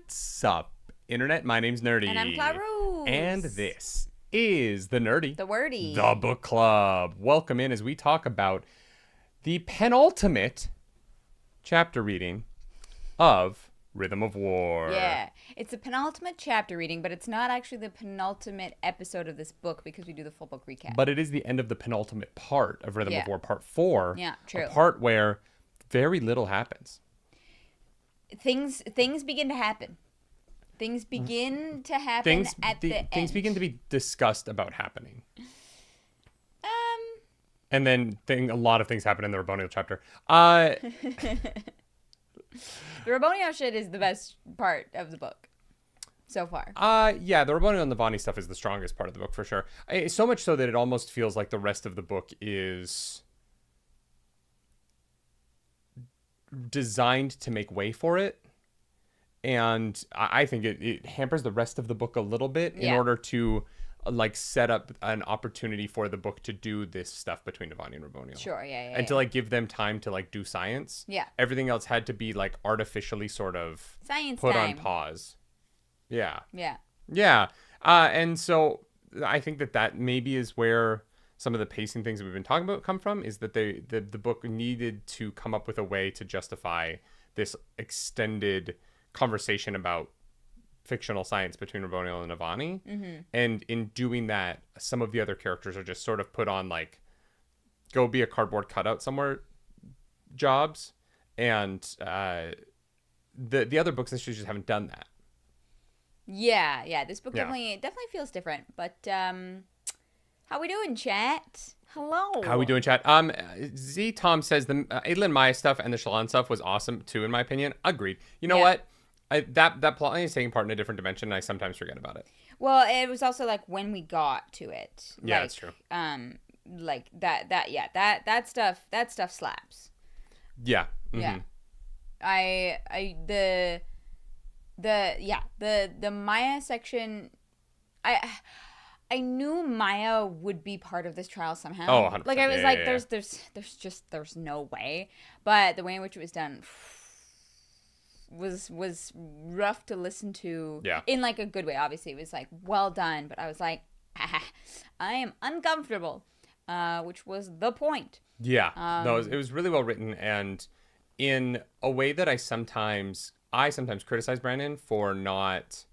What's up, Internet? My name's Nerdy. And I'm Clarose. And this is the Nerdy. The Wordy. The Book Club. Welcome in as we talk about the penultimate chapter reading of Rhythm of War. Yeah. It's the penultimate chapter reading, but it's not actually the penultimate episode of this book because we do the full book recap. But it is the end of the penultimate part of Rhythm of War, part 4. Yeah, true. A part where very little happens. Things begin to happen. Things begin to happen at the end. Things begin to be discussed about happening. And then a lot of things happen in the Raboniel chapter. The Raboniel shit is the best part of the book so far. Yeah, the Raboniel and Navani stuff is the strongest part of the book for sure. So much so that it almost feels like the rest of the book is designed to make way for it. And I think it hampers the rest of the book a little bit in order to set up an opportunity for the book to do this stuff between Navani and Raboniel. Sure, yeah. And to give them time to do science. Yeah. Everything else had to be artificially sort of science put time. on pause. Yeah. Yeah. Yeah. And so I think that maybe is where some of the pacing things that we've been talking about come from, is that the book needed to come up with a way to justify this extended conversation about fictional science between Raboniel and Navani. Mm-hmm. And in doing that, some of the other characters are just sort of put on go be a cardboard cutout somewhere jobs. And the other books actually just haven't done that. Yeah. This book definitely feels different. But how we doing, chat? Hello. How we doing, chat? Z Tom says the Adolin Maya stuff and the Shalan stuff was awesome too, in my opinion. Agreed. You know what? That plot line is taking part in a different dimension, and I sometimes forget about it. Well, it was also when we got to it. Yeah, that's true. That stuff slaps. Yeah. Mm-hmm. Yeah. The Maya section. I knew Maya would be part of this trial somehow. Oh, 100%. I was there's no way. But the way in which it was done was rough to listen to. Yeah. In a good way. Obviously, it was well done, but I was I am uncomfortable, which was the point. Yeah. No, it was really well written, and in a way that I sometimes criticize Brandon for not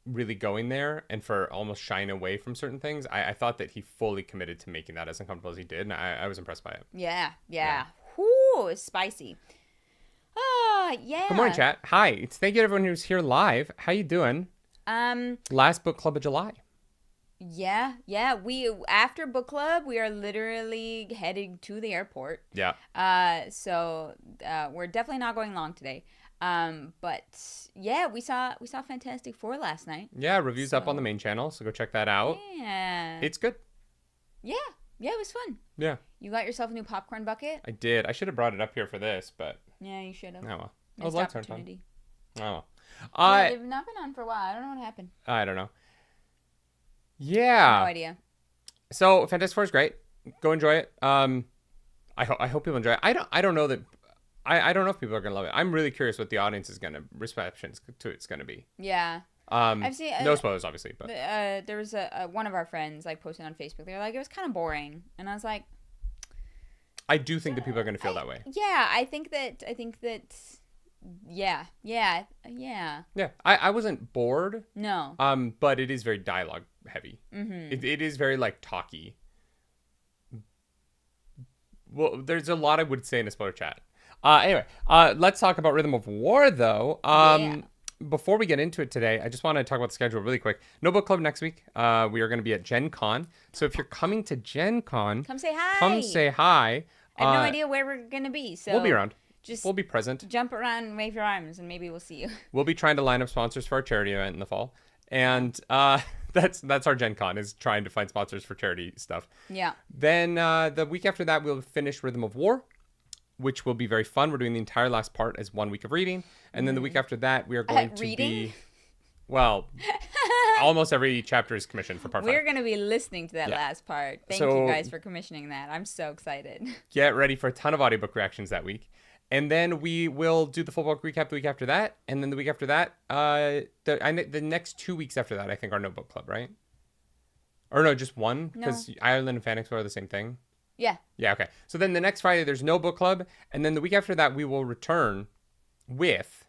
really going there and for almost shying away from certain things. I thought that he fully committed to making that as uncomfortable as he did, and I was impressed by it. Yeah. Whoo, it's spicy. Yeah. Good morning, chat. Hi. Thank you to everyone who's here live. How you doing? Last book club of July. Yeah. We after book club, we are literally heading to the airport. Yeah. So we're definitely not going long today. But yeah, we saw Fantastic Four last night. Yeah, reviews up on the main channel, so go check that out. Yeah. It's good. Yeah, it was fun. Yeah. You got yourself a new popcorn bucket? I did. I should have brought it up here for this, but yeah, you should have. Oh well. Missed opportunity. Oh well. They've not been on for a while. I don't know what happened. I don't know. Yeah. No idea. So Fantastic Four is great. Go enjoy it. I hope people enjoy it. I don't know that. I don't know if people are gonna love it. I'm really curious what the audience is reception to it's gonna be. Yeah. I've seen no spoilers, obviously, but there was one of our friends posted on Facebook. They were it was kind of boring, and I was like, I do think that people are gonna feel that way. Yeah, I think that. Yeah. Yeah, I wasn't bored. No. But it is very dialogue heavy. Mm-hmm. It is very talky. Well, there's a lot I would say in a spoiler chat. Anyway, let's talk about Rhythm of War, though. Before we get into it today, I just want to talk about the schedule really quick. No book club next week. We are going to be at Gen Con. So if you're coming to Gen Con, come say hi. I have no idea where we're going to be. So we'll be around. Just we'll be present. Jump around and wave your arms, and maybe we'll see you. We'll be trying to line up sponsors for our charity event in the fall. And that's our Gen Con, is trying to find sponsors for charity stuff. Yeah. Then the week after that, we'll finish Rhythm of War, which will be very fun. We're doing the entire last part as 1 week of reading. And then the week after that, we are going to be... Well, almost every chapter is commissioned for part 5. We're going to be listening to that last part. Thank you guys for commissioning that. I'm so excited. Get ready for a ton of audiobook reactions that week. And then we will do the full book recap the week after that. And then the week after that, the next 2 weeks after that, I think, are no book club, right? Or no, just one? Because Ireland and Phoenix are the same thing. Yeah. Yeah, okay. So then the next Friday, there's no book club. And then the week after that, we will return with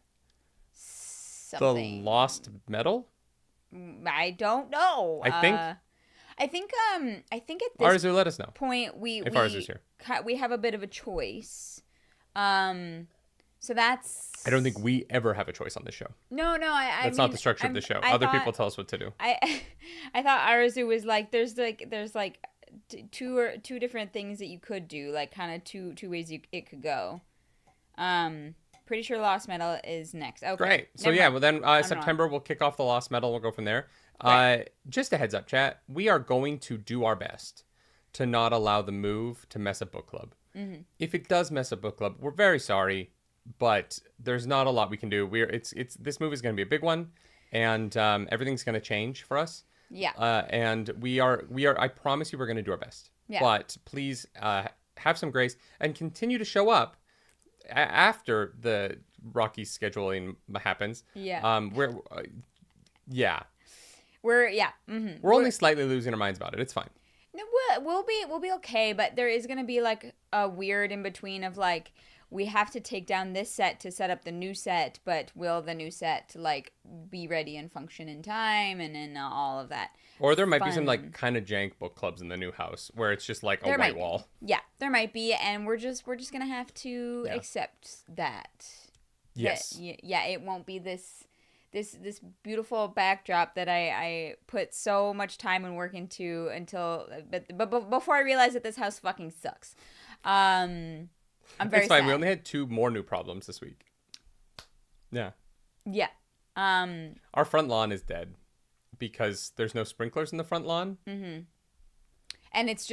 something. The Lost Medal? I don't know. I think at this Arzu, let us know. point if Arzu's here. We have a bit of a choice. So that's. I don't think we ever have a choice on this show. No. That's not the structure of the show. Other people tell us what to do. I thought Arzu was like there's two different things that you could do, like kind of two ways it could go. Pretty sure Lost Medal is next. Okay. Great. So well then September we'll kick off the Lost Medal. We'll go from there. Right. Just a heads up, chat. We are going to do our best to not allow the move to mess up book club. Mm-hmm. If it does mess up book club, we're very sorry, but there's not a lot we can do. This move is going to be a big one, and everything's going to change for us. Yeah. And we are. I promise you, we're going to do our best. Yeah. But please have some grace and continue to show up after the Rocky scheduling happens. Yeah. We're only slightly losing our minds about it. It's fine. No, we'll be okay, but there is gonna be like a weird in between of like we have to take down this set to set up the new set, but will the new set like be ready and function in time and all of that. Or there might be some like kind of jank book clubs in the new house where it's just like a white wall. Yeah, there might be, and we're just gonna have to accept that. Yes. Yeah, it won't be this beautiful backdrop that I put so much time and work into but before I realized that this house fucking sucks. I'm very It's fine. sad. We only had 2 more new problems this week. Yeah. Yeah. Our front lawn is dead because there's no sprinklers in the front lawn. Mm-hmm. And it's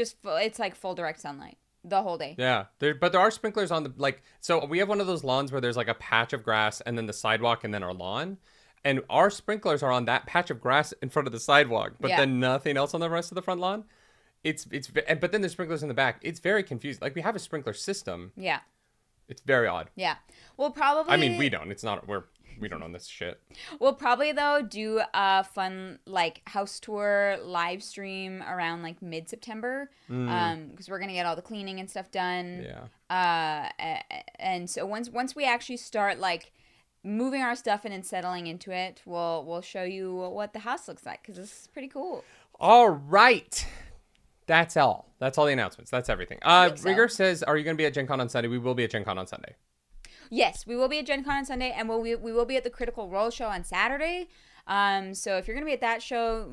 like full direct sunlight the whole day. Yeah. But there are sprinklers on the so we have one of those lawns where there's like a patch of grass and then the sidewalk and then our lawn. And our sprinklers are on that patch of grass in front of the sidewalk, but then nothing else on the rest of the front lawn. But then there's sprinklers in the back. It's very confusing. Like we have a sprinkler system. Yeah. It's very odd. Yeah. We'll probably. I mean, we don't. It's not. We don't own this shit. We'll probably though do a fun like house tour live stream around like mid-September, because we're gonna get all the cleaning and stuff done. Yeah. And so once we actually start like moving our stuff in and settling into it, we'll show you what the house looks like, because this is pretty cool. All right. That's all the announcements. That's everything. Rigger says, are you going to be at Gen Con on Sunday? We will be at Gen Con on Sunday. Yes, we will be at Gen Con on Sunday, and we will be at the Critical Role show on Saturday. So if you're going to be at that show,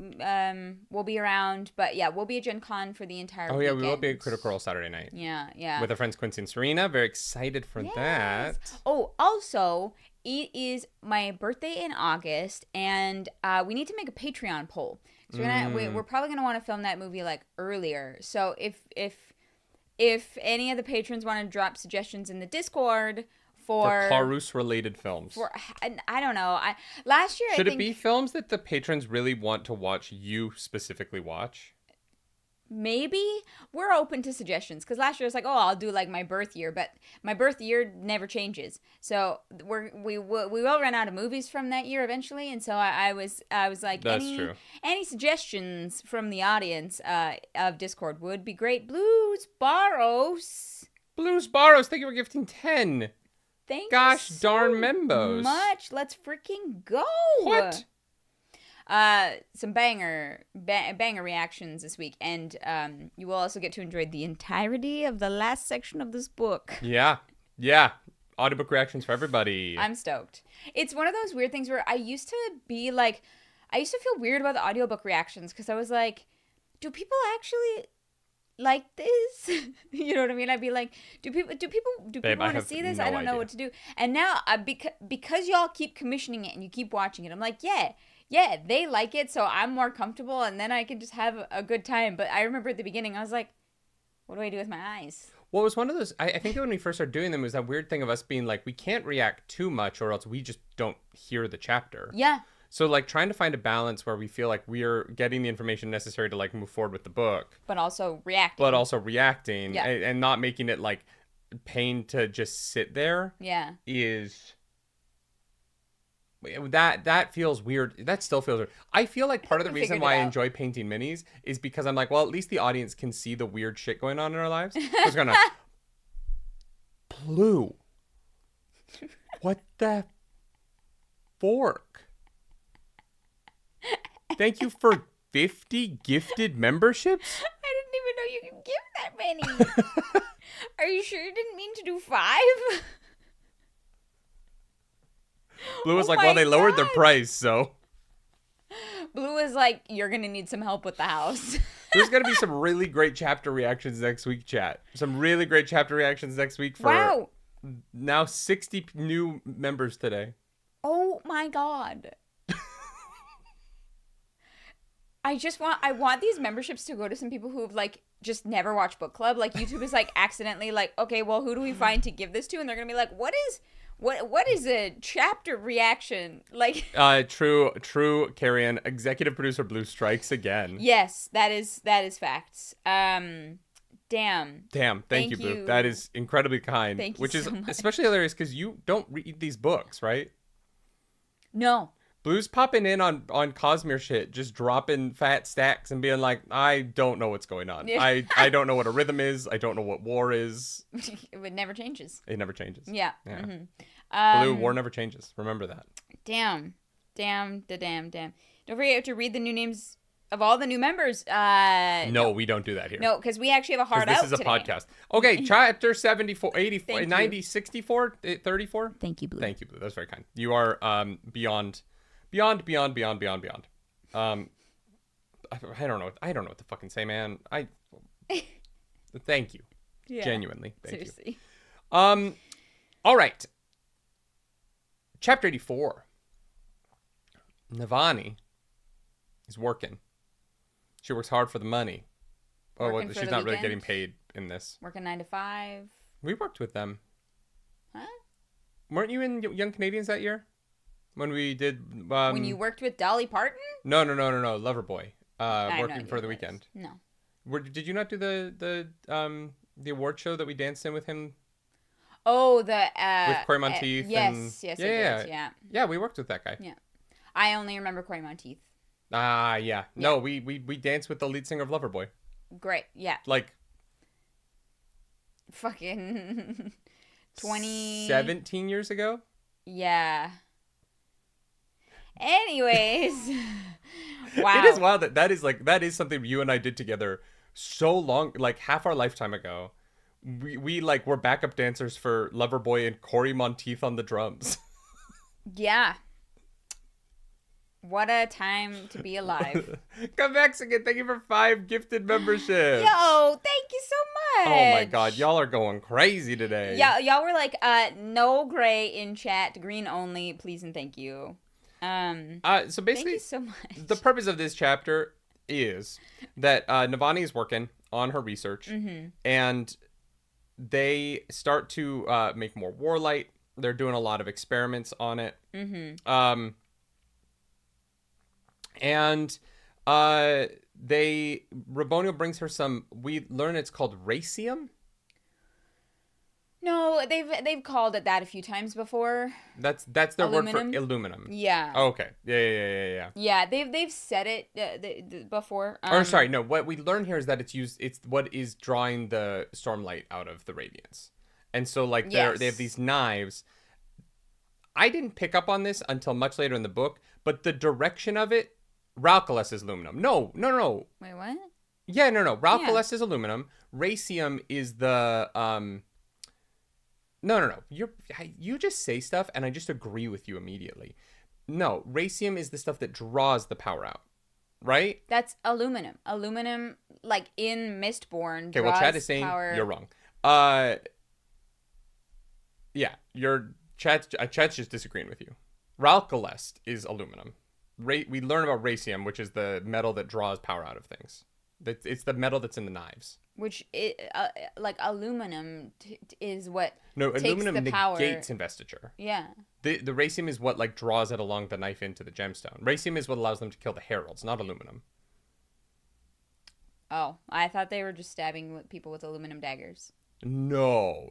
we'll be around. But yeah, we'll be at Gen Con for the entire weekend. We will be at Critical Role Saturday night. Yeah. With our friends Quincy and Serena. Very excited for that. Oh, also, it is my birthday in August, and we need to make a Patreon poll. So we're probably gonna want to film that movie like earlier. So if any of the patrons want to drop suggestions in the Discord for Clarus related films, I don't know. Last year should it be films that the patrons really want to watch? You specifically watch. Maybe we're open to suggestions, because last year I was like, oh, I'll do like my birth year, but my birth year never changes. So we will run out of movies from that year eventually, and so I was like, true. Any suggestions from the audience of Discord would be great. Blues Barros, thank you for gifting 10. Thank Gosh you darn so membos. much. Let's freaking go. What? Some banger reactions this week, and you will also get to enjoy the entirety of the last section of this book. Yeah, audiobook reactions for everybody. I'm stoked. It's one of those weird things where I used to feel weird about the audiobook reactions, because I was like, do people actually like this? You know what I mean? I'd be like, do people want to see this? I don't know what to do. And now because y'all keep commissioning it and you keep watching it, I'm like, yeah, they like it, so I'm more comfortable, and then I can just have a good time. But I remember at the beginning, I was like, what do I do with my eyes? Well, it was one of those, I think that when we first started doing them, it was that weird thing of us being like, we can't react too much or else we just don't hear the chapter. Yeah. So, like, trying to find a balance where we feel like we're getting the information necessary to, like, move forward with the book. But also reacting. Yeah. And not making it, like, pain to just sit there Yeah. is that feels weird. That still feels weird. I feel like part of the we reason figured why it I out. enjoy painting minis is because I'm like, well, at least the audience can see the weird shit going on in our lives. It's gonna Blue. What the fork? Thank you for 50 gifted memberships. I didn't even know you could give that many. Are you sure you didn't mean to do 5? Blue was Oh like, well, my they lowered their God. price, so Blue was like, you're going to need some help with the house. there's gonna be some really great chapter reactions next week, chat. Some really great chapter reactions next week for Wow. now 60 new members today. Oh my God. I want these memberships to go to some people who've like just never watched book club. Like YouTube is like accidentally like, okay, well, who do we find to give this to? And they're gonna be like, what is a chapter reaction? Like True Carrion, executive producer Blue strikes again. yes, that is facts. Damn. Thank you, Blue. That is incredibly kind. Thank you which is so much. especially hilarious because you don't read these books, right? No. Blue's popping in on Cosmere shit, just dropping fat stacks and being like, I don't know what's going on. Yeah. I don't know what a rhythm is. I don't know what war is. It never changes. It never changes. Yeah. Yeah. Mm-hmm. Blue, war never changes. Remember that. Damn. Don't forget to read the new names of all the new members. No, we don't do that here. No, because we actually have a hard 'Cause out this is a today. podcast. Okay, chapter 74, 84, Thank 90, you. 64, 34. Thank you, Blue. Thank you, Blue. That's very kind. You are beyond. I don't know. I don't know what to fucking say, man. Thank you. Yeah. Genuinely. Thank Seriously. you. All right. Chapter 84. Navani is working. She works hard for the money. Working for She's the not really weekend. getting paid in this. Working 9 to 5. We worked with them. Huh? Weren't you in Young Canadians that year? When we did When you worked with Dolly Parton? No, Loverboy. I know Working who for the it is. weekend. No. Did you not do the award show that we danced in with him? Oh, the With Corey Monteith? yes, and... yes, it is, yeah. Yeah, we worked with that guy. Yeah. I only remember Corey Monteith. Yeah. No, we danced with the lead singer of Loverboy. Great, yeah. Like Fucking 20... 17 years ago? Yeah. Anyways. Wow. It is wild that is something you and I did together so long, like half our lifetime ago. We like were backup dancers for Loverboy and Corey Monteith on the drums. Yeah. What a time to be alive. Come Mexican, thank you for 5 gifted memberships. Yo, thank you so much. Oh my god, y'all are going crazy today. Yeah, y'all were like, no gray in chat, green only, please and thank you. So Thank basically, you so much. the purpose of this chapter is that Navani is working on her research, and they start to make more warlight. They're doing a lot of experiments on it. And Rabonio brings her some, we learn it's called racium. No, they've called it that a few times before. That's their Aluminum? word for aluminum. Yeah. Oh, okay. Yeah. Yeah, they've said it before. Or sorry, no. What we learn here is that it's what is drawing the stormlight out of the radiance, and so like they have these knives. I didn't pick up on this until much later in the book, but the direction of it, Raucolus is aluminum. No. Wait, what? Yeah, no. Raucolus is aluminum. Racium is the No. You just say stuff and I just agree with you immediately. No, racium is the stuff that draws the power out, right? That's aluminum. Aluminum, like in Mistborn, Okay, well, Chad is saying power. you're wrong. Yeah, Chad's just disagreeing with you. Raucolest is aluminum. We learn about racium, which is the metal that draws power out of things. It's the metal that's in the knives. Which, like, aluminum is what takes aluminum the power. negates investiture. Yeah. The racium is what, like, draws it along the knife into the gemstone. Racium is what allows them to kill the heralds, not aluminum. Oh, I thought they were just stabbing people with aluminum daggers. No.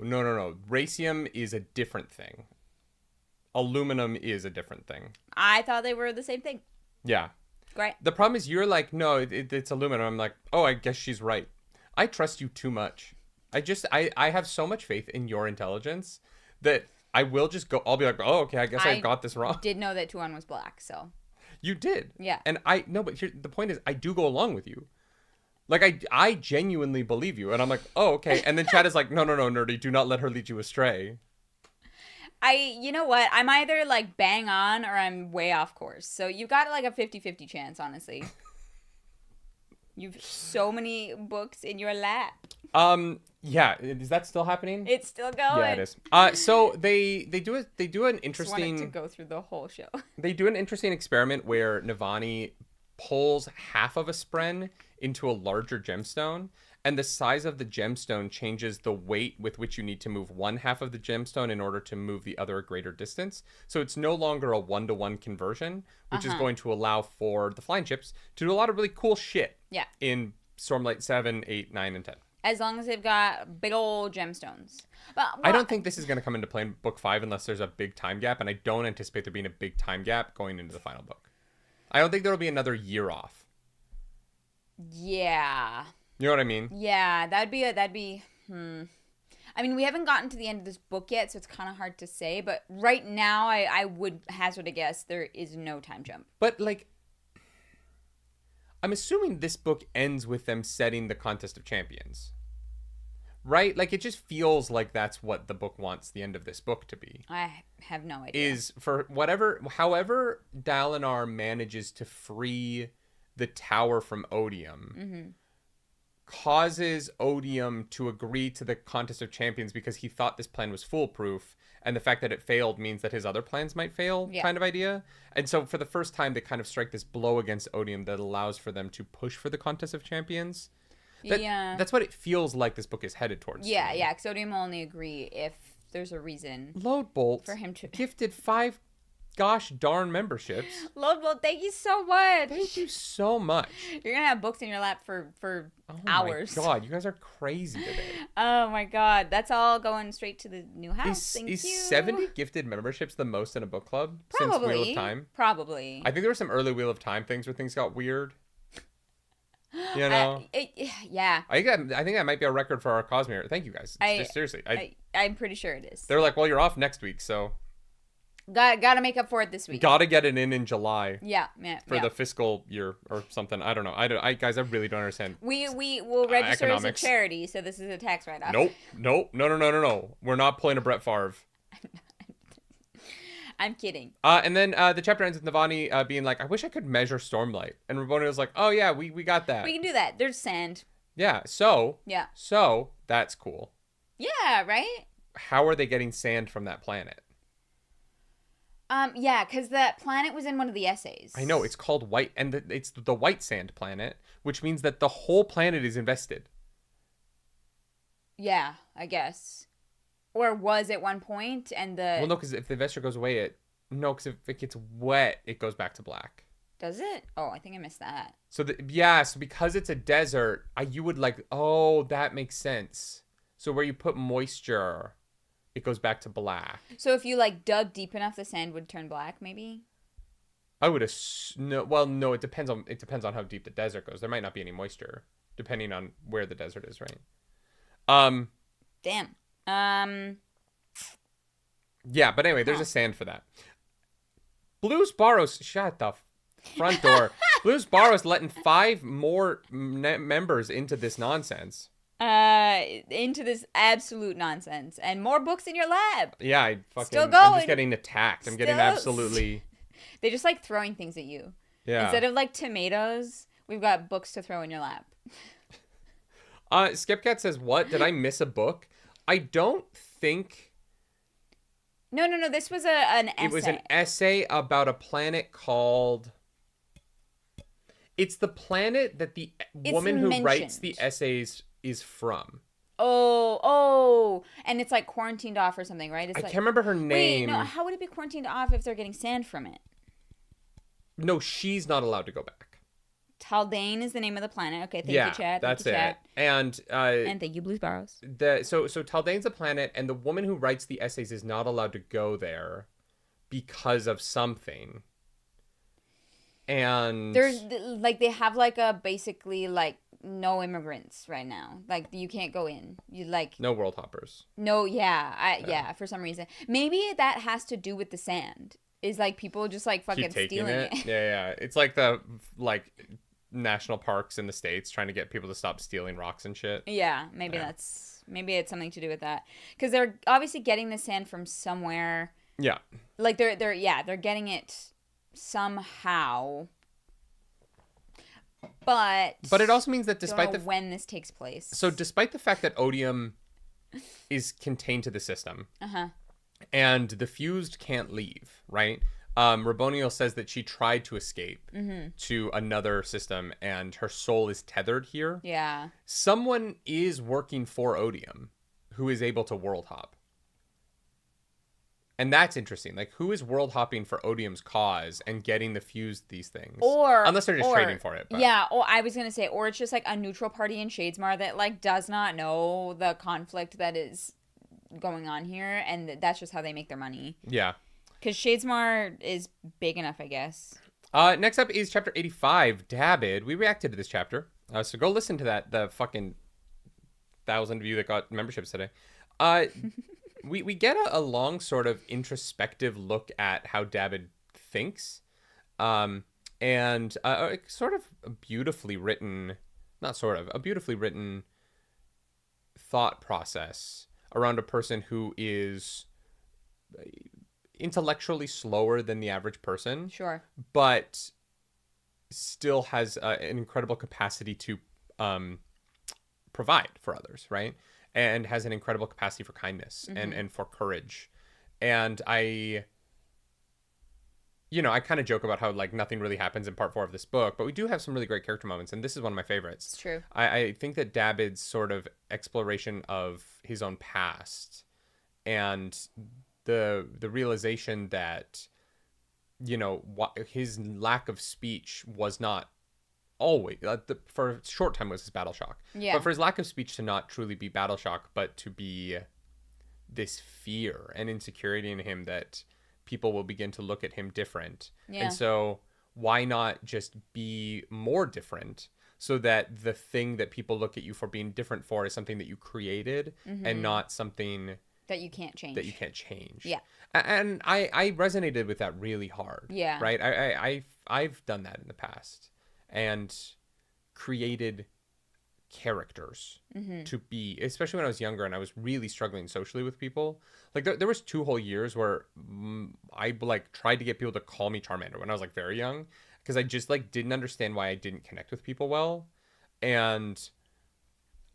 Raycium is a different thing. Aluminum is a different thing. I thought they were the same thing. Yeah. Great. The problem is you're like, no, it's aluminum. I'm like, oh, I guess she's right. I trust you too much. I have so much faith in your intelligence that I will just go. I'll be like, oh, okay, I guess I got this wrong. Did know that Tuan was black, so. You did. Yeah. And but the point is, I do go along with you. Like, I genuinely believe you. And I'm like, oh, okay. And then Chad is like, no, nerdy, do not let her lead you astray. You know what? I'm either like bang on or I'm way off course. So you've got like a 50-50 chance, honestly. You've so many books in your lap. Yeah. Is that still happening? It's still going. Yeah, it is. So they do an interesting. I just wanted to go through the whole show. They do an interesting experiment where Navani pulls half of a spren into a larger gemstone, and the size of the gemstone changes the weight with which you need to move one half of the gemstone in order to move the other a greater distance. So it's no longer a 1-to-1 conversion, which is going to allow for the flying ships to do a lot of really cool shit. Yeah. In Stormlight 7, 8, 9, and 10. As long as they've got big old gemstones. But I don't think this is going to come into play in book 5 unless there's a big time gap, and I don't anticipate there being a big time gap going into the final book. I don't think there will be another year off. Yeah. You know what I mean? Yeah, that'd be I mean, we haven't gotten to the end of this book yet, so it's kind of hard to say. But right now, I would hazard a guess there is no time jump. But, like, I'm assuming this book ends with them setting the Contest of Champions. Right? Like, it just feels like that's what the book wants the end of this book to be. I have no idea. Is for however Dalinar manages to free the tower from Odium, causes Odium to agree to the Contest of Champions because he thought this plan was foolproof, and the fact that it failed means that his other plans might fail, kind of idea. And so for the first time, they kind of strike this blow against Odium that allows for them to push for the Contest of Champions. That's what it feels like this book is headed towards. Yeah, because Odium will only agree if there's a reason. Loadbolt for him to gifted 5 gosh darn memberships. Loadbolt, thank you so much. Thank you so much. You're gonna have books in your lap for hours. Oh my god, you guys are crazy today. Oh my god, that's all going straight to the new house. Is 70 gifted memberships the most in a book club since Wheel of Time? Probably. I think there were some early Wheel of Time things where things got weird. You know? Yeah. I think that might be a record for our Cosmere. Thank you guys. Seriously. I'm pretty sure it is. They're like, well, you're off next week, so. Gotta make up for it this week. Gotta get it in July. Yeah. For the fiscal year or something. I don't know. Guys, I really don't understand. We will register economics as a charity, so this is a tax write-off. Nope. No. We're not pulling a Brett Favre. I'm kidding. And then the chapter ends with Navani being like, I wish I could measure Stormlight. And Rabona was like, oh yeah, we got that. We can do that. There's sand. Yeah, so that's cool. Yeah, right? How are they getting sand from that planet? Yeah, because that planet was in one of the essays. I know, it's called White, and it's the White Sand planet, which means that the whole planet is invested. Yeah, I guess. Or was at one point, and the... Well, no, because if the investor goes away, because if it gets wet, it goes back to black. Does it? Oh, I think I missed that. So, so because it's a desert, you would like, oh, that makes sense. So where you put moisture, it goes back to black. So if you, like, dug deep enough, the sand would turn black, maybe? I would no, it depends on how deep the desert goes. There might not be any moisture, depending on where the desert is, right? Damn. Yeah, but anyway, there's a sand for that. Blues Barrows, shut the front door. Blues Barrows letting 5 more members into this nonsense. Into this absolute nonsense, and more books in your lab. Yeah, I'm just getting attacked. I'm getting absolutely. They just like throwing things at you. Yeah. Instead of like tomatoes, we've got books to throw in your lap. Skipcat says, "What? Did I miss a book?" I don't think... No. This was an essay. It was an essay about a planet called... It's the planet that the woman who writes the essays is from. Oh. And it's like quarantined off or something, right? I can't remember her name. Wait, no. How would it be quarantined off if they're getting sand from it? No, she's not allowed to go back. Taldane is the name of the planet. Okay, thank Yeah, you, chat. that's Thank you, it. chat. And And thank you, Blue Sparrows. so Taldane's a planet, and the woman who writes the essays is not allowed to go there because of something. And There's like they have like a basically like no immigrants right now. Like you can't go in. You like no world hoppers. no, yeah, for some reason. Maybe that has to do with the sand. Is like people just like fucking Keep taking stealing it. it. Yeah. It's like the national parks in the States trying to get people to stop stealing rocks and shit. Yeah, maybe it's something to do with that. Because they're obviously getting the sand from somewhere. Yeah. Like they're getting it somehow. But it also means that despite don't know when this takes place. So despite the fact that odium is contained to the system, Uh-huh. and the fused can't leave, right? Raboniel says that she tried to escape to another system, and her soul is tethered here. Yeah. Someone is working for odium who is able to world hop. And that's interesting. Like, who is world hopping for odium's cause and getting the fused these things? Unless they're just trading for it. But. Yeah, or I was going to say, or it's just like a neutral party in Shadesmar that like does not know the conflict that is going on here, and that's just how they make their money. Yeah. Because Shadesmar is big enough, I guess. Next up is chapter 85, Dabbid. We reacted to this chapter. So go listen to that, the fucking 1,000 of you that got memberships today. We get a long sort of introspective look at how Dabbid thinks. And sort of a beautifully written, a beautifully written thought process around a person who is intellectually slower than the average person. Sure. But still has an incredible capacity to provide for others, right? And has an incredible capacity for kindness and for courage. And I kind of joke about how like nothing really happens in part 4 of this book, but we do have some really great character moments, and this is one of my favorites. It's true. I think that Dabbid's sort of exploration of his own past and the realization that, his lack of speech was not always, for a short time was his battle shock. Yeah. But for his lack of speech to not truly be battle shock, but to be this fear and insecurity in him that people will begin to look at him different. Yeah. And so why not just be more different so that the thing that people look at you for being different for is something that you created and not something that you can't change. Yeah. And I resonated with that really hard. Yeah. Right? I've done that in the past and created characters to be, especially when I was younger and I was really struggling socially with people. Like there was 2 whole years where I like tried to get people to call me Charmander when I was like very young, because I just like didn't understand why I didn't connect with people well. And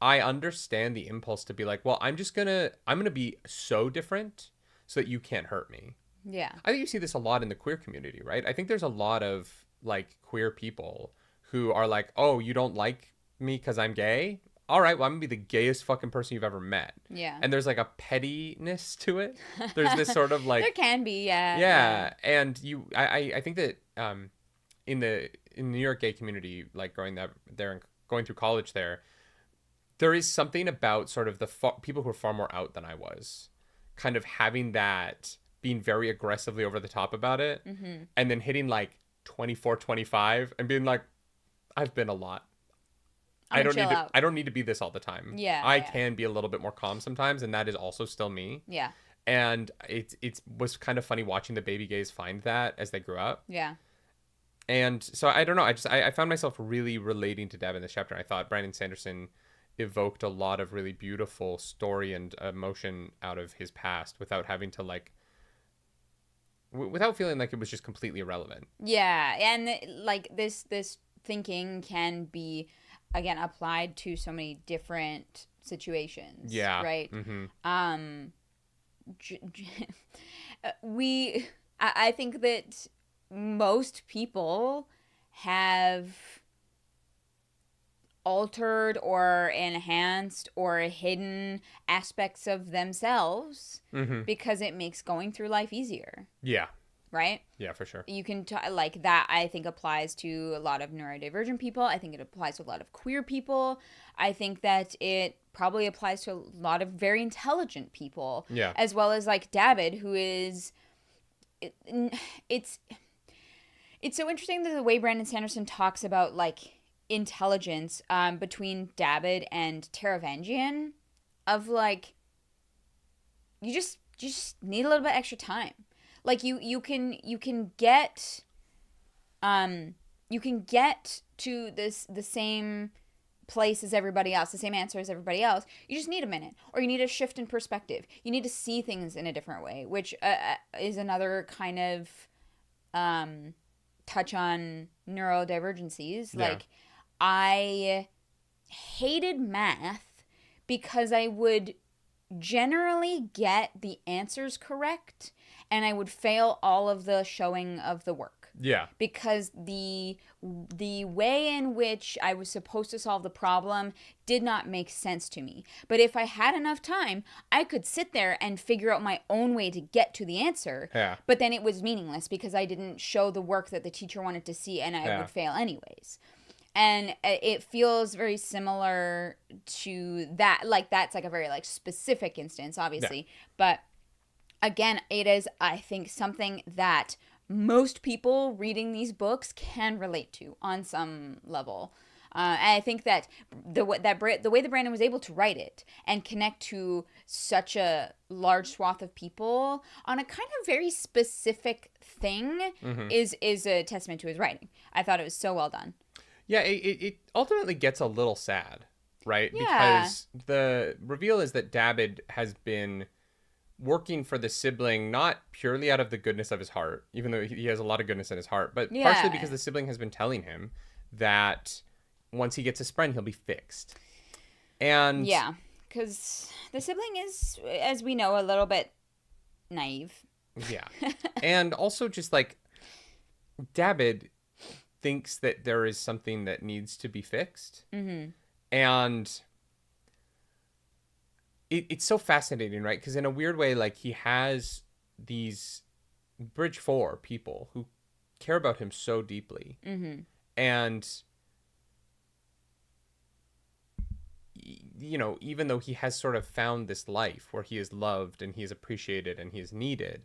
I understand the impulse to be like, well, I'm gonna be so different so that you can't hurt me. Yeah. I think you see this a lot in the queer community, right? I think there's a lot of like queer people who are like, oh, you don't like me because I'm gay? All right, well, I'm gonna be the gayest fucking person you've ever met. Yeah. And there's like a pettiness to it. There's this sort of like there can be, yeah. Yeah. And I think that in the New York gay community, like growing up there and going through college there is something about sort of the people who are far more out than I was, kind of having that, being very aggressively over the top about it, and then hitting like 24, 25 and being like, I've been a lot. I don't need to be this all the time. Yeah. I can be a little bit more calm sometimes, and that is also still me. Yeah. And it was kind of funny watching the baby gays find that as they grew up. Yeah. And so I don't know. I found myself really relating to Dabbid in this chapter. I thought Brandon Sanderson evoked a lot of really beautiful story and emotion out of his past without having to like, without feeling like it was just completely irrelevant. Yeah, and like this thinking can be again applied to so many different situations. Yeah. Right. Mm-hmm. I think that most people have altered or enhanced or hidden aspects of themselves because it makes going through life easier. Yeah. right? Yeah, for sure. You can like that. I think applies to a lot of neurodivergent people. I think it applies to a lot of queer people. I think that it probably applies to a lot of very intelligent people. Yeah. As well as like Dabbid, who is it's so interesting that the way Brandon Sanderson talks about like intelligence between Dabbid and Taravangian, of like you just need a little bit extra time. Like you can get to the same place as everybody else, the same answer as everybody else. You just need a minute, or you need a shift in perspective. You need to see things in a different way, which is another kind of touch on neurodivergencies. Yeah. Like, I hated math because I would generally get the answers correct and I would fail all of the showing of the work. Yeah. Because the way in which I was supposed to solve the problem did not make sense to me. But if I had enough time, I could sit there and figure out my own way to get to the answer. Yeah. But then it was meaningless because I didn't show the work that the teacher wanted to see, and I would fail anyways. And it feels very similar to that. Like, that's like a very like specific instance, obviously. Yeah. But again, it is, I think, something that most people reading these books can relate to on some level. And I think that the way that Brandon was able to write it and connect to such a large swath of people on a kind of very specific thing is a testament to his writing. I thought it was so well done. Yeah, it ultimately gets a little sad, right? Yeah. Because the reveal is that Dabbid has been working for the sibling not purely out of the goodness of his heart, even though he has a lot of goodness in his heart, but partially because the sibling has been telling him that once he gets a spren, he'll be fixed. And yeah, because the sibling is, as we know, a little bit naive. Yeah. And also just like Dabbid thinks that there is something that needs to be fixed. Mm-hmm. And it's so fascinating, right? Because in a weird way, like, he has these Bridge 4 people who care about him so deeply. Mm-hmm. And, you know, even though he has sort of found this life where he is loved and he is appreciated and he is needed,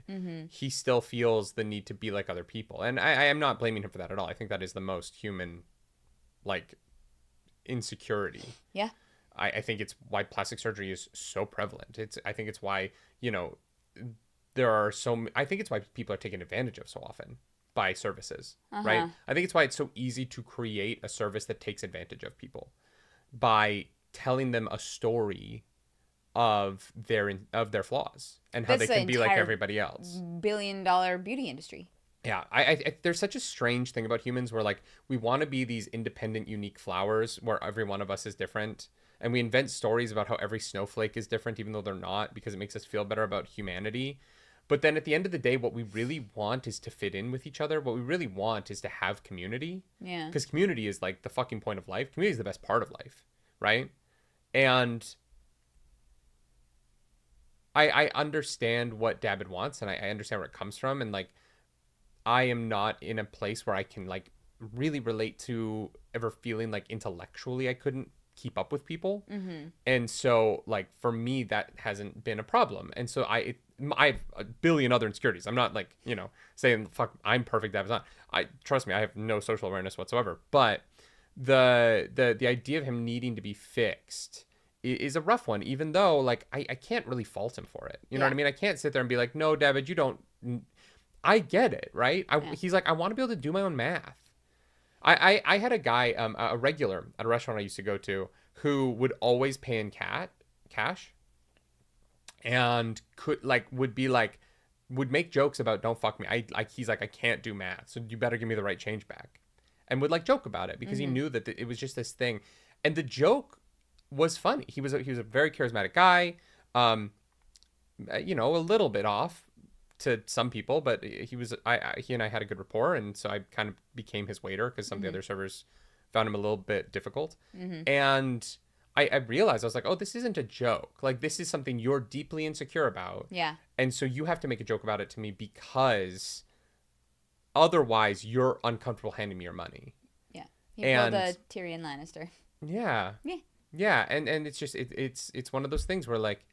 he still feels the need to be like other people. And I am not blaming him for that at all. I think that is the most human, like, insecurity. Yeah. I think it's why plastic surgery is so prevalent. I think it's why, you know, I think it's why people are taken advantage of so often by services, right? I think it's why it's so easy to create a service that takes advantage of people by telling them a story of their flaws and how they can be like everybody else. Billion-dollar beauty industry. Yeah, I there's such a strange thing about humans where, like, we want to be these independent, unique flowers where every one of us is different. And we invent stories about how every snowflake is different, even though they're not, because it makes us feel better about humanity. But then at the end of the day, what we really want is to fit in with each other. What we really want is to have community. Yeah. Because community is like the fucking point of life. Community is the best part of life, right? And I understand what Dabbid wants, and I understand where it comes from. And, like, I am not in a place where I can, like, really relate to ever feeling like intellectually I couldn't keep up with people. And so, like, for me, that hasn't been a problem. And so I have a billion other insecurities. I'm not, like, you know, saying, fuck, I'm perfect. That was not. Trust me, I have no social awareness whatsoever. But the idea of him needing to be fixed is a rough one, even though, like, I can't really fault him for it. You know what I mean? I can't sit there and be like, no, Dabbid, you don't. I get it, right? He's like, I want to be able to do my own math. I had a guy, a regular at a restaurant I used to go to, who would always pay in cash, and would make jokes about, don't fuck me. He's like, I can't do math, so you better give me the right change back, and would, like, joke about it because he knew that it was just this thing, and the joke was funny. He was a very charismatic guy, you know, a little bit off to some people, but he and I had a good rapport, and so I kind of became his waiter because some of the other servers found him a little bit difficult. And I realized, I was like, oh, this isn't a joke. Like, this is something you're deeply insecure about. Yeah. And so you have to make a joke about it to me because otherwise you're uncomfortable handing me your money. Yeah. He pulled a Tyrion Lannister. Yeah. Yeah, and it's just it's one of those things where like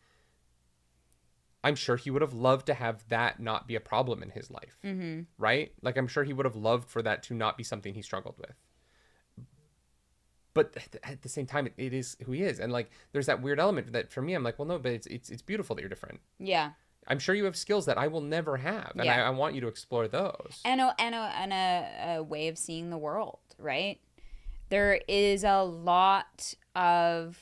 I'm sure he would have loved to have that not be a problem in his life. Mm-hmm. Right? Like I'm sure he would have loved for that to not be something he struggled with. But at the same time, it is who he is. And like there's that weird element that for me I'm like, well no, but it's beautiful that you're different. Yeah. I'm sure you have skills that I will never have, and I want you to explore those. And a way of seeing the world, right? There are a lot of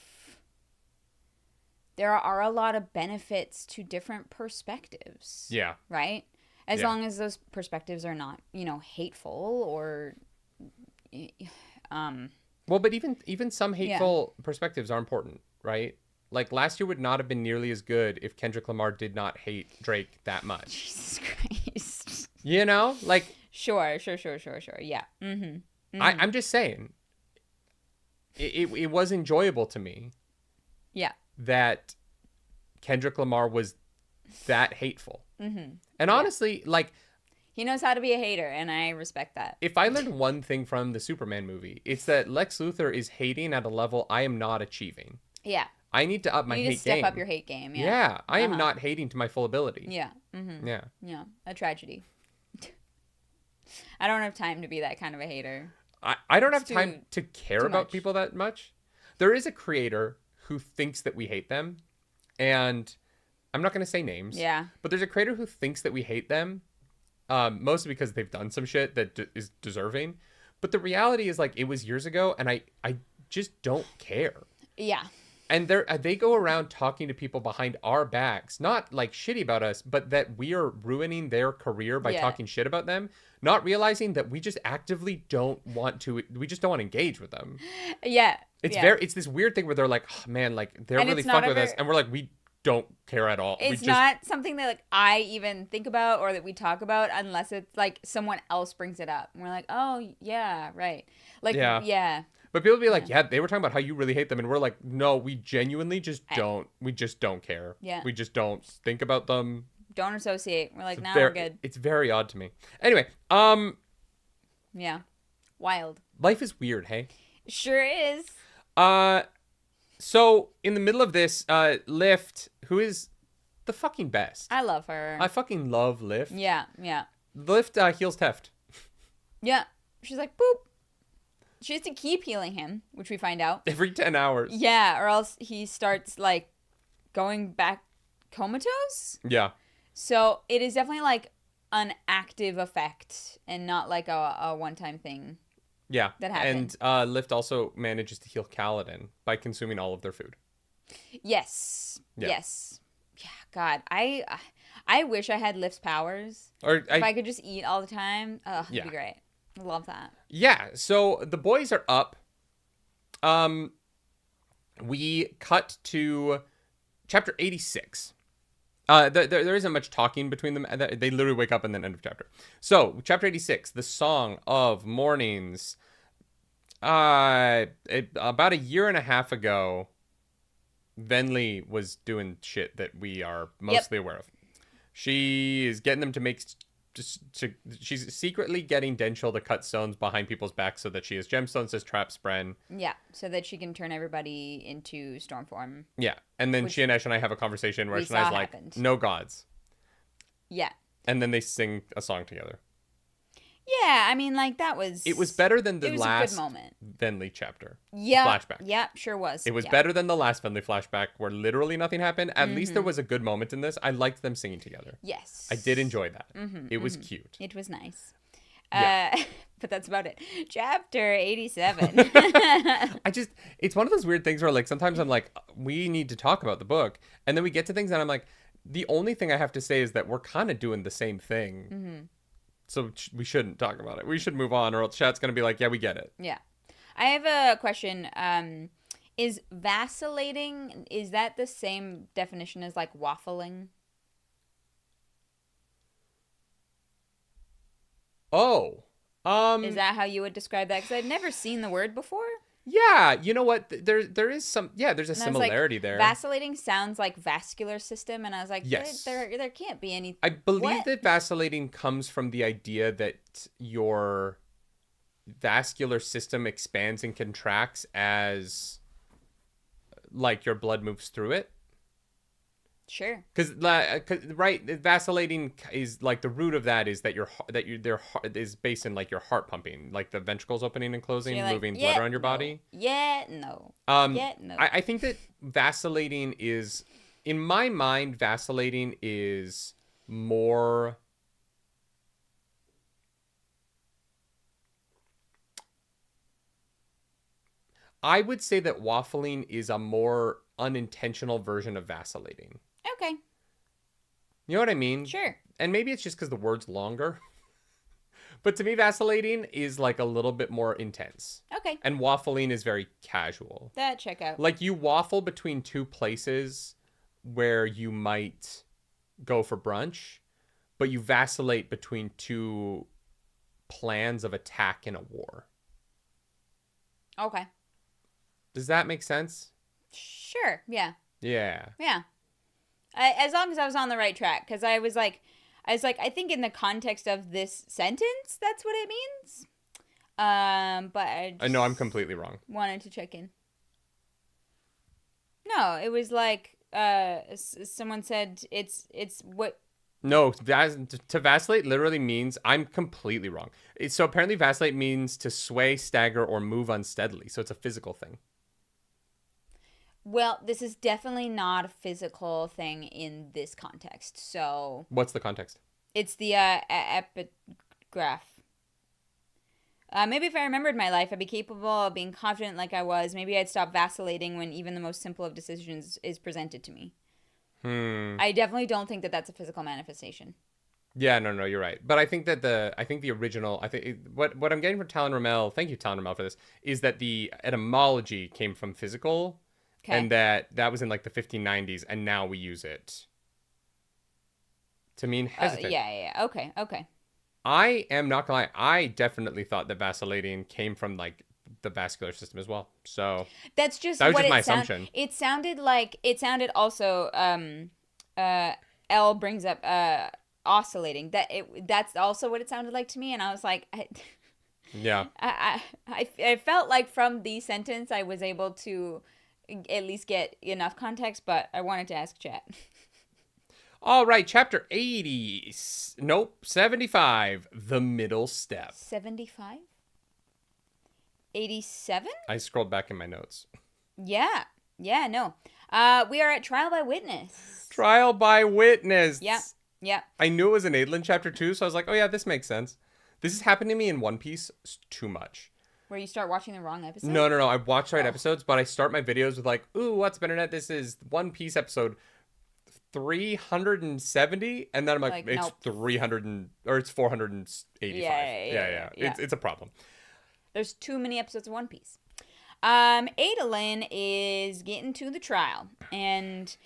benefits to different perspectives. Yeah. Right? As long as those perspectives are not, hateful or Well, but even some hateful perspectives are important, right? Like, last year would not have been nearly as good if Kendrick Lamar did not hate Drake that much. Jesus Christ. Like... Sure. Yeah. Mm-hmm. Mm-hmm. I'm just saying, it was enjoyable to me. Yeah. That Kendrick Lamar was that hateful. Mm-hmm. And honestly, like... He knows how to be a hater, and I respect that. If I learned one thing from the Superman movie, it's that Lex Luthor is hating at a level I am not achieving. Yeah. I need to up my hate game. You need to step up your hate game. Yeah. Yeah. I am not hating to my full ability. Yeah. Mm-hmm. Yeah. Yeah. A tragedy. I don't have time to be that kind of a hater. I don't have time to care about people that much. There is a creator who thinks that we hate them. And I'm not going to say names. Yeah. But there's a creator who thinks that we hate them. Mostly because they've done some shit that is deserving. But the reality is, like, it was years ago. And I just don't care. Yeah. And they go around talking to people behind our backs, not like shitty about us, but that we are ruining their career by talking shit about them, not realizing that we just actively don't want to engage with them. Yeah. It's this weird thing where they're like, oh, man, like they're really fucking with us. And we're like, we don't care at all. It's not something that like I even think about or that we talk about unless it's like someone else brings it up. And we're like, oh yeah, right. Like, yeah. But people be like, yeah, they were talking about how you really hate them. And we're like, no, we genuinely we just don't care. Yeah. We just don't think about them. Don't associate. We're like, we're good. It's very odd to me. Anyway, yeah. Wild. Life is weird, hey? Sure is. So in the middle of this, Lift, who is the fucking best. I love her. I fucking love Lift. Yeah. Lift heals Teft. Yeah. She's like, boop. She has to keep healing him, which we find out. Every 10 hours. Yeah, or else he starts, like, going back comatose? Yeah. So it is definitely, like, an active effect and not, like, a one-time thing. Yeah. That happened. And Lift also manages to heal Kaladin by consuming all of their food. Yes. Yeah. Yes. Yeah, God. I wish I had Lift's powers. Or if I could just eat all the time, it'd be great. I love that. Yeah, so the boys are up. We cut to chapter 86. There isn't much talking between them. They literally wake up and then end of chapter. So, chapter 86, the Song of Mornings. About a year and a half ago, Venli was doing shit that we are mostly aware of. She is getting them to make... she's secretly getting Denchel to cut stones behind people's backs so that she has gemstones as traps, Bren. Yeah, so that she can turn everybody into storm form. Yeah, and then she and Ash and I have a conversation where Ash and I's like, no gods. Yeah. And then they sing a song together. Yeah, I mean, like, that was... It was better than the last a good moment. Venli chapter. Yeah. Flashback. Yeah, sure was. It was better than the last Venli flashback where literally nothing happened. At least there was a good moment in this. I liked them singing together. Yes. I did enjoy that. It was cute. It was nice. Yeah. But that's about it. Chapter 87. It's one of those weird things where, like, sometimes I'm like, we need to talk about the book. And then we get to things and I'm like, the only thing I have to say is that we're kind of doing the same thing. Mm-hmm. So we shouldn't talk about it. We should move on or else chat's going to be like, yeah, we get it. Yeah. I have a question. Is vacillating, is that the same definition as, like, waffling? Oh. Is that how you would describe that? Because I'd never seen the word before. Yeah, you know what? There is some. Yeah, there's a And I was like, similarity there. vacillating sounds like vascular system, and I was like, Yes. there can't be any. I believe What? that vacillating comes from the idea that your vascular system expands and contracts as like your blood moves through it. Sure. Because right, vacillating is like the root of that is that their heart is based in like your heart pumping, like the ventricles opening and closing, So moving blood around your body. Yeah, no. Yeah, no. I think that vacillating is, in my mind, vacillating is more. I would say that waffling is a more unintentional version of vacillating. Okay. You know what I mean? Sure. And maybe it's just because the word's longer. But to me, vacillating is like a little bit more intense. Okay. And waffling is very casual. That check out. Like you waffle between two places where you might go for brunch, but you vacillate between two plans of attack in a war. Okay. Does that make sense? Sure. Yeah. Yeah. Yeah. As long as I was on the right track, because I was like, I think in the context of this sentence, that's what it means. But I know I'm completely wrong. Wanted to check in. No, it was like someone said it's what. No, to vacillate literally means, I'm completely wrong. So apparently vacillate means to sway, stagger, or move unsteadily. So it's a physical thing. Well, this is definitely not a physical thing in this context. So what's the context? It's the epigraph. Maybe if I remembered my life, I'd be capable of being confident like I was. Maybe I'd stop vacillating when even the most simple of decisions is presented to me. I definitely don't think that that's a physical manifestation. Yeah, no, you're right. But I think that the original, what I'm getting from Talon Rommel, thank you Talon Rommel for this, is that the etymology came from physical, and that was in like the 1590s, and now we use it to mean hesitant. Yeah. Okay. I am not gonna lie, I definitely thought that vacillating came from like the vascular system as well. So that was just my assumption. It sounded also L brings up oscillating. That's also what it sounded like to me, and I was like, yeah. I felt like from the sentence I was able to at least get enough context, but I wanted to ask chat. All right, chapter 75, The Middle Step. 75? 87? I scrolled back in my notes. Yeah, no. We are at Trial by Witness. Trial by Witness. Yeah. I knew it was an Adolin chapter 2, so I was like, oh yeah, this makes sense. This has happened to me in One Piece too much. Where you start watching the wrong episode? No. I watch the right episodes, but I start my videos with like, ooh, what's internet? This is One Piece episode 370, and then I'm like it's nope. 485. Yeah. It's a problem. There's too many episodes of One Piece. Adolin is getting to the trial, and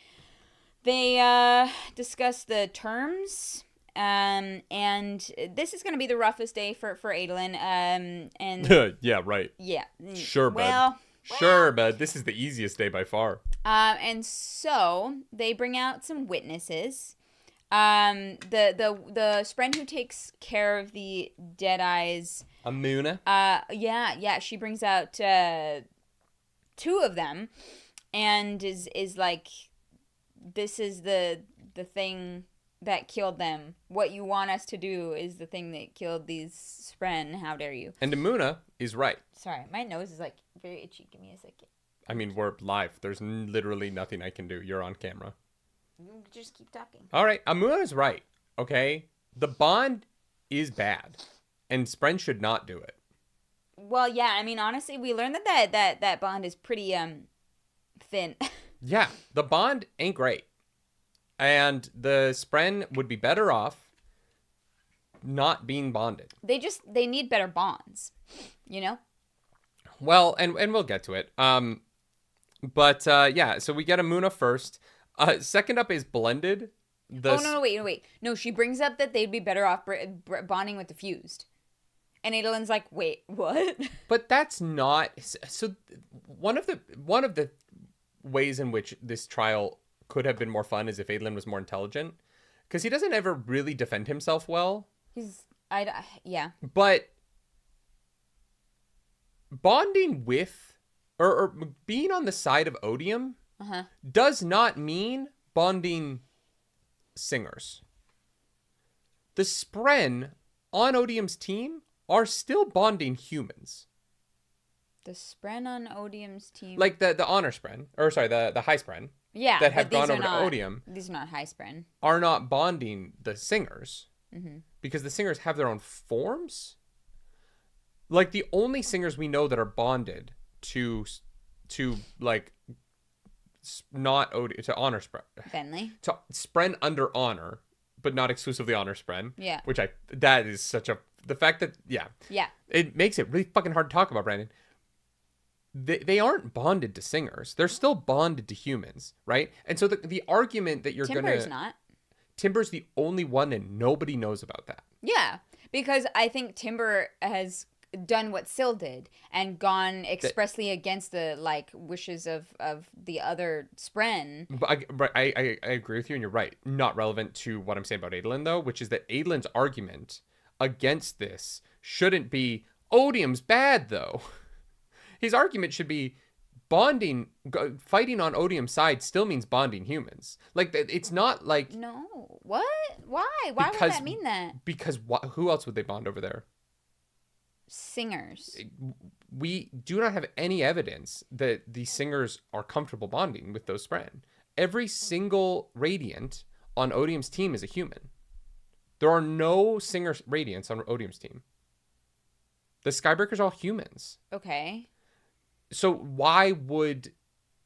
they discuss the terms. And this is going to be the roughest day for Adolin. And yeah, right. Yeah. Sure, bud. Sure, bud. This is the easiest day by far. And so they bring out some witnesses. The Spren who takes care of the Deadeyes. Amuna. Yeah. She brings out 2 of them, and is like, this is the thing that killed them. What you want us to do is the thing that killed these Spren. How dare you? And Amuna is right. Sorry, my nose is like very itchy. Give me a second. I mean, we're live. There's literally nothing I can do. You're on camera. Just keep talking. All right. Amuna is right. Okay. The bond is bad, and Spren should not do it. Well, yeah. I mean, honestly, we learned that bond is pretty thin. Yeah, the bond ain't great. And the Spren would be better off not being bonded. They need better bonds, you know? Well, and we'll get to it. But yeah, so we get Amuna first. Second up is Blended. No, wait. No, she brings up that they'd be better off bonding with the Fused. And Adolin's like, wait, what? But that's not... So one of the ways in which this trial could have been more fun is if Adolin was more intelligent. Because he doesn't ever really defend himself well. Yeah. But bonding with, or being on the side of Odium does not mean bonding singers. The Spren on Odium's team are still bonding humans. The Spren on Odium's team? Like the honor Spren, or sorry, the high Spren. Yeah, that have but gone over to Odium. These are not high Spren. Are not bonding the singers. Because the singers have their own forms. Like, the only singers we know that are bonded to like, not Odium, to honor Spren. Venli. To Spren under honor, but not exclusively honor Spren. Yeah. That is such a, the fact that, yeah. It makes it really fucking hard to talk about, Brandon. They aren't bonded to singers. They're still bonded to humans, right? And so the argument that you're going to... Timber's not. Timber's the only one and nobody knows about that. Yeah, because I think Timber has done what Syl did and gone expressly against the wishes of the other Spren. But I agree with you, and you're right. Not relevant to what I'm saying about Adolin, though, which is that Adolin's argument against this shouldn't be Odium's bad, though. His argument should be fighting on Odium's side still means bonding humans. Like, it's not like... No. What? Why? Why would that mean that? Because who else would they bond over there? Singers. We do not have any evidence that the singers are comfortable bonding with those Spren. Every single Radiant on Odium's team is a human. There are no singer Radiants on Odium's team. The Skybreakers are all humans. Okay. So why would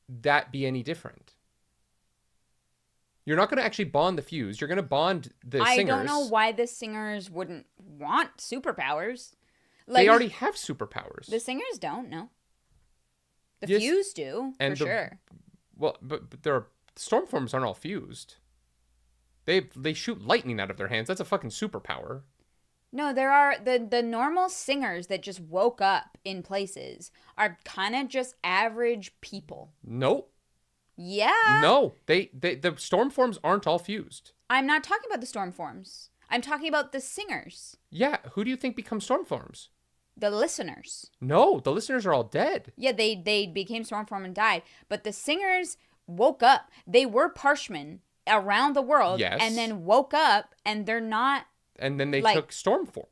that be any different? You're not going to actually bond the Fuse. You're going to bond the singers. I don't know why the singers wouldn't want superpowers. They already have superpowers. The singers don't, no. The Yes, Fuse do, and for sure. Well, but their Stormforms aren't all fused. They shoot lightning out of their hands. That's a fucking superpower. No, there are the normal singers that just woke up in places are kind of just average people. Nope. Yeah. No, the Stormforms aren't all fused. I'm not talking about the Stormforms. I'm talking about the singers. Yeah, who do you think becomes Stormforms? The listeners. No, the listeners are all dead. Yeah, they became Stormform and died. But the singers woke up. They were Parshmen around the world. Yes. And then woke up, and they're not... And then they took Stormform.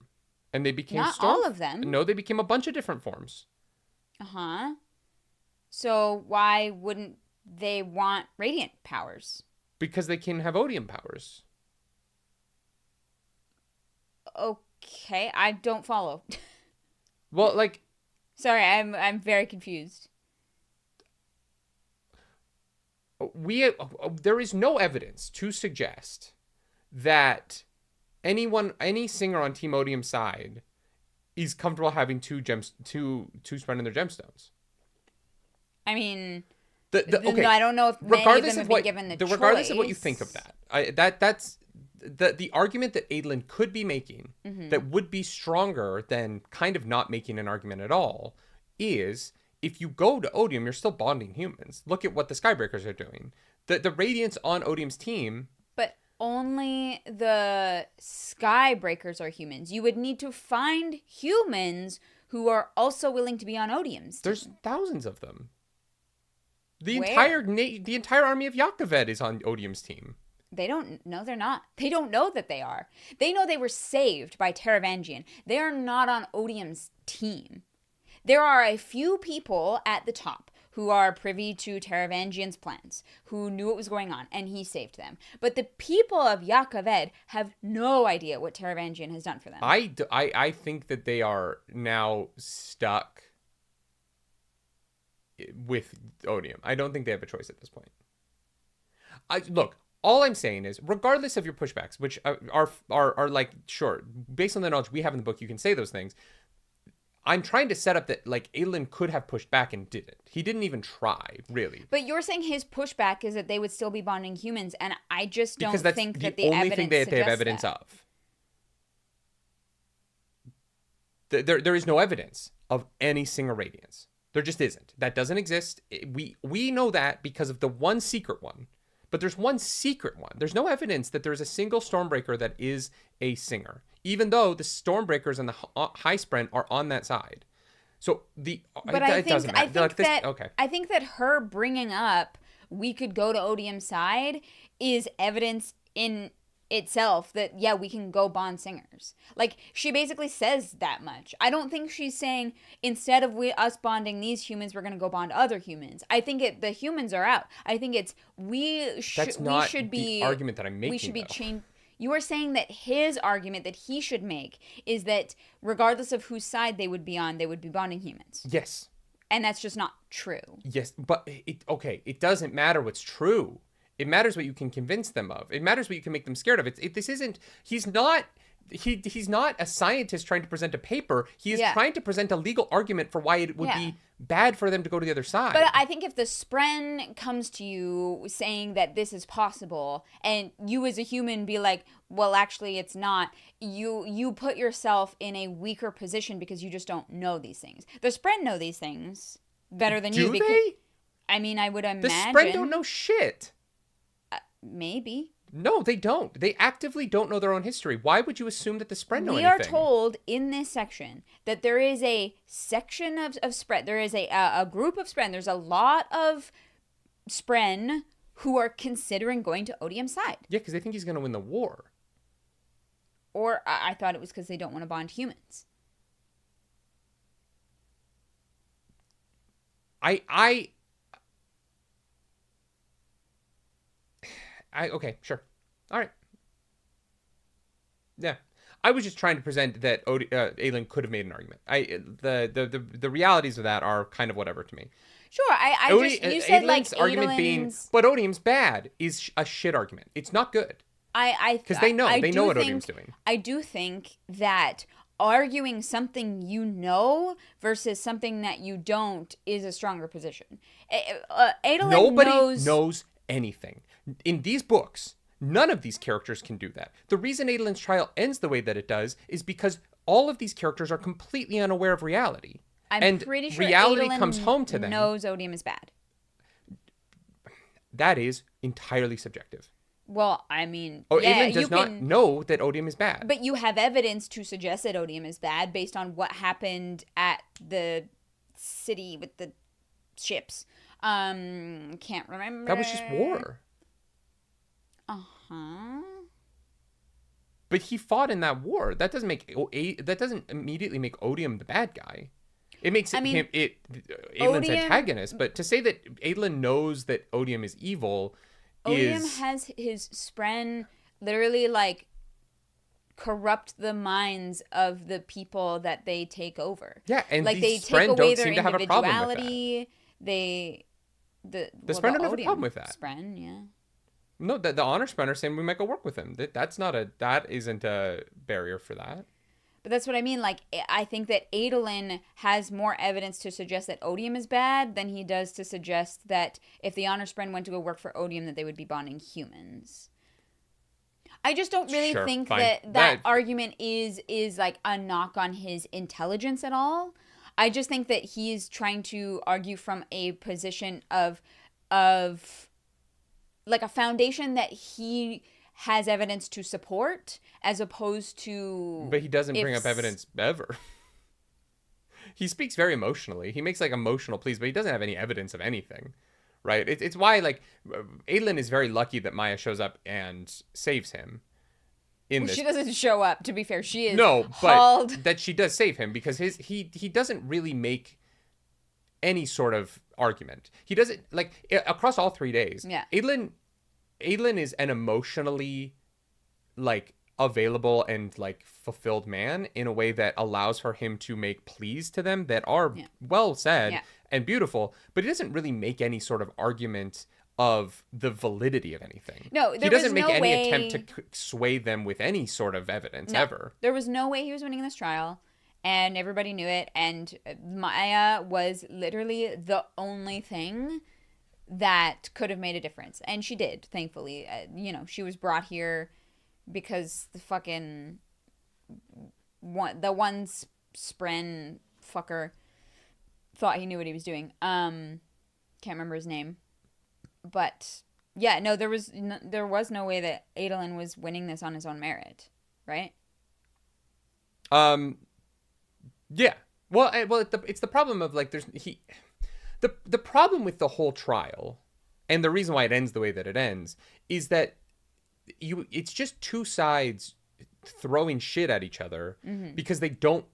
And they became not all of them. No, they became a bunch of different forms. Uh-huh. So why wouldn't they want Radiant powers? Because they can have Odium powers. Okay, I don't follow. Well, like... Sorry, I'm very confused. There is no evidence to suggest that any singer on Team Odium's side is comfortable having two Spren in their gemstones. I mean, okay. I don't know if many of them have been given the choice. Regardless of what you think of that, that's the argument that Adolin could be making that would be stronger than kind of not making an argument at all is if you go to Odium, you're still bonding humans. Look at what the Skybreakers are doing. The Radiants on Odium's team. But only the Skybreakers are humans. You would need to find humans who are also willing to be on Odium's team. There's thousands of them. The Where? entire army of Yakaved is on Odium's team. They don't know they're not. They don't know that they are. They know they were saved by Taravangian. They are not on Odium's team. There are a few people at the top who are privy to Taravangian's plans, who knew what was going on, and he saved them. But the people of Yakaved have no idea what Taravangian has done for them. I think that they are now stuck with Odium. I don't think they have a choice at this point. Look, all I'm saying is, regardless of your pushbacks, which are like, sure, based on the knowledge we have in the book, you can say those things. I'm trying to set up that, like, Adolin could have pushed back and didn't. He didn't even try, really. But you're saying his pushback is that they would still be bonding humans, and I just don't think that the only evidence thing they have evidence that. of. There is no evidence of any Singer radiance. There just isn't. That doesn't exist. We know that because of the one secret one. But there's one secret one. There's no evidence that there's a single Stormbreaker that is a Singer, even though the Stormbreakers and the High Spren are on that side. So it doesn't matter. I think that her bringing up we could go to Odium's side is evidence in itself that, yeah, we can go bond Singers. Like, she basically says that much. I don't think she's saying, instead of us bonding these humans, we're going to go bond other humans. I think the humans are out. I think it's, That's not the argument that I'm making, we should be changed. You are saying that his argument that he should make is that regardless of whose side they would be on, they would be bonding humans. Yes. And that's just not true. Yes, but it doesn't matter what's true. It matters what you can convince them of. It matters what you can make them scared of. He's not a scientist trying to present a paper. He is trying to present a legal argument for why it would be bad for them to go to the other side. But I think if the Spren comes to you saying that this is possible, and you as a human be like, well, actually it's not, you put yourself in a weaker position because you just don't know these things. The Spren know these things better than you. Do they? I mean, I would imagine. The Spren don't know shit. Maybe. No, they don't. They actively don't know their own history. Why would you assume that the Spren know anything? We are told in this section that there is a section of Spren. There is a group of Spren. There's a lot of Spren who are considering going to Odium's side. Yeah, because they think he's going to win the war. Or I thought it was because they don't want to bond humans. Okay, sure. All right. Yeah. I was just trying to present that Adolin could have made an argument. The realities of that are kind of whatever to me. Sure, you said like argument being, but Odium's bad is a shit argument. It's not good. Because they know what Odium's doing. I do think that arguing something you know something that you don't is a stronger position. Adolin knows anything. In these books, none of these characters can do that. The reason Adolin's trial ends the way that it does is because all of these characters are completely unaware of reality. I'm pretty sure reality Adolin comes home to them. Knows Odium is bad. That is entirely subjective. Well, I mean, Adolin does not know that Odium is bad. But you have evidence to suggest that Odium is bad based on what happened at the city with the ships. Can't remember. That was just war. Uh-huh. But he fought in that war. That doesn't immediately make Odium the bad guy. It makes Adolin's antagonist. But to say that Adolin knows that Odium is evil Odium has his Spren literally like corrupt the minds of the people that they take over. Yeah, and like they take away their individuality. The Spren don't have a problem with that. Spren, yeah. No, the honor Spren are saying we might go work with him. That isn't a barrier for that. But that's what I mean. Like, I think that Adolin has more evidence to suggest that Odium is bad than he does to suggest that if the honor Spren went to go work for Odium, that they would be bonding humans. I just don't really think that argument is like a knock on his intelligence at all. I just think that he's trying to argue from a position of like a foundation that he has evidence to support, as opposed to... But he doesn't bring up evidence ever. He speaks very emotionally. He makes like emotional pleas, but he doesn't have any evidence of anything, right? It's why like Adolin is very lucky that Maya shows up and saves him. She doesn't show up, to be fair. She is but that she does save him because he doesn't really make any sort of argument. He doesn't, like, across all 3 days. Yeah. Adolin is an emotionally, like, available and, like, fulfilled man in a way that allows for him to make pleas to them that are well said and beautiful, but he doesn't really make any sort of argument of the validity of anything. No, he doesn't make any attempt to sway them with any sort of evidence ever. There was no way he was winning this trial, and everybody knew it, and Maya was literally the only thing that could have made a difference, and she did, thankfully. She was brought here because the fucking the one Spren fucker thought he knew what he was doing. Can't remember his name. But yeah, no, there was no way that Adolin was winning this on his own merit, right? Yeah. Well, it's the problem of like the problem with the whole trial, and the reason why it ends the way that it ends, is that it's just two sides throwing shit at each other because they don't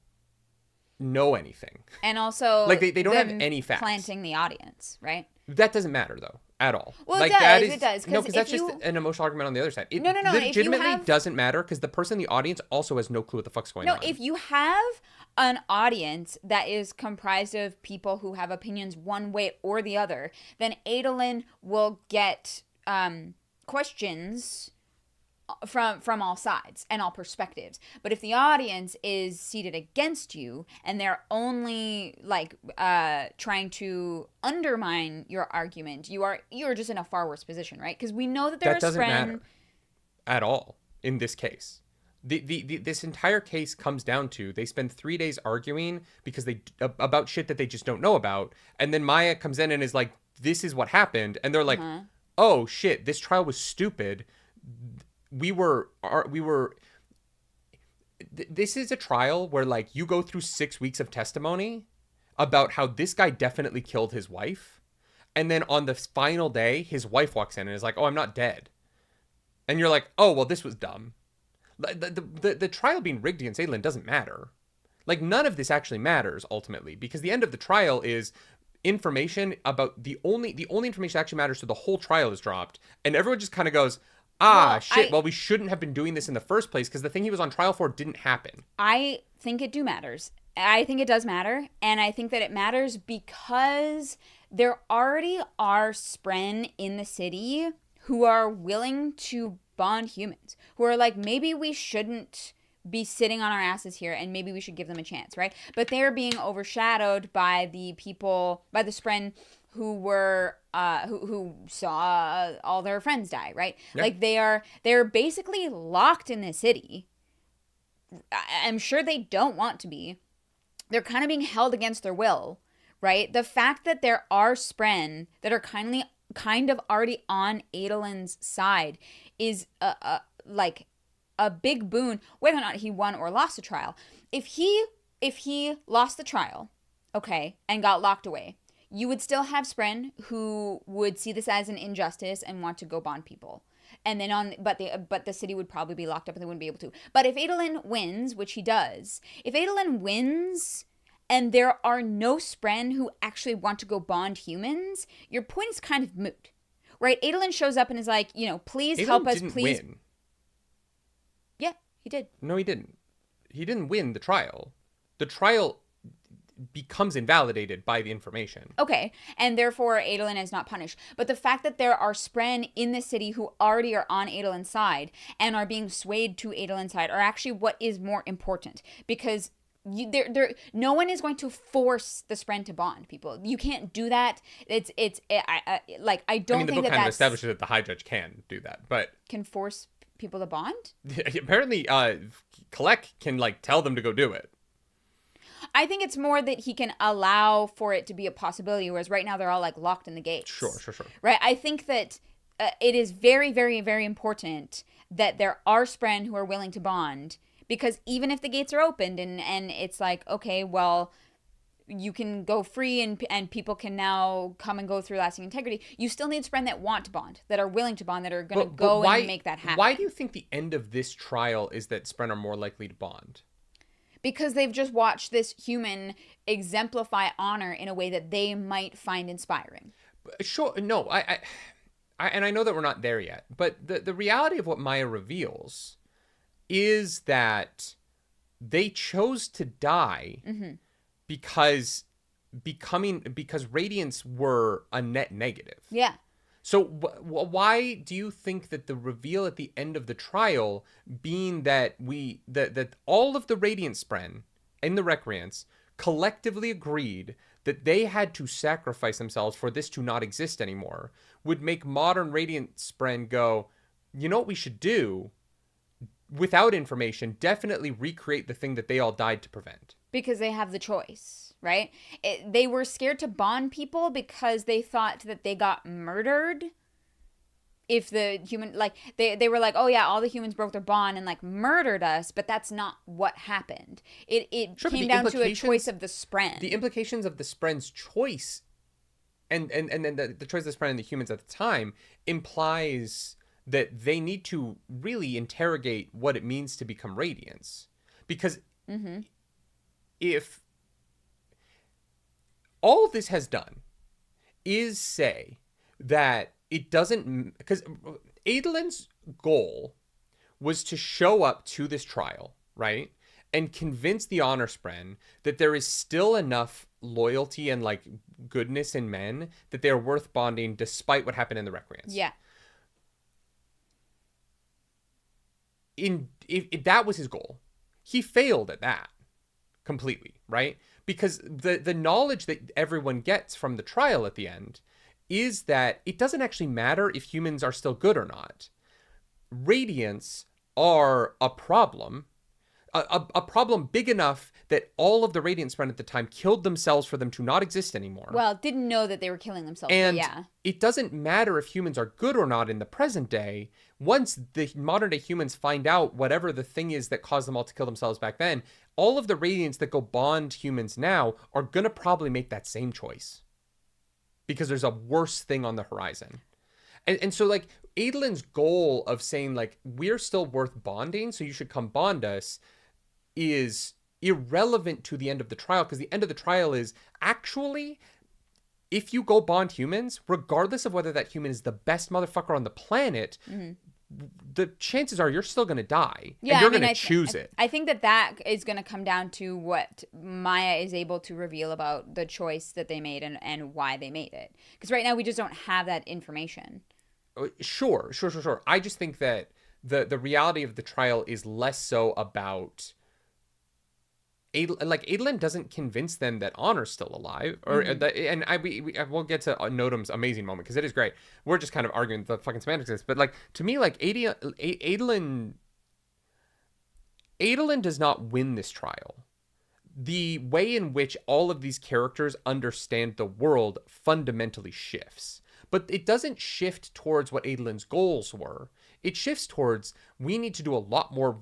know anything. And also, like they don't have any facts. Planting the audience, right? That doesn't matter though at all. Well, like, it does. No, because that's just an emotional argument on the other side. It no. legitimately doesn't matter because the person in the audience also has no clue what the fuck's going on. No, if you have an audience that is comprised of people who have opinions one way or the other, then Adolin will get questions from all sides and all perspectives. But if the audience is seated against you and they're only like trying to undermine your argument, you're just in a far worse position, right? Because we know that that doesn't matter at all in this case. This entire case comes down to they spend 3 days arguing because about shit that they just don't know about, and then Maya comes in and is like, "This is what happened," and they're like, "Oh shit, this trial was stupid." This is a trial where like you go through 6 weeks of testimony about how this guy definitely killed his wife, and then on the final day his wife walks in and is like, "Oh, I'm not dead," and you're like, "Oh well, this was dumb." The trial being rigged against Adolin doesn't matter. Like, none of this actually matters ultimately, because the end of the trial is information about the only information that actually matters, so the whole trial is dropped, and everyone just kind of goes, well, we shouldn't have been doing this in the first place because the thing he was on trial for didn't happen. I think it matters. I think it does matter, and I think that it matters because there already are Spren in the city who are willing to bond humans, who are like, maybe we shouldn't be sitting on our asses here and maybe we should give them a chance, right? But they're being overshadowed by the Spren who were who saw all their friends die, right? Yep. Like they're basically locked in the city. I'm sure they don't want to be. They're kind of being held against their will, right? The fact that there are Spren that are kind of already on Adolin's side is like a big boon, whether or not he won or lost the trial. If he lost the trial, okay, and got locked away, you would still have Spren who would see this as an injustice and want to go bond people. And then but the city would probably be locked up and they wouldn't be able to. But if Adolin wins, which he does, if Adolin wins and there are no Spren who actually want to go bond humans, your point is kind of moot, right? Adolin shows up and is like, please Adolin help us, didn't please. Win. Yeah, he did. No, he didn't. He didn't win the trial. The trial becomes invalidated by the information. Okay, and therefore Adolin is not punished. But the fact that there are Spren in the city who already are on Adolin's side and are being swayed to Adolin's side are actually what is more important, because no one is going to force the Spren to bond people. You can't do that. I don't think the book kind of establishes that the High Judge can do that, but can force people to bond. Apparently, Kalek can tell them to go do it. I think it's more that he can allow for it to be a possibility, whereas right now they're all locked in the gates. Sure. Right. I think that it is very, very, very important that there are Spren who are willing to bond. Because even if the gates are opened and it's like, okay, well, you can go free and people can now come and go through lasting integrity, you still need Spren that want to bond, that are willing to bond, that are going to go and make that happen. Why do you think the end of this trial is that Spren are more likely to bond? Because they've just watched this human exemplify honor in a way that they might find inspiring. Sure. No, I and I know that we're not there yet, but the reality of what Maya reveals is that they chose to die because radiants were a net negative. Yeah. So why do you think that the reveal at the end of the trial, being that that all of the Radiant Spren and the Recreants collectively agreed that they had to sacrifice themselves for this to not exist anymore, would make modern Radiant Spren go, you know what we should do? Without information, definitely recreate the thing that they all died to prevent. because they have the choice, right? They were scared to bond people because they thought that they got murdered if the human, like, they were like, oh yeah, all the humans broke their bond and like murdered us, but that's not what happened. It Sure, came down to a choice of the Spren. The implications of the Spren's choice and then the choice of the Spren and the humans at the time implies that they need to really interrogate what it means to become Radiance. Because if all this has done is say that it doesn't, because Adolin's goal was to show up to this trial, right? And convince the Honor Spren that there is still enough loyalty and like goodness in men that they're worth bonding despite what happened in the Recreants. Yeah. If that was his goal, he failed at that completely, right? Because the knowledge that everyone gets from the trial at the end is that it doesn't actually matter if humans are still good or not. Radiants are a problem. A problem big enough that all of the Radiant Spren at the time killed themselves for them to not exist anymore. Well, didn't know that they were killing themselves. And yeah. It doesn't matter if humans are good or not in the present day. Once the modern day humans find out whatever the thing is that caused them all to kill themselves back then, all of the Radiants that go bond humans now are going to probably make that same choice. Because there's a worse thing on the horizon. And so, like, Adolin's goal of saying, like, we're still worth bonding, so you should come bond us, is irrelevant to the end of the trial, because the end of the trial is actually, if you go bond humans, regardless of whether that human is the best motherfucker on the planet, the chances are you're still going to die. Yeah, and you're going to choose it. I think that is going to come down to what Maya is able to reveal about the choice that they made and why they made it. Because right now we just don't have that information. Sure. I just think that the reality of the trial is less so about Adolin doesn't convince them that Honor's still alive, or we'll get to Notam's amazing moment because it is great. We're just kind of arguing the fucking semantics of this, but like to me, like Adolin does not win this trial. The way in which all of these characters understand the world fundamentally shifts, but it doesn't shift towards what Adolin's goals were. It shifts towards we need to do a lot more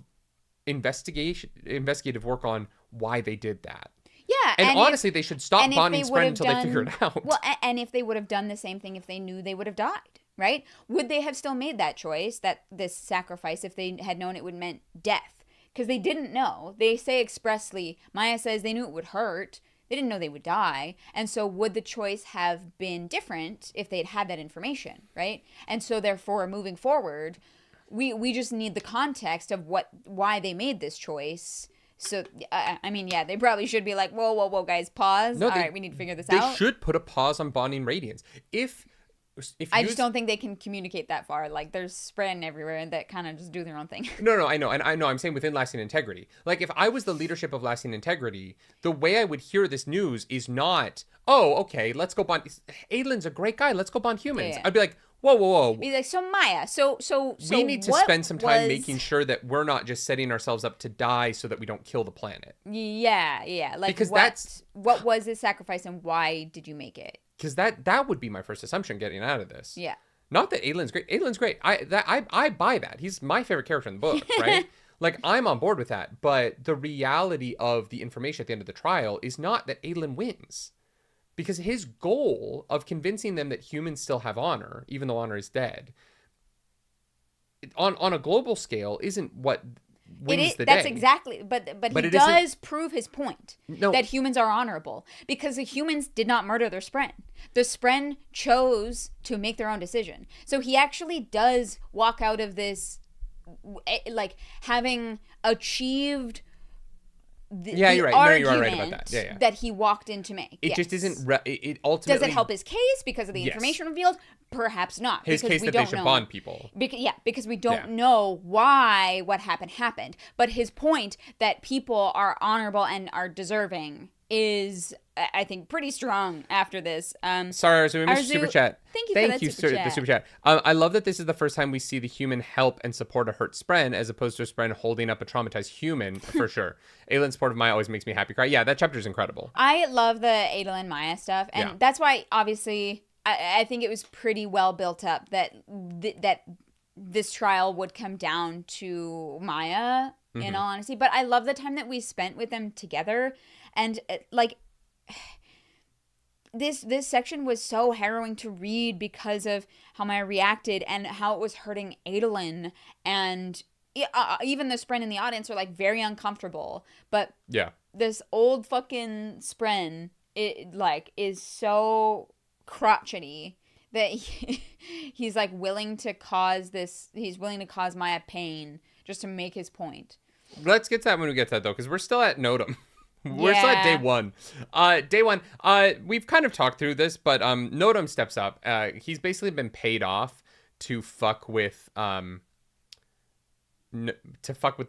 investigative work on why they did that. Yeah. And honestly, they should stop bonding Spren until they figure it out. Well, and if they would have done the same thing if they knew they would have died, right? Would they have still made that choice, this sacrifice, if they had known it would meant death? Because they didn't know. They say expressly, Maya says they knew it would hurt. They didn't know they would die. And so would the choice have been different if they'd had that information, right? And so therefore, moving forward, we just need the context of why they made this choice. So, I mean, yeah, they probably should be like, whoa, guys, pause. No, all right, we need to figure this out. They should put a pause on bonding Radiance. I just don't think they can communicate that far. Like, there's Spren everywhere and that kind of just do their own thing. No, I know. And I know I'm saying within Lasting Integrity. Like, if I was the leadership of Lasting Integrity, the way I would hear this news is not, oh, okay, let's go bond. Adolin's a great guy. Let's go bond humans. Yeah. I'd be like, whoa. Be like, so Maya, so we need to spend some time making sure that we're not just setting ourselves up to die so that we don't kill the planet. Yeah. Like, because what was this sacrifice and why did you make it? Because that would be my first assumption getting out of this. Yeah. Not that Adolin's great. Adolin's great. I buy that. He's my favorite character in the book, right? Like, I'm on board with that. But the reality of the information at the end of the trial is not that Adolin wins. Because his goal of convincing them that humans still have honor, even though honor is dead, on a global scale, isn't what wins the day. That's exactly, but he does prove his point that humans are honorable because the humans did not murder their Spren. The Spren chose to make their own decision. So he actually does walk out of this, like, having achieved you're right. No, you are right about that. Yeah. That he walked in to make. It just isn't. It ultimately does it help his case because of the information revealed? Perhaps not. His case that they should bond people. Because we don't know why what happened. But his point that people are honorable and are deserving is I think, pretty strong after this. Sorry, Arzu, we missed your super chat. Thank you for that super chat. The super chat. I love that this is the first time we see the human help and support a hurt Spren as opposed to a Spren holding up a traumatized human, for sure. Adolin support of Maya always makes me happy cry. Yeah, that chapter is incredible. I love the Adolin Maya stuff, and that's why, obviously, I think it was pretty well built up that that this trial would come down to Maya, in all honesty. But I love the time that we spent with them together, and like, this section was so harrowing to read because of how Maya reacted and how it was hurting Adolin, and even the Spren in the audience are like very uncomfortable. But this old fucking Spren, it like is so crotchety that he's like willing to cause Maya pain just to make his point. Let's get to that when we get to that, though, because we're still at Notum. We're still at day one. Day one, we've kind of talked through this, but Notum steps up. He's basically been paid off to fuck with the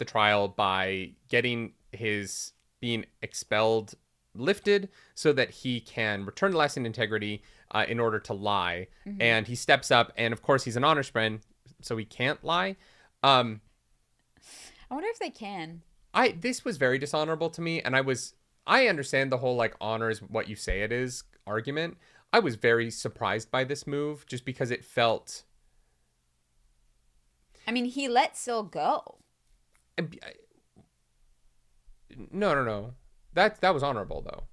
trial by getting his being expelled lifted so that he can return to lasting integrity in order to lie. And he steps up, and of course he's an honor spren, so he can't lie. I wonder if they can. This was very dishonorable to me, and I understand the whole like honor is what you say it is argument. I was very surprised by this move just because it felt. I mean, he let Syl go. No. That was honorable though.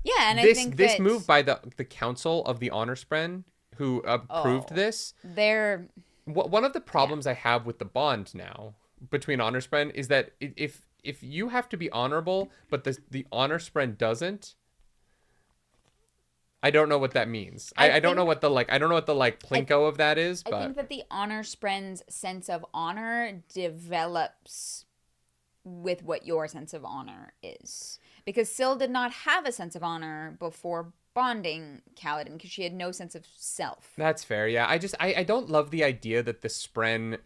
Yeah, and I think this move by the council of the honor spren who approved this. They're one of the problems I have with the bond now between honor spren is that if you have to be honorable, but the honor spren doesn't, I don't know what that means. I don't know what the plinko of that is. But I think that the honor spren's sense of honor develops with what your sense of honor is, because Syl did not have a sense of honor before bonding Kaladin because she had no sense of self. That's fair. Yeah, I don't love the idea that the spren.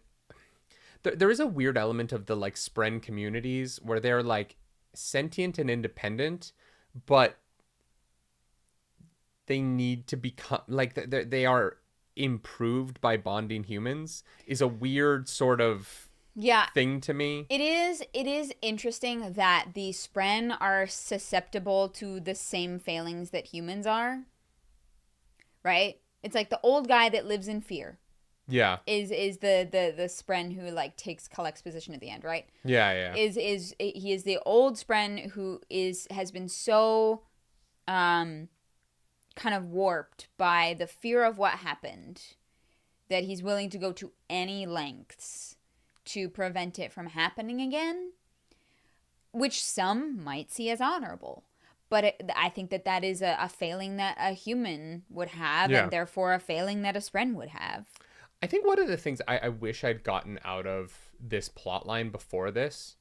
There is a weird element of the like spren communities where they're like sentient and independent, but they need to become like they are improved by bonding humans is a weird sort of thing to me. It is interesting that the spren are susceptible to the same failings that humans are. Right? It's like the old guy that lives in fear. Yeah. Is the spren who like collects position at the end, right? Yeah. He is the old spren who has been so kind of warped by the fear of what happened that he's willing to go to any lengths to prevent it from happening again, which some might see as honorable. But I think that is a failing that a human would have, and therefore a failing that a spren would have. I think one of the things I wish I'd gotten out of this plot line before this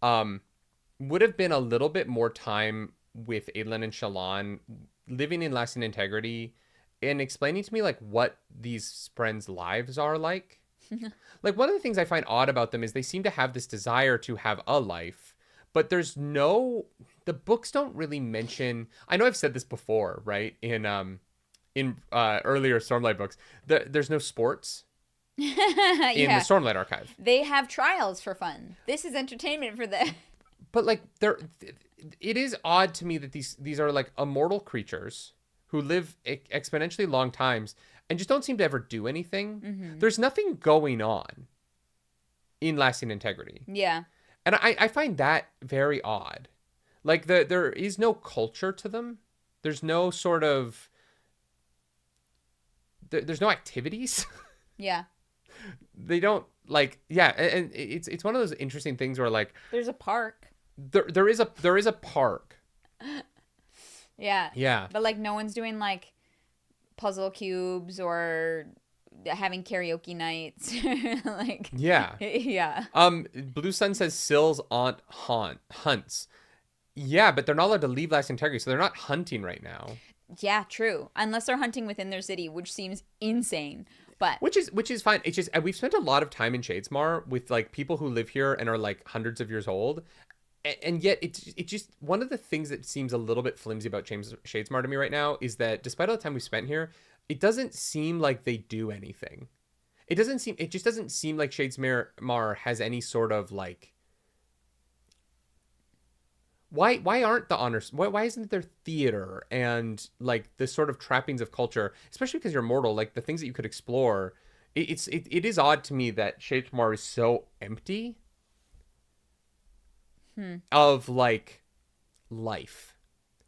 would have been a little bit more time with Adolin and Shalan living in lasting integrity and explaining to me like what these spren's lives are like. Like one of the things I find odd about them is they seem to have this desire to have a life, but the books don't really mention. I know I've said this before, right? In earlier Stormlight books, there's no sports in the Stormlight Archive. They have trials for fun. This is entertainment for them. But like it is odd to me that these are like immortal creatures who live exponentially long times and just don't seem to ever do anything. Mm-hmm. There's nothing going on in lasting integrity. Yeah. And I find that very odd. Like there is no culture to them. There's no sort of there's no activities. Yeah. They don't like and it's one of those interesting things where like there's a park. There is a park. Yeah. Yeah. But like no one's doing like puzzle cubes or having karaoke nights. Like yeah. Yeah. Blue Sun says Syl's aunt hunts. Yeah, but they're not allowed to leave Last Integrity, so they're not hunting right now. Yeah, true. Unless they're hunting within their city, which seems insane. But which is fine. It's just we've spent a lot of time in Shadesmar with like people who live here and are like hundreds of years old. And yet it just one of the things that seems a little bit flimsy about Shadesmar to me right now is that despite all the time we spent here, it doesn't seem like they do anything. It just doesn't seem like Shadesmar has any sort of like, why aren't the honors, why isn't there theater and like the sort of trappings of culture, especially because you're mortal, like the things that you could explore. It is odd to me that Shadesmar is so empty of like life.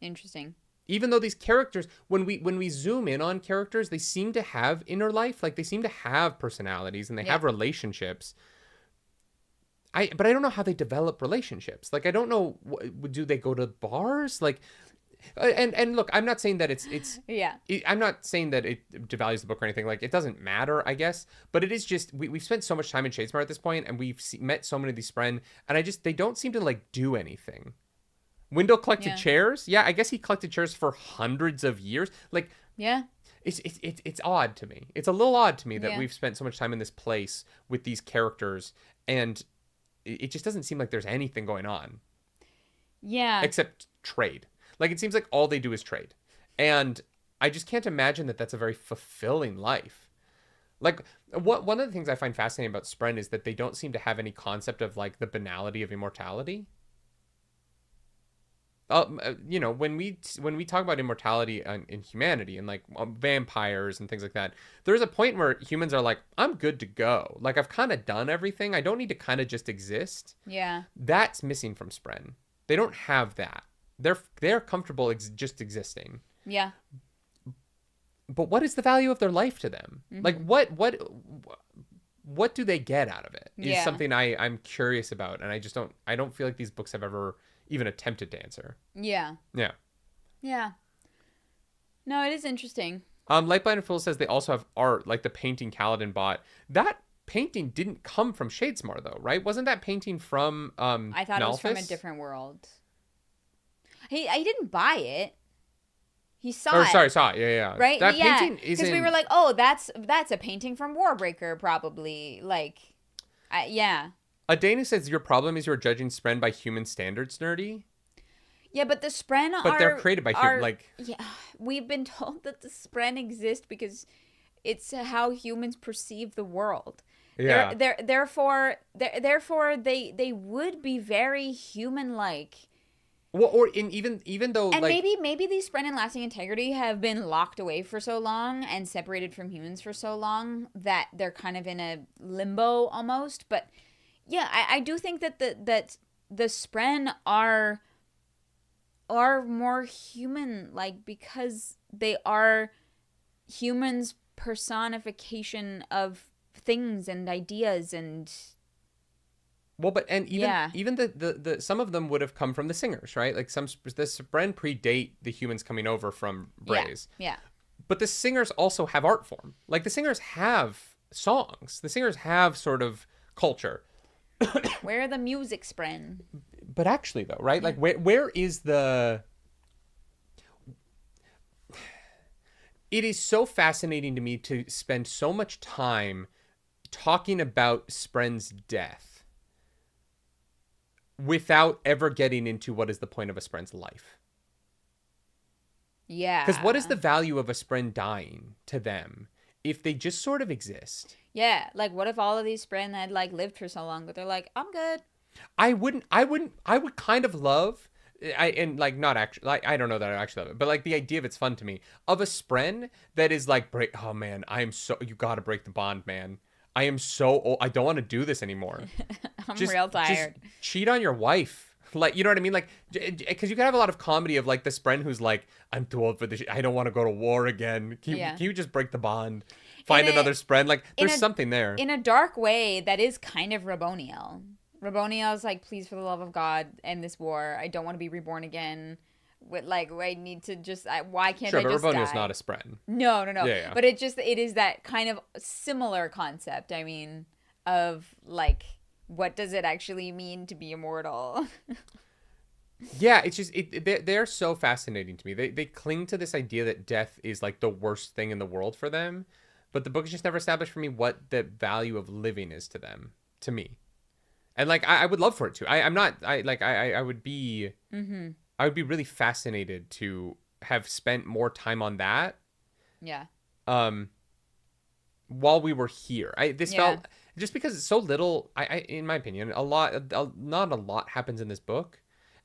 Interesting. Even though these characters, when we zoom in on characters, they seem to have inner life, like they seem to have personalities and they have relationships. But I don't know how they develop relationships. Like I don't know, do they go to bars? Like, and look, I'm not saying that it's I'm not saying that it devalues the book or anything. Like it doesn't matter, I guess. But it is just we've spent so much time in Shadesmar at this point, and we've met so many of these Spren, and they don't seem to like do anything. Wendell collected chairs. Yeah, I guess he collected chairs for hundreds of years. Like, yeah, it's odd to me. It's a little odd to me that we've spent so much time in this place with these characters, and it just doesn't seem like there's anything going on. Yeah, except trade. Like, it seems like all they do is trade. And I just can't imagine that that's a very fulfilling life. Like, one of the things I find fascinating about Spren is that they don't seem to have any concept of, like, the banality of immortality. You know, when we talk about immortality in humanity and, like, vampires and things like that, there's a point where humans are like, I'm good to go. Like, I've kind of done everything. I don't need to kind of just exist. Yeah. That's missing from Spren. They don't have that. They're comfortable just existing. Yeah. But what is the value of their life to them? Mm-hmm. Like what do they get out of it? Is something I'm curious about, and I don't feel like these books have ever even attempted to answer. Yeah. Yeah. Yeah. No, it is interesting. Lightblind and Fool says they also have art, like the painting Kaladin bought. That painting didn't come from Shadesmar though, right? Wasn't that painting from I thought Malthus? It was from a different world. He didn't buy it. He saw it. Sorry, saw it. Yeah. Right? That painting is because we were like, oh, that's a painting from Warbreaker, probably. Like, yeah. Adana says your problem is you're judging Spren by human standards, nerdy. Yeah, but the Spren but they're created by human. Like, yeah, we've been told that the Spren exist because it's how humans perceive the world. Yeah. Therefore, they would be very human-like. Well, or even though, and like, maybe these Spren and Lasting Integrity have been locked away for so long and separated from humans for so long that they're kind of in a limbo almost. But yeah, I do think that the Spren are more human like because they are humans' personification of things and ideas and. Well, but and even the some of them would have come from the singers, right? Like the Spren predate the humans coming over from Braze. Yeah. But the singers also have art form. Like the singers have songs. The singers have sort of culture. Where are the music Spren? But actually, though, right? Like where is the? It is so fascinating to me to spend so much time talking about Spren's death without ever getting into what is the point of a Spren's life. Yeah. Because what is the value of a Spren dying to them if they just sort of exist? Yeah. Like, what if all of these Spren had, like, lived for so long, but they're like, I'm good. I would kind of love, not actually, like, I don't know that I actually love it, but, like, the idea of it's fun to me, of a Spren that is like, oh, man, you gotta break the bond, man. I am so old. I don't want to do this anymore. I'm real tired. Just cheat on your wife. Like, you know what I mean? Like, because you can have a lot of comedy of, like, the Spren who's like, I'm too old for this. I don't want to go to war again. Can you just break the bond? Find another Spren? Like, there's something there. In a dark way, that is kind of Raboniel. Raboniel's like, please, for the love of God, end this war. I don't want to be reborn again. I need to just. Why can't I just die? Sure, but Raboniel's not a Spren. No. Yeah. But it is that kind of similar concept. I mean, of like, what does it actually mean to be immortal? Yeah, it's just they're so fascinating to me. They cling to this idea that death is like the worst thing in the world for them, but the book has just never established for me what the value of living is to them. To me. And like I would love for it to. I'm not. I would be. Mm-hmm. I would be really fascinated to have spent more time on that. Yeah. While we were here, this Yeah. felt just because it's so little. In my opinion, not a lot happens in this book,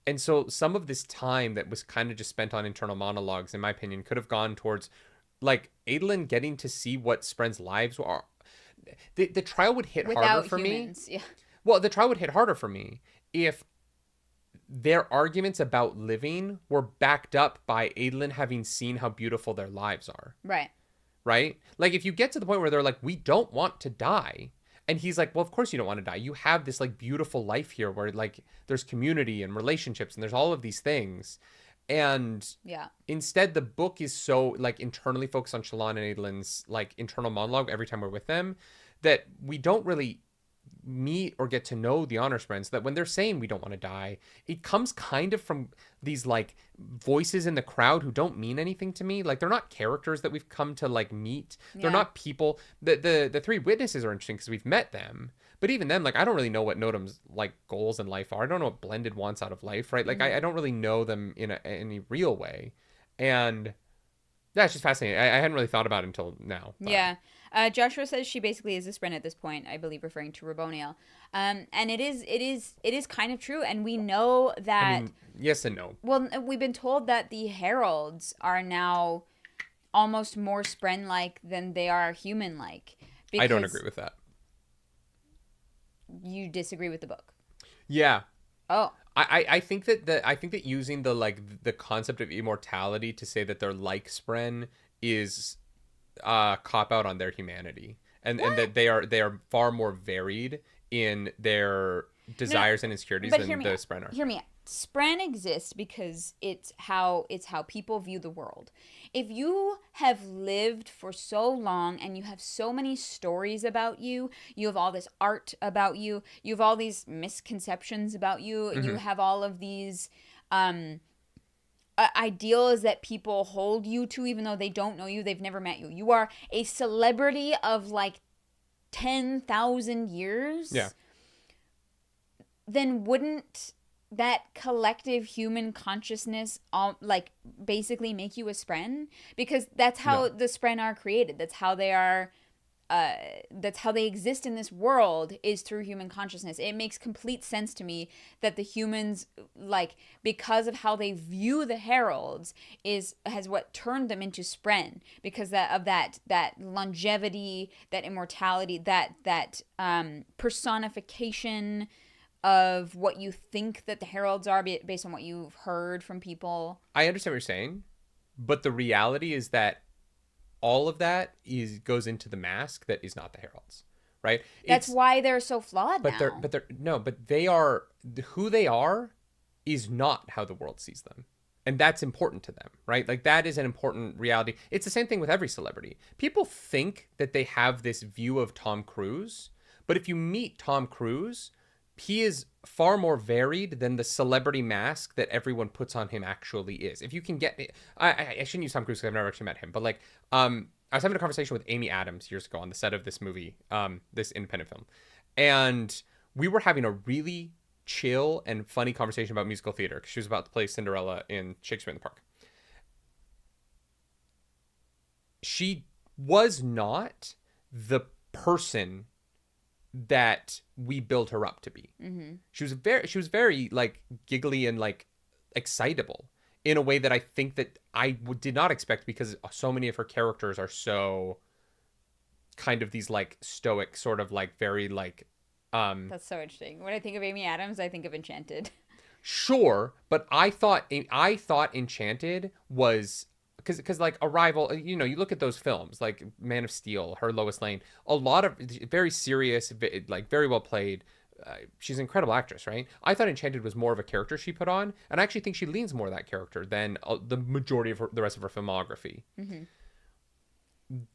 and so some of this time that was kind of just spent on internal monologues, in my opinion, could have gone towards like Adolin getting to see what Spren's lives are. The trial would hit harder for humans. me. Yeah. Well, the trial would hit harder for me if their arguments about living were backed up by Adolin having seen how beautiful their lives are. Right. Right? Like, if you get to the point where they're like, we don't want to die. And he's like, well, of course you don't want to die. You have this, like, beautiful life here where, like, there's community and relationships and there's all of these things. And instead, the book is so, like, internally focused on Shalan and Adolin's, like, internal monologue every time we're with them that we don't really meet or get to know the honor sprint, so that when they're saying we don't want to die, it comes kind of from these like voices in the crowd who don't mean anything to me. Like, they're not characters that we've come to like meet. They're not people. The three witnesses are interesting because we've met them, but even then, like, I don't really know what Notam's like goals in life are. I don't know what Blended wants out of life, right? Like, I don't really know them in any real way. And yeah, it's just fascinating. I hadn't really thought about it until now. But. Yeah. Joshua says she basically is a Spren at this point, I believe, referring to Raboniel. And it is kind of true. And we know that. I mean, yes and no. Well, we've been told that the heralds are now almost more Spren-like than they are human-like. I don't agree with that. You disagree with the book? Yeah. Oh. I think that using the concept of immortality to say that they're like Spren is cop out on their humanity, and that they are far more varied in their desires and insecurities than the Spren are. Hear me out. Spren exists because it's how people view the world. If you have lived for so long and you have so many stories about you, you have all this art about you, you have all these misconceptions about you, you have all of these ideals that people hold you to, even though they don't know you, they've never met you. You are a celebrity of like 10,000 years. Yeah. Then wouldn't that collective human consciousness like basically make you a Spren? Because that's how the Spren are created. That's how they are that's how they exist in this world, is through human consciousness. It makes complete sense to me that the humans, like, because of how they view the heralds, has what turned them into Spren, because that longevity, that immortality, that personification of what you think that the heralds are based on what you've heard from people. I understand what you're saying, but the reality is that all of that goes into the mask that is not the heralds, right? That's why they're so flawed now. But they are, who they are is not how the world sees them. And that's important to them, right? Like, that is an important reality. It's the same thing with every celebrity. People think that they have this view of Tom Cruise, but if you meet Tom Cruise, he is far more varied than the celebrity mask that everyone puts on him actually is. If you can get, I shouldn't use Tom Cruise because I've never actually met him, but like, I was having a conversation with Amy Adams years ago on the set of this movie, this independent film, and we were having a really chill and funny conversation about musical theater because she was about to play Cinderella in Shakespeare in the Park. She was not the person that we built her up to be. Mm-hmm. She was very like giggly and like excitable in a way that I think that I did not expect, because so many of her characters are so kind of these like stoic, sort of like very like That's so interesting. When I think of Amy Adams, I think of Enchanted. Sure, but I thought Enchanted was because like Arrival, you know, you look at those films like Man of Steel, her Lois Lane, a lot of very serious, like very well played. She's an incredible actress, right? I thought Enchanted was more of a character she put on, and I actually think she leans more of that character than the majority of the rest of her filmography. Mm-hmm.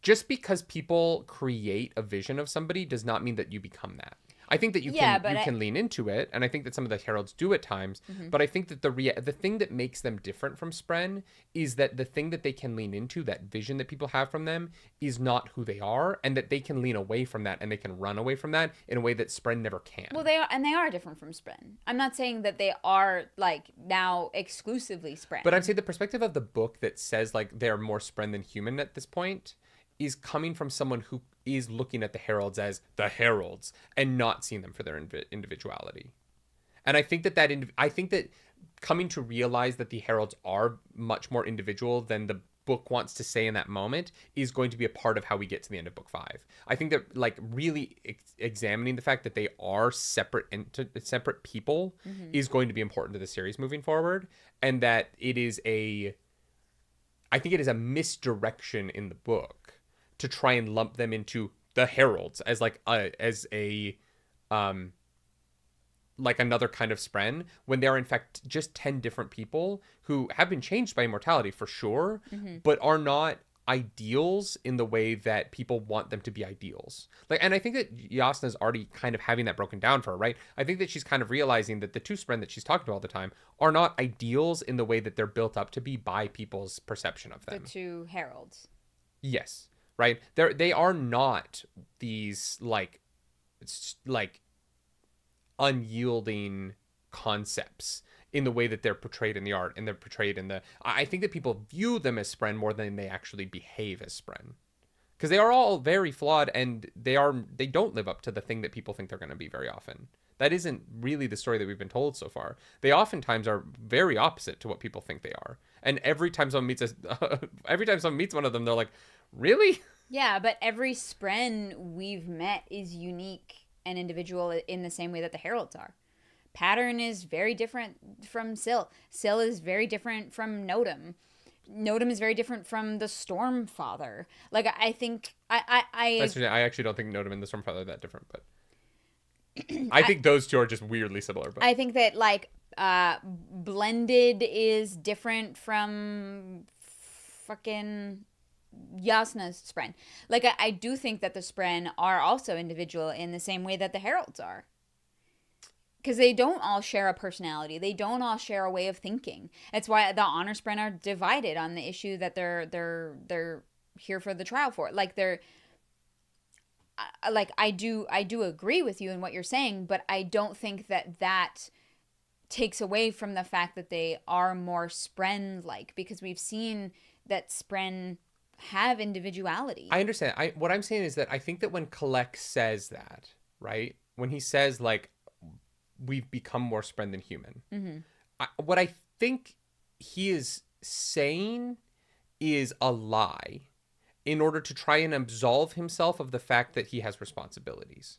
Just because people create a vision of somebody does not mean that you become that. I think that you can lean into it, and I think that some of the heralds do at times. But I think that the thing that makes them different from Spren is that the thing that they can lean into, that vision that people have from them, is not who they are, and that they can lean away from that and they can run away from that in a way that Spren never can. Well, they are different from Spren. I'm not saying that they are like now exclusively Spren. But I'd say the perspective of the book that says like they're more Spren than human at this point is coming from someone who is looking at the heralds as the heralds and not seeing them for their individuality. And I think that coming to realize that the heralds are much more individual than the book wants to say in that moment is going to be a part of how we get to the end of book 5. I think that like really examining the fact that they are separate people is going to be important to the series moving forward, and that I think it is a misdirection in the book to try and lump them into the heralds as like another kind of Spren, when they are in fact just 10 different people who have been changed by immortality for sure, but are not ideals in the way that people want them to be ideals. Like, and I think that Jasna's already kind of having that broken down for her, right? I think that she's kind of realizing that the two Spren that she's talking to all the time are not ideals in the way that they're built up to be by people's perception of them. The two heralds. Yes. Right? They are not these like unyielding concepts in the way that they're portrayed in the art and they're portrayed in I think that people view them as Spren more than they actually behave as Spren, because they are all very flawed, and they don't live up to the thing that people think they're going to be very often. That isn't really the story that we've been told so far. They oftentimes are very opposite to what people think they are, and every time someone meets one of them, they're like, really? Yeah, but every Spren we've met is unique and individual in the same way that the heralds are. Pattern is very different from Syl. Syl is very different from Nodum. Nodum is very different from the Stormfather. Like, I think I actually don't think Nodum and the Stormfather are that different, but I think those two are just weirdly similar. But I think that like Blended is different from fucking Jasna's Spren. Like, I do think that the Spren are also individual in the same way that the heralds are. Because they don't all share a personality. They don't all share a way of thinking. That's why the Honor Spren are divided on the issue that they're here for the trial for. Like, I do agree with you in what you're saying, but I don't think that takes away from the fact that they are more Spren-like, because we've seen that Spren have individuality. I understand. What I'm saying is that I think that when Kalek says that, right, when he says like, we've become more Spren than human, what I think he is saying is a lie in order to try and absolve himself of the fact that he has responsibilities.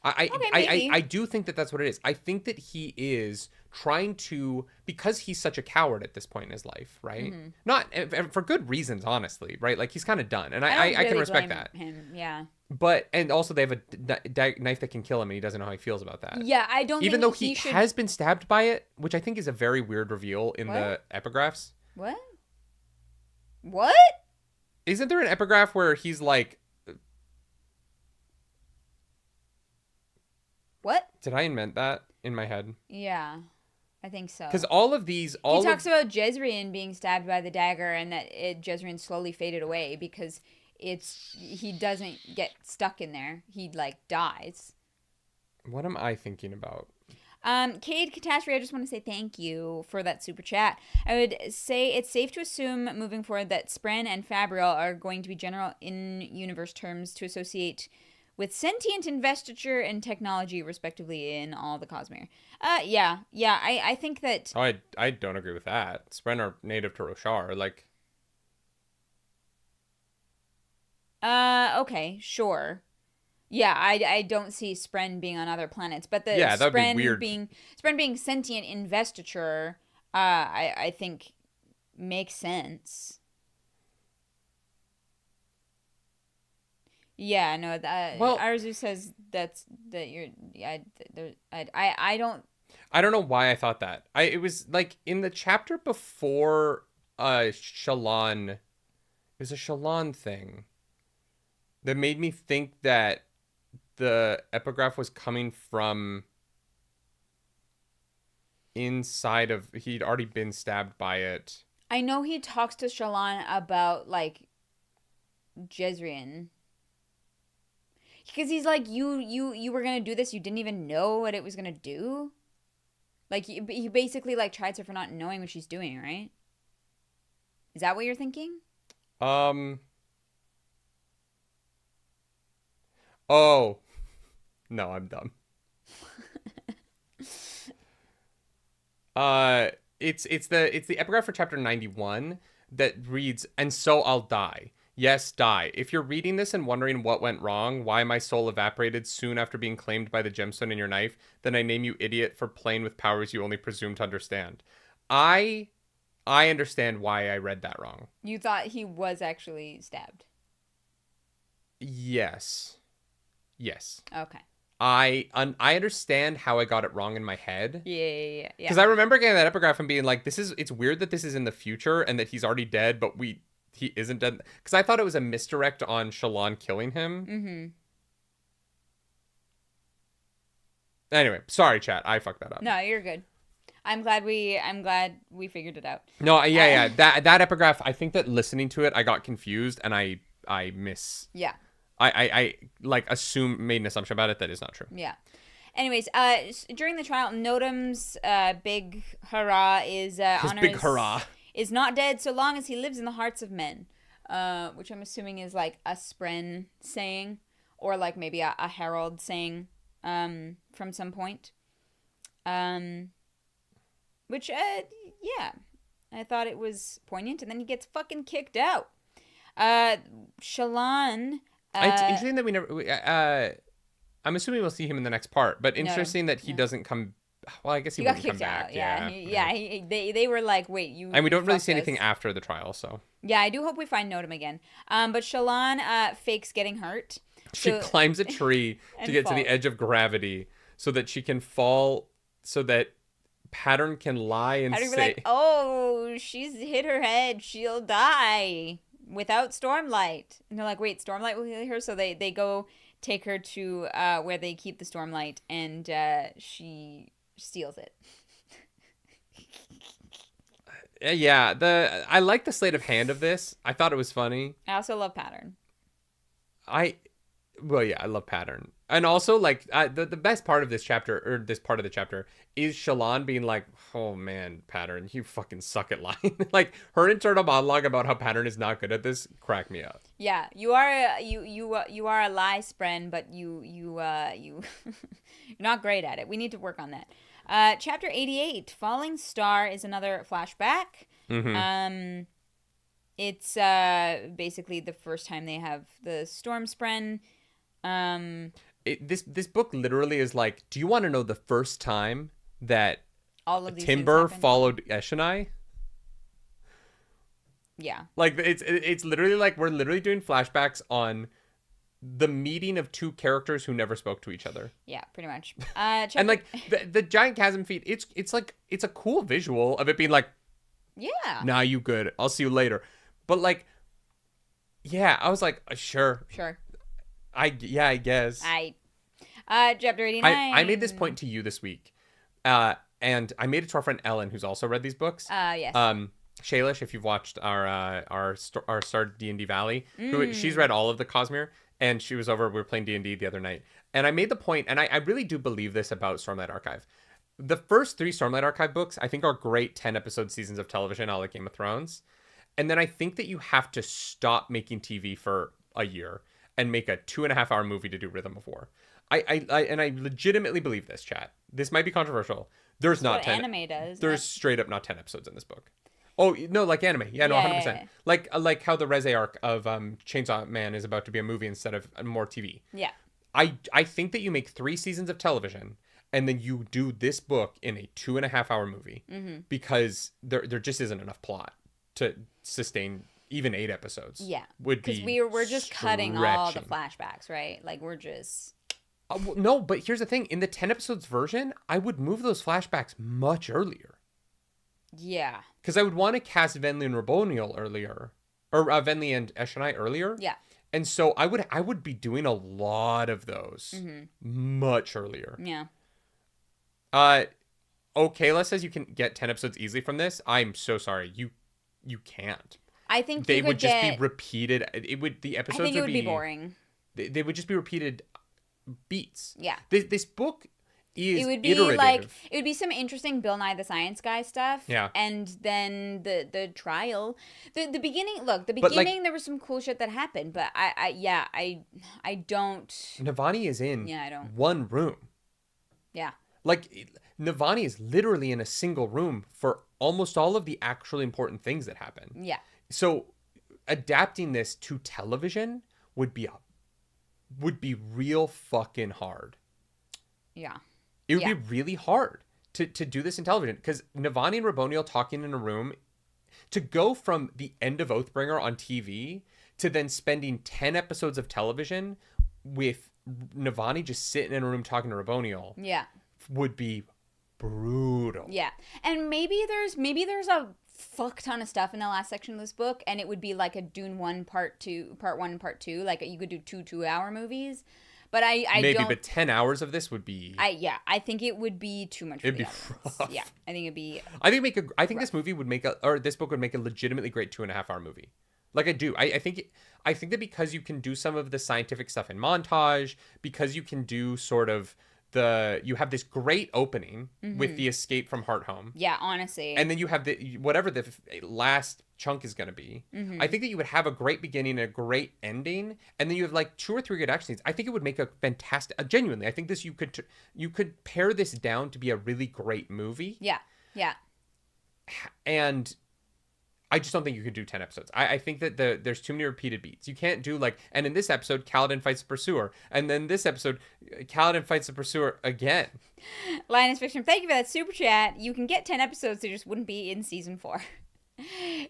I do think that that's what it is. I think that he is trying to, because he's such a coward at this point in his life, right? Not for good reasons, honestly, right? Like, he's kind of done, and I can respect that. Yeah. But, and also they have a knife that can kill him, and he doesn't know how he feels about that. Yeah, I don't. Even though he has been stabbed by it, which I think is a very weird reveal in the epigraphs. What? Isn't there an epigraph where he's like, what? Did I invent that in my head? Yeah, I think so. Because all of these... He talks about Jezrien being stabbed by the dagger, and that Jezrien slowly faded away because he doesn't get stuck in there. He, like, dies. What am I thinking about? Cade Catastrophe, I just want to say thank you for that super chat. I would say it's safe to assume moving forward that Spren and Fabrial are going to be general in-universe terms to associate with sentient investiture and technology, respectively, in all the Cosmere. Yeah, I think that... Oh, I don't agree with that. Spren are native to Roshar, like... Okay, sure. Yeah, I don't see Spren being on other planets, but the Spren be weird. Spren being sentient investiture, I think makes sense. Yeah, no. Well, Arzu says that you're. Yeah, I don't. I don't know why I thought that. It was like in the chapter before Shalan. It was a Shalan thing that made me think that the epigraph was coming from inside of... He'd already been stabbed by it. I know he talks to Shalan about, like, Jezrien. Because he's like, you were going to do this. You didn't even know what it was going to do. Like, he basically, like, tried her for not knowing what she's doing, right? Is that what you're thinking? Oh. No, I'm dumb. It's the epigraph for chapter 91 that reads, "And so I'll die. Yes, die. If you're reading this and wondering what went wrong, why my soul evaporated soon after being claimed by the gemstone in your knife, then I name you idiot for playing with powers you only presume to understand." I understand why I read that wrong. You thought he was actually stabbed. Yes. Okay. I understand how I got it wrong in my head. Yeah. Because I remember getting that epigraph and being like, it's weird that this is in the future and that he's already dead, but he isn't dead. Because I thought it was a misdirect on Shalan killing him. Mm-hmm. Anyway, sorry, chat. I fucked that up. No, you're good. I'm glad we figured it out. No, yeah. That epigraph, I think that listening to it, I got confused and I miss. Yeah. I like made an assumption about it that is not true. Yeah. Anyways, during the trial, Nodam's big hurrah is his big hurrah is not dead so long as he lives in the hearts of men, which I'm assuming is like a Spren saying, or like maybe a herald saying from some point. Which yeah, I thought it was poignant, and then he gets fucking kicked out. Shalan. It's interesting that we never. I'm assuming we'll see him in the next part, but interesting that he doesn't come. Well, I guess he wouldn't come back. Out. Yeah. They were like, wait, you. And we don't really see anything after the trial, so. Yeah, I do hope we find Nodam again. But Shalan fakes getting hurt. She climbs a tree to get to the edge of gravity so that she can fall, so that Pattern can lie and say, like, "Oh, she's hit her head. She'll die without Stormlight." And they're like, "Wait, Stormlight will heal her." So they go take her to where they keep the Stormlight, and she steals it. Yeah, I like the sleight of hand of this. I thought it was funny. I also love Pattern. I love Pattern. And also, like, the best part of this chapter, or this part of the chapter, is Shalan being like, "Oh man, Pattern, you fucking suck at lying." Like, her internal monologue about how Pattern is not good at this cracked me up. Yeah, you are a lie spren, but you're not great at it. We need to work on that. Chapter 88, Falling Star, is another flashback. Mm-hmm. It's basically the first time they have the Storm Spren. This book literally is like, do you want to know the first time that all of these Timber followed Eshonai? Yeah. Like, it's literally like we're literally doing flashbacks on the meeting of two characters who never spoke to each other. Yeah, pretty much. And like the giant chasm feet, it's like, it's a cool visual of it being like, yeah, nah, you good, I'll see you later. But like, yeah, I was like, sure. I guess. Chapter 89. I made this point to you this week. And I made it to our friend Ellen, who's also read these books. Yes. Shalish, if you've watched our Star D&D Valley, she's read all of the Cosmere, and she was over, we were playing D&D the other night. And I made the point, and I really do believe this about Stormlight Archive. The first 3 Stormlight Archive books, I think, are great 10-episode seasons of television, a la Game of Thrones. And then I think that you have to stop making TV for a year and make a 2.5-hour movie to do Rhythm of War. I legitimately believe this, chat. This might be controversial. There's That's not what 10. Anime does. There's straight up not 10 episodes in this book. Oh no, like anime. Yeah, no, 100%. Yeah. Like how the Reze arc of Chainsaw Man is about to be a movie instead of more TV. Yeah. I think that you make 3 seasons of television and then you do this book in a 2.5-hour movie because there just isn't enough plot to sustain even 8 episodes. Yeah. Because we're just cutting all the flashbacks, right? Like, we're just... no, but here's the thing. In the 10 episodes version, I would move those flashbacks much earlier. Yeah. Because I would want to cast Venli and Raboniel earlier. Or Venli and Eshonai earlier. Yeah. And so I would be doing a lot of those much earlier. Yeah. Okayla says you can get 10 episodes easily from this. I'm so sorry. You can't. I think They you would could just get... be repeated. The I episodes think it would be boring. They would just be repeated beats. Yeah. This book is It would be iterative. like, it would be some interesting Bill Nye the Science Guy stuff. Yeah. And then the trial. The beginning, look, the But, like- beginning, there was some cool shit that happened, but I don't... Navani is in Yeah, I don't... one room. Yeah. Like, Navani is literally in a single room for almost all of the actually important things that happen. Yeah. So adapting this to television would be real fucking hard. Yeah. It would be really hard to do this in television, because Navani and Raboniel talking in a room, to go from the end of Oathbringer on TV to then spending 10 episodes of television with Navani just sitting in a room talking to Raboniel Yeah. would be brutal. Yeah. And maybe there's a fuck ton of stuff in the last section of this book, and it would be like a Dune 1 part 1 and part 2. Like, you could do 2-hour movies. But I maybe, don't... but 10 hours of this would be... I think it would be too much for It'd the be audience. rough. Yeah. I think it'd be... I think this movie would make this book would make a legitimately great 2.5-hour movie. Like, I do. I think that because you can do some of the scientific stuff in montage, because you can do sort of you have this great opening with the escape from Hearthome. Yeah, honestly. And then you have whatever the last chunk is going to be. I think that you would have a great beginning and a great ending, and then you have like 2 or 3 good action scenes. I think it would make a fantastic, genuinely, I think this, you could pare this down to be a really great movie. Yeah. Yeah. And I just don't think you could do 10 episodes. I think that there's too many repeated beats. You can't do like, and in this episode, Kaladin fights the pursuer. And then this episode, Kaladin fights the pursuer again. Linus Fiction, thank you for that super chat. You can get 10 episodes, they just wouldn't be in season 4.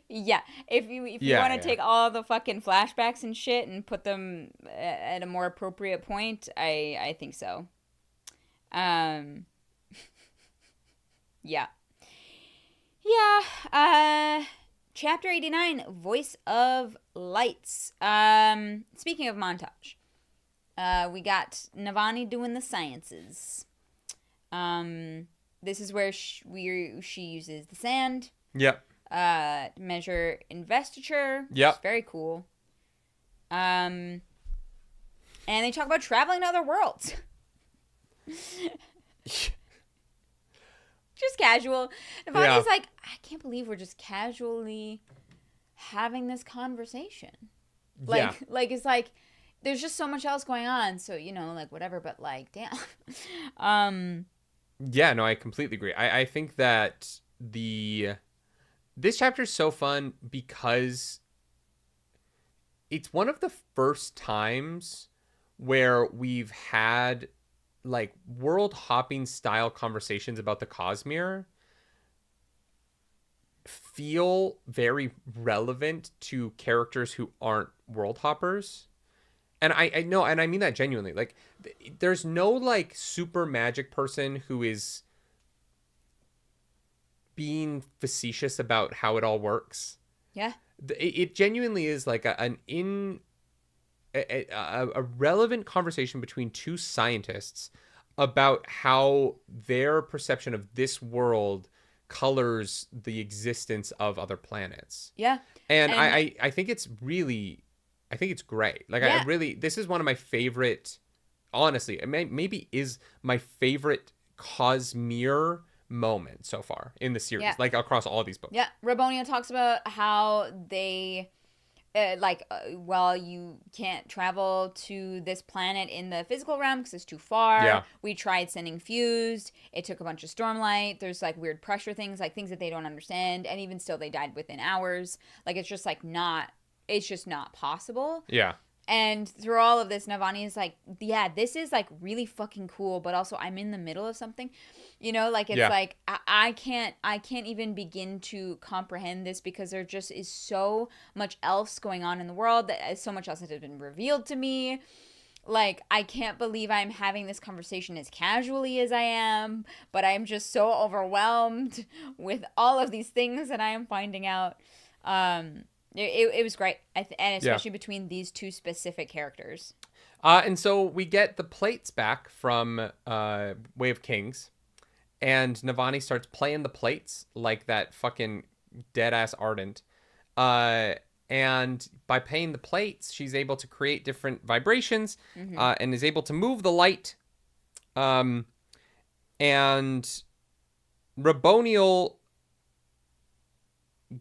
Yeah. If you want to take all the fucking flashbacks and shit and put them at a more appropriate point, I think so. Yeah. Yeah. Chapter 89, Voice of Lights. Speaking of montage, we got Navani doing the sciences. This is where she uses the sand. Yep. To measure investiture. Yep. It's very cool. And they talk about traveling to other worlds. Just casual. Navani's like, I can't believe we're just casually having this conversation. Like, it's like, there's just so much else going on. So, like, whatever, but like, damn. Yeah, no, I completely agree. I think that this chapter is so fun because it's one of the first times where we've had like world hopping style conversations about the Cosmere feel very relevant to characters who aren't world hoppers. And I know, and I mean that genuinely. Like, there's no like super magic person who is being facetious about how it all works. Yeah. It genuinely is like a relevant conversation between 2 scientists about how their perception of this world colors the existence of other planets. Yeah. And I think it's really, I think it's great. Like, yeah. This is one of my favorite, honestly, it maybe is my favorite Cosmere moment so far in the series, like across all these books. Yeah. Raboniel talks about how they... well, you can't travel to this planet in the physical realm because it's too far. Yeah. We tried sending Fused. It took a bunch of Stormlight. There's like weird pressure things, like things that they don't understand. And even still, they died within hours. Like, it's just like it's just not possible. Yeah. And through all of this, Navani is like, yeah, this is like really fucking cool, but also I'm in the middle of something. Like, it's like, I can't even begin to comprehend this because there just is so much else going on in the world, that so much else that has been revealed to me. Like, I can't believe I'm having this conversation as casually as I am, but I'm just so overwhelmed with all of these things that I am finding out. It was great, and especially between these two specific characters. And so we get the plates back from Way of Kings, and Navani starts playing the plates like that fucking dead-ass Ardent. And by playing the plates, she's able to create different vibrations and is able to move the light. And Raboniel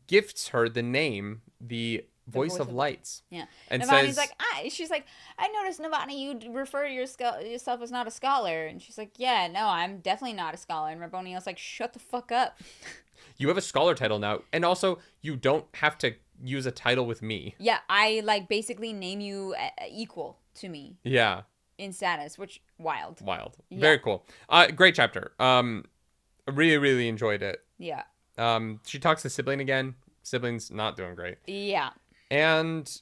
gifts her the name, the Voice of Lights. Yeah. And Navani's like, she's like, I noticed, Navani, you refer to yourself as not a scholar. And she's like, yeah, no, I'm definitely not a scholar. And Raboniel's like, shut the fuck up. You have a scholar title now. And also, you don't have to use a title with me. Yeah, I like basically name you equal to me. Yeah. In status, which wild. Yeah. Very cool. Great chapter. Really, really enjoyed it. Yeah. She talks to Sibling again. Sibling's not doing great. Yeah. And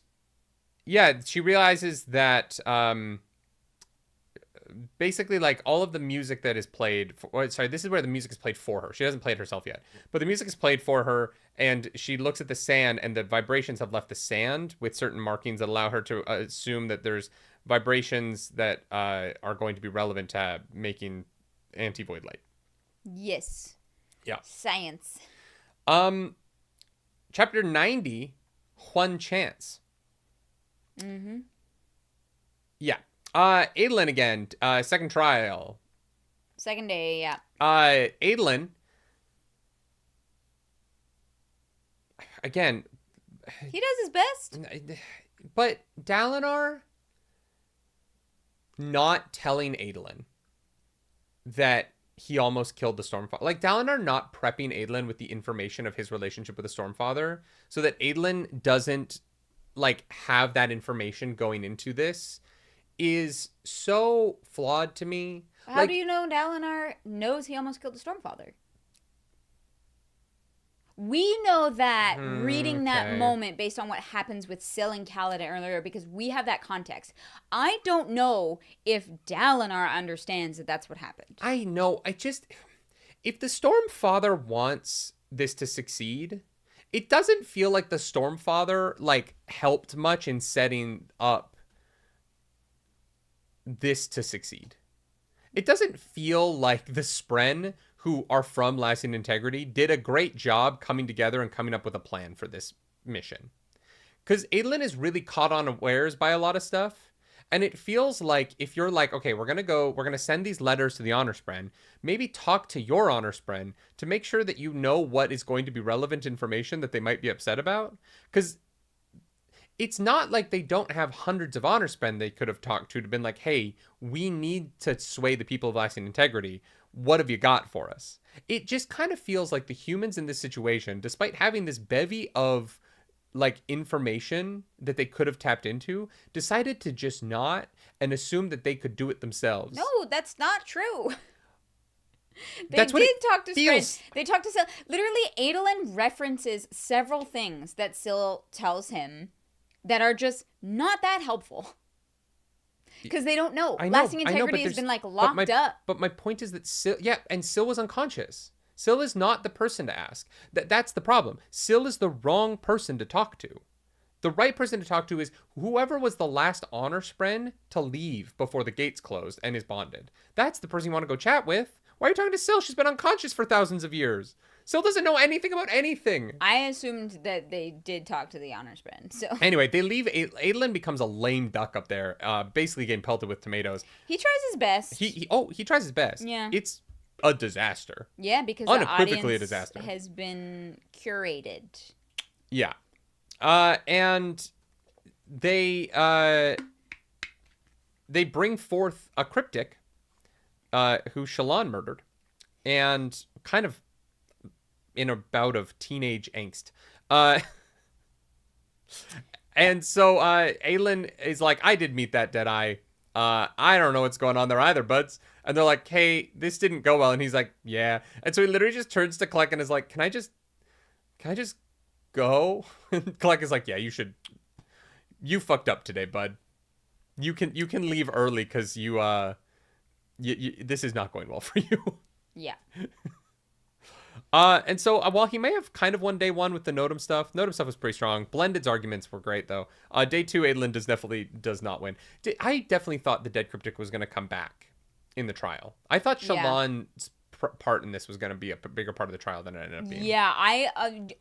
yeah, she realizes that basically like all of the music that is played this is where the music is played for her. She hasn't played herself yet, but the music is played for her, and she looks at the sand, and the vibrations have left the sand with certain markings that allow her to assume that there's vibrations that are going to be relevant to making anti-void light. Yes. Yeah. Science. Chapter 90, One Chance. Mm-hmm. Yeah. Adolin again, second trial. Second day, yeah. Adolin, again. He does his best. But Dalinar not telling Adolin that he almost killed the Stormfather. Like, Dalinar not prepping Adolin with the information of his relationship with the Stormfather so that Adolin doesn't, like, have that information going into this is so flawed to me. How do you know Dalinar knows he almost killed the Stormfather? We know that reading that moment based on what happens with Syl and Kaladin earlier, because we have that context. I don't know if Dalinar understands that that's what happened. I know. If the Stormfather wants this to succeed, it doesn't feel like the Stormfather, like, helped much in setting up this to succeed. It doesn't feel like the Spren, who are from Lasting Integrity, did a great job coming together and coming up with a plan for this mission. Because Adolin is really caught unawares by a lot of stuff. And it feels like if you're like, okay, we're going to send these letters to the Honor Spren, maybe talk to your Honor Spren to make sure that you know what is going to be relevant information that they might be upset about. Because it's not like they don't have hundreds of Honor Spren they could have talked to been like, hey, we need to sway the people of Lasting Integrity. What have you got for us? It just kind of feels like the humans in this situation, despite having this bevy of like information that they could have tapped into, decided to just not and assume that they could do it themselves. No, that's not true. That's what it talk to feels. Spren. They talk to Syl. Literally, Adolin references several things that Syl tells him that are just not that helpful. Because they don't know. Lasting Integrity has been like locked up. But my point is that Syl was unconscious. Syl is not the person to ask. That's the problem. Syl is the wrong person to talk to. The right person to talk to is whoever was the last Honor Spren to leave before the gates closed and is bonded. That's the person you want to go chat with. Why are you talking to Syl? She's been unconscious for thousands of years. Syl doesn't know anything about anything. I assumed that they did talk to the Honor Spren. So anyway, they leave. Adolin becomes a lame duck up there, basically getting pelted with tomatoes. He tries his best. He tries his best. Yeah. It's a disaster. Yeah, because unequivocally the a disaster has been curated. Yeah. And they bring forth a cryptic who Shalan murdered, and kind of in a bout of teenage angst. And so Adolin is like, I did meet that Deadeye. I don't know what's going on there either, buds. And they're like, hey, this didn't go well. And he's like, yeah. And so he literally just turns to Kleck and is like, can I just go? And Kleck is like, yeah, you should. You fucked up today, bud. You can leave early because you this is not going well for you. Yeah. And so while he may have kind of won day one with the Notum stuff was pretty strong. Blended's arguments were great though. Day two, Adolin does not win. I definitely thought the Dead Cryptic was going to come back in the trial. I thought Shalan's part in this was going to be a bigger part of the trial than it ended up being. Yeah, I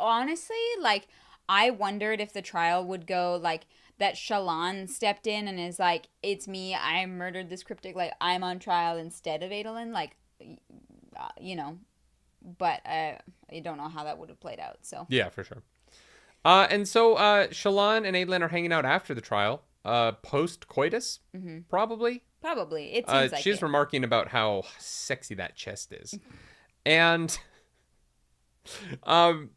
honestly, like, I wondered if the trial would go, like, that Shalan stepped in and is like, it's me, I murdered this cryptic, like, I'm on trial instead of Adolin, like, you know, but I don't know how that would have played out, so. Yeah, for sure. And so Shalan and Adolin are hanging out after the trial, post-coitus, probably. Probably. It seems like she's remarking about how sexy that chest is. And Adolin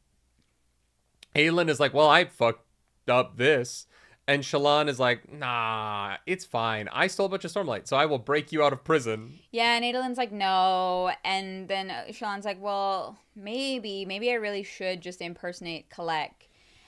is like, well, I fucked up this. And Shalan is like, nah, it's fine. I stole a bunch of Stormlight, so I will break you out of prison. Yeah, and Adolin's like, no. And then Shalan's like, well, maybe I really should just impersonate Collect.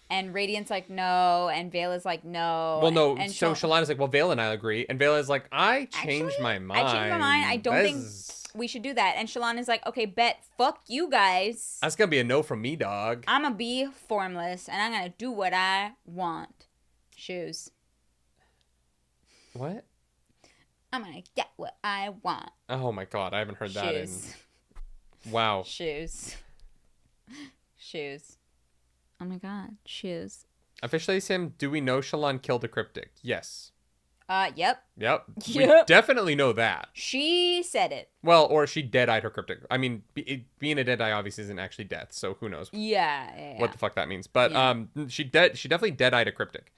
And Radiant's like, no. And Vela's like, no. Well, no. And so Shalan is like, well, Vela and I agree. And Vela is like, I changed my mind. I don't think we should do that. And Shalan is like, okay, bet. Fuck you guys. That's going to be a no from me, dog. I'm going to be formless. And I'm going to do what I want. Shoes. What? I'm going to get what I want. Oh, my God. I haven't heard that in... Shoes. Wow. Shoes. Shoes. Oh my God, shoes. Officially, Sam, do we know Shalan killed a cryptic? Yes. Yep. Yep. We definitely know that. She said it. Well, or she dead-eyed her cryptic. I mean, being a dead-eye obviously isn't actually death, so who knows Yeah. what the fuck that means. But she definitely dead-eyed a cryptic.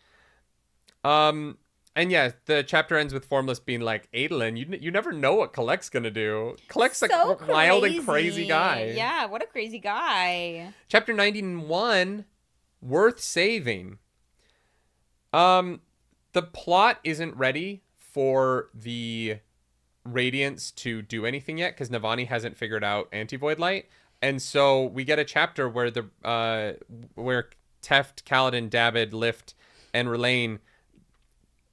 And yeah, the chapter ends with Formless being like, Adolin, you never know what Collect's gonna do. Collect's so like a wild and crazy guy. Yeah, what a crazy guy. Chapter 91, Worth Saving. The plot isn't ready for the Radiants to do anything yet because Navani hasn't figured out Anti-Void Light. And so we get a chapter where where Teft, Kaladin, Dabbid, Lift, and Relaine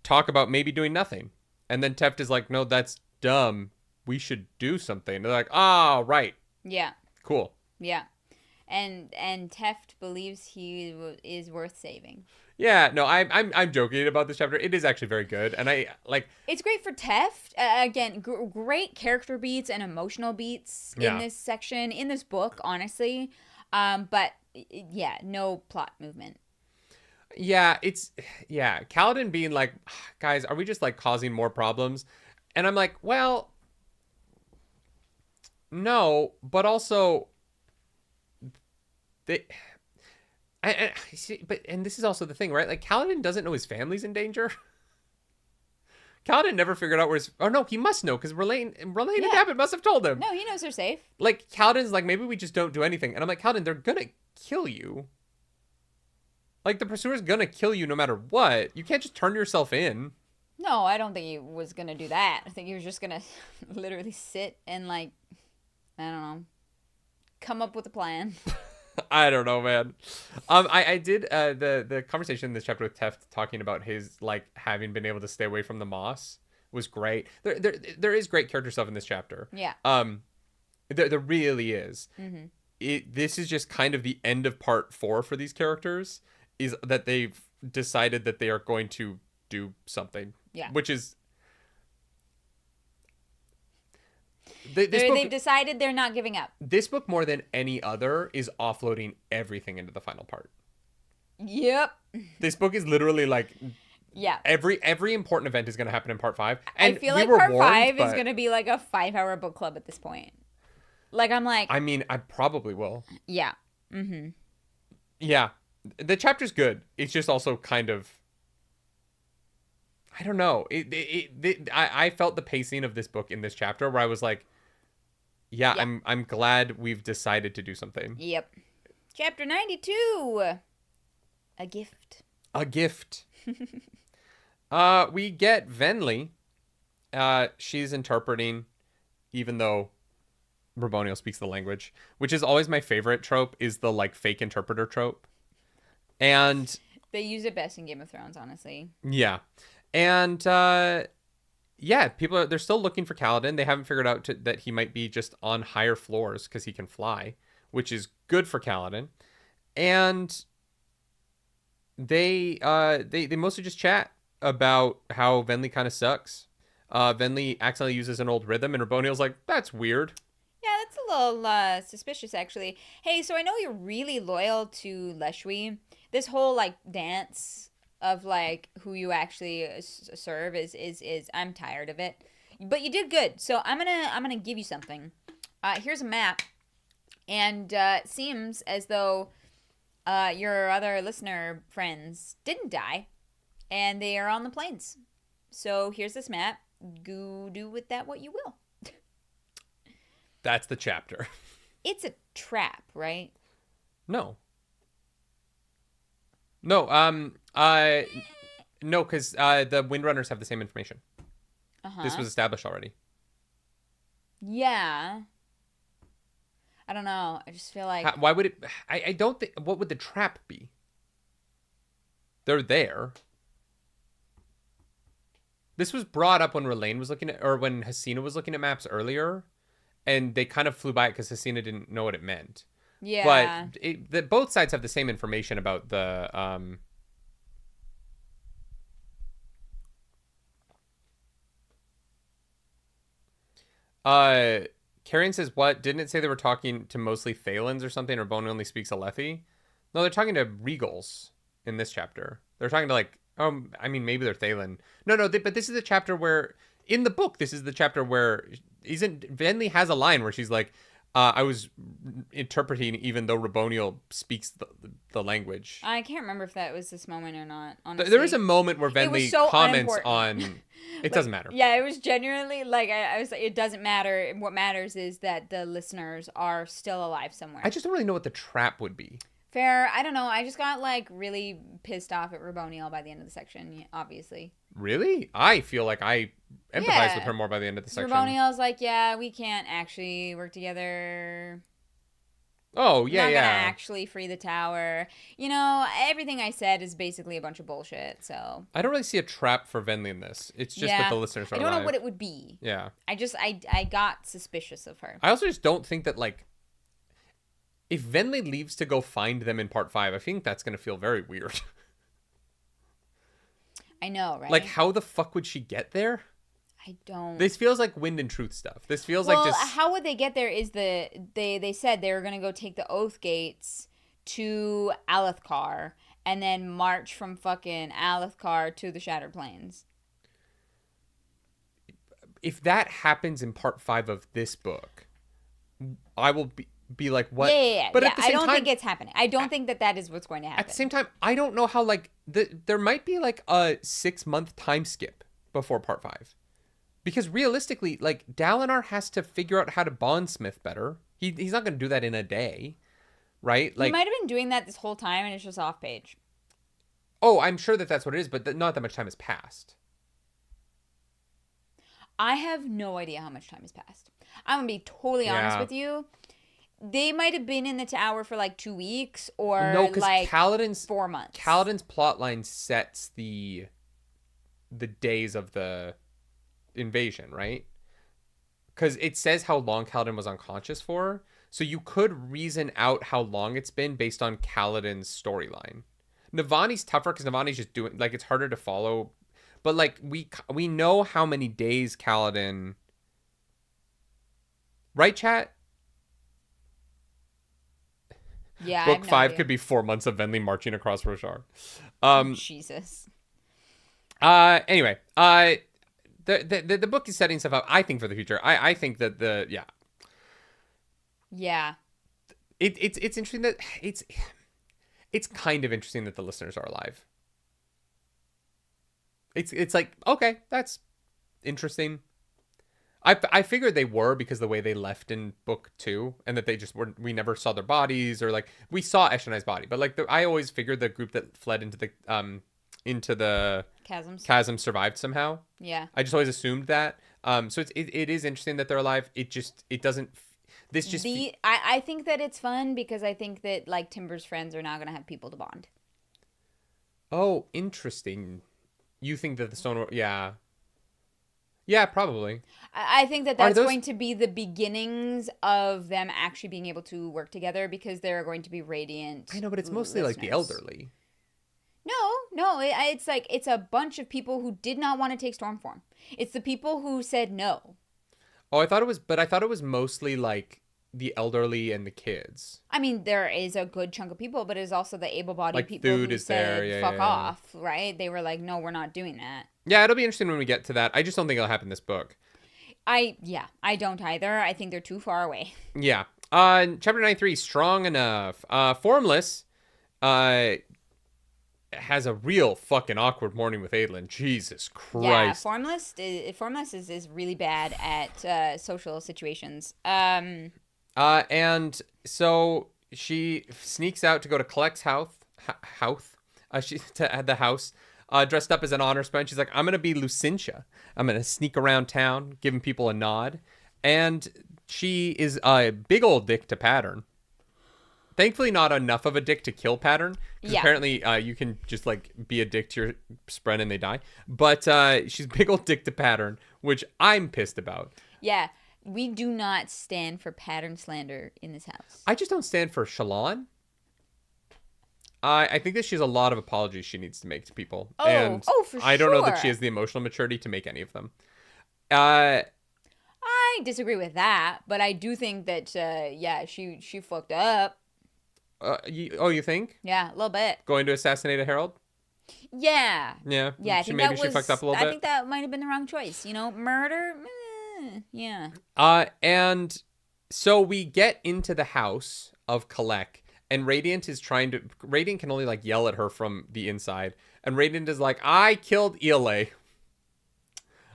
talk about maybe doing nothing. And then Teft is like, no, that's dumb. We should do something. They're like, right. Yeah. Cool. Yeah. And Teft believes he is worth saving. Yeah, no, I'm joking about this chapter. It is actually very good. And I like... It's great for Teft. Again, great character beats and emotional beats in this section, in this book, honestly. But yeah, no plot movement. Yeah, Kaladin being like, guys, are we just like causing more problems? And I'm like, well, no, but also and this is also the thing, right? Like Kaladin doesn't know his family's in danger. Kaladin never figured out where he must know because Relaine and Dabbid must have told him. No, he knows they're safe. Like Kaladin's like, maybe we just don't do anything. And I'm like, Kaladin, they're gonna kill you. Like, the pursuer's gonna kill you no matter what. You can't just turn yourself in. No, I don't think he was gonna do that. I think he was just gonna literally sit and, like, I don't know, come up with a plan. I don't know, man. I did the conversation in this chapter with Teft talking about his, like, having been able to stay away from the moss was great. There is great character stuff in this chapter. Yeah. There really is. Mm-hmm. This is just kind of the end of part 4 for these characters. Is that they've decided that they are going to do something. Yeah. Which is... They've decided they're not giving up. This book, more than any other, is offloading everything into the final part. Yep. This book is literally like... Yeah. Every important event is going to happen in part 5. And I feel like part 5 is going to be like a 5-hour book club at this point. Like, I'm like... I mean, I probably will. Yeah. Mm-hmm. Yeah. The chapter's good. It's just also kind of... I don't know. I felt the pacing of this book in this chapter where I was like, yeah. I'm glad we've decided to do something. Yep. Chapter 92. A gift. A gift. We get Venli. She's interpreting, even though Raboniel speaks the language, which is always my favorite trope, is the like fake interpreter trope. And they use it best in Game of Thrones, honestly. Yeah. And they're still looking for Kaladin. They haven't figured out that he might be just on higher floors because he can fly, which is good for Kaladin. And they mostly just chat about how Venli kind of sucks. Venli accidentally uses an old rhythm, and Raboniel's like, that's weird. Yeah, that's a little suspicious, actually. Hey, so I know you're really loyal to Leshwi. This whole, like, dance of, like, who you actually serve is I'm tired of it. But you did good, so I'm gonna give you something. Here's a map, and it seems as though your other listener friends didn't die, and they are on the plains. So here's this map. Go do with that what you will. That's the chapter. It's a trap, right? No. No, no, because the Windrunners have the same information. This was established already. Yeah. I don't know. I just feel like... Why would it... I don't think... What would the trap be? They're there. This was brought up when R'laine was looking at... Or when Hasina was looking at maps earlier. And they kind of flew by it because Hasina didn't know what it meant. Yeah. But both sides have the same information about the... Carrion says, what? Didn't it say they were talking to mostly Thalans or something, or Bone only speaks Alethi? No, they're talking to Regals in this chapter. They're talking to, like, I mean, maybe they're Thalan. No, but this is the chapter where, in the book, this is the chapter where, Venli has a line where she's like, I was interpreting even though Raboniel speaks the language. I can't remember if that was this moment or not, honestly. There is a moment where Venli comments on... It like, doesn't matter. Yeah, it was genuinely, like, I was like, it doesn't matter. What matters is that the listeners are still alive somewhere. I just don't really know what the trap would be. Fair. I don't know. I just got, like, really pissed off at Raboniel by the end of the section, obviously. Really? I feel like I empathize with her more by the end of the section. Raboniel's like, yeah, we can't actually work together. Oh, yeah, Not gonna actually free the tower. You know, everything I said is basically a bunch of bullshit, so... I don't really see a trap for Venli in this. It's just that the listeners are alive. I don't know what it would be. Yeah. I got suspicious of her. I also just don't think that, like... If Venli leaves to go find them in part 5, I think that's going to feel very weird. I know, right? Like, how the fuck would she get there? I don't... This feels like Wind and Truth stuff. This feels like just... how would they get there is they said they were going to go take the Oath Gates to Alethkar and then march from fucking Alethkar to the Shattered Plains. If that happens in part 5 of this book, I will be like, what? Yeah. But at the same I don't time, think it's happening. I don't think that is what's going to happen. At the same time, I don't know how, like, there might be, like, a 6-month time skip before part 5. Because realistically, like, Dalinar has to figure out how to bondsmith better. He's not going to do that in a day, right? Like, he might have been doing that this whole time, and it's just off page. Oh, I'm sure that's what it is, but not that much time has passed. I have no idea how much time has passed. I'm going to be totally honest with you. They might have been in the tower for, like, 2 weeks or, like, Kaladin's, 4 months. Kaladin's plotline sets the days of the... invasion, right? Because it says how long Kaladin was unconscious for, so you could reason out how long it's been based on Kaladin's storyline. Navani's tougher because Navani's just doing, like, it's harder to follow, but, like, we know how many days Kaladin, right, chat? Yeah, Book 5 could be 4 months of Venli marching across Roshar. Jesus. Anyway, The book is setting stuff up, I think, for the future. I think that Yeah. It's interesting that it's kind of interesting that the listeners are alive. It's like, okay, that's interesting. I figured they were because the way they left in book 2, and that they just we never saw their bodies, or like we saw Eshonai's body, but like I always figured the group that fled into the chasm survived somehow. Yeah. I just always assumed that. So it is interesting that they're alive. It doesn't. This just. I think that it's fun because I think that, like, Timber's friends are now gonna have people to bond. Oh, interesting. You think that the stone? Yeah, Yeah, probably. I think that that's those- going to be the beginnings of them actually being able to work together because they're going to be radiant. I know, but it's mostly like the elderly. No, it's like it's a bunch of people who did not want to take storm form. It's the people who said no. Oh, I thought it was mostly like the elderly and the kids. I mean, there is a good chunk of people, but it's also the able-bodied Like people food who is there, said yeah, fuck yeah. off, right? They were like, no, we're not doing that. Yeah, it'll be interesting when we get to that. I just don't think it'll happen in this book. I don't either. I think they're too far away. Yeah. Chapter 93, Strong Enough. Formless has a real fucking awkward morning with Adolin. Jesus Christ. Yeah, Formless is really bad at social situations. And so she sneaks out to go to Collect's house. To the house, dressed up as an honor student. She's like, I'm gonna be Lucintia. I'm gonna sneak around town, giving people a nod. And she is a big old dick to Pattern. Thankfully, not enough of a dick to kill Pattern. Because apparently, you can just like be a dick to your spren and they die. But she's big old dick to Pattern, which I'm pissed about. Yeah. We do not stand for pattern slander in this house. I just don't stand for Shalan. I think that she has a lot of apologies she needs to make to people. For sure. I don't know that she has the emotional maturity to make any of them. I disagree with that, but I do think that, she fucked up. You think? Yeah, a little bit. Going to assassinate a herald? Yeah. Yeah. Yeah, I think that she fucked up a little bit. I think that might have been the wrong choice. Murder? Yeah. And so we get into the house of Collect. And Radiant can only like yell at her from the inside. And Radiant is like, I killed Ile.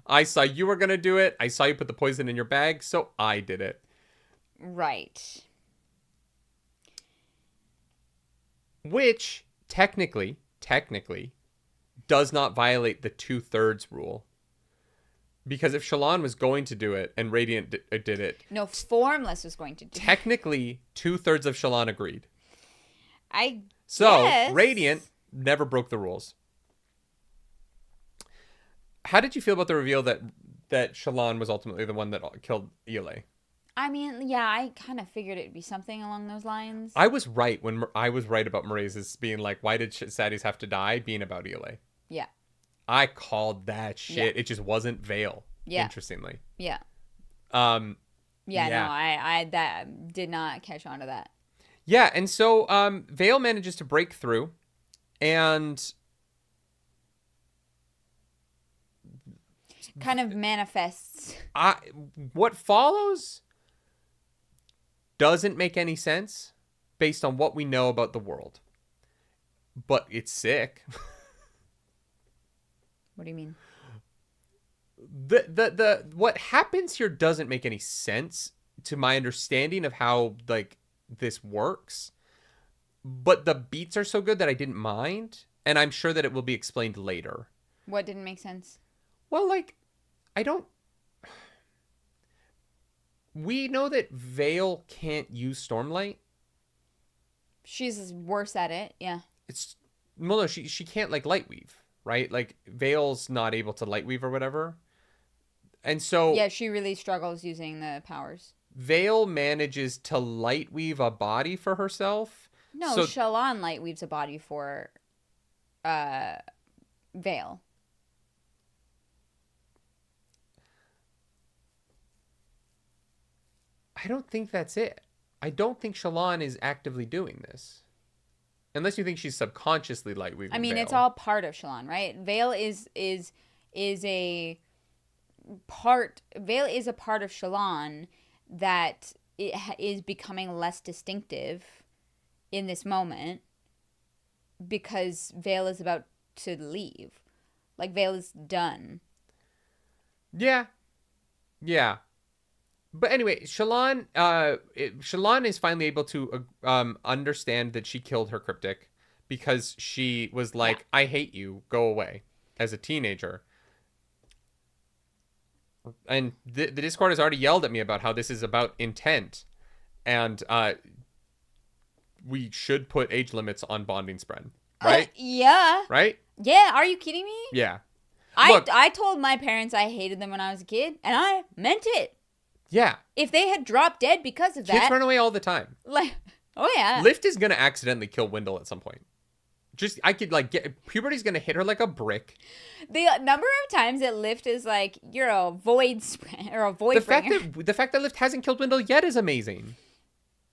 I saw you were going to do it. I saw you put the poison in your bag. So I did it. Right. Which technically does not violate the 2/3 rule. Because if Shalan was going to do it and Radiant did it. No, Formless was going to do it. Technically, 2/3 of Shalan agreed. So, Radiant never broke the rules. How did you feel about the reveal that Shalan was ultimately the one that killed Ile? I mean, yeah, I kind of figured it'd be something along those lines. I was right when I was right about Mraize's being like, why did Saddies have to die? Being about Ile. Yeah. I called that shit. Yeah. It just wasn't Vale. Yeah. Interestingly. Yeah. Yeah. No, I that did not catch on to that. Yeah, and so Vale manages to break through, and kind of manifests. What follows doesn't make any sense based on what we know about the world, but it's sick. What do you mean? The what happens here doesn't make any sense to my understanding of how like this works, but the beats are so good that I didn't mind, and I'm sure that it will be explained later. What didn't make sense? Well, like, we know that Vale can't use Stormlight. She's worse at it, yeah. No, she can't like Lightweave, right? Like Vale's not able to Lightweave or whatever. And so yeah, she really struggles using the powers. Vale manages to Lightweave a body for herself. No, Shalan Lightweaves a body for Vale. I don't think that's it. I don't think Shalan is actively doing this. Unless you think she's subconsciously Lightweaving I mean, Vale. It's all part of Shalan, right? Vale is a part of Shalan that is becoming less distinctive in this moment because Vale is about to leave. Like, Vale is done. Yeah. But anyway, Shalan is finally able to understand that she killed her cryptic because she was like, I hate you, go away, as a teenager. And the Discord has already yelled at me about how this is about intent. And we should put age limits on bonding spread, right? Yeah. Right? Yeah, are you kidding me? Yeah. I told my parents I hated them when I was a kid, and I meant it. Yeah. If they had dropped dead because of that. Kids run away all the time. Like, oh yeah. Lift is going to accidentally kill Wendell at some point. I could puberty's going to hit her like a brick. The number of times that Lift is like, you're a void or a void The fact that Lift hasn't killed Wendell yet is amazing.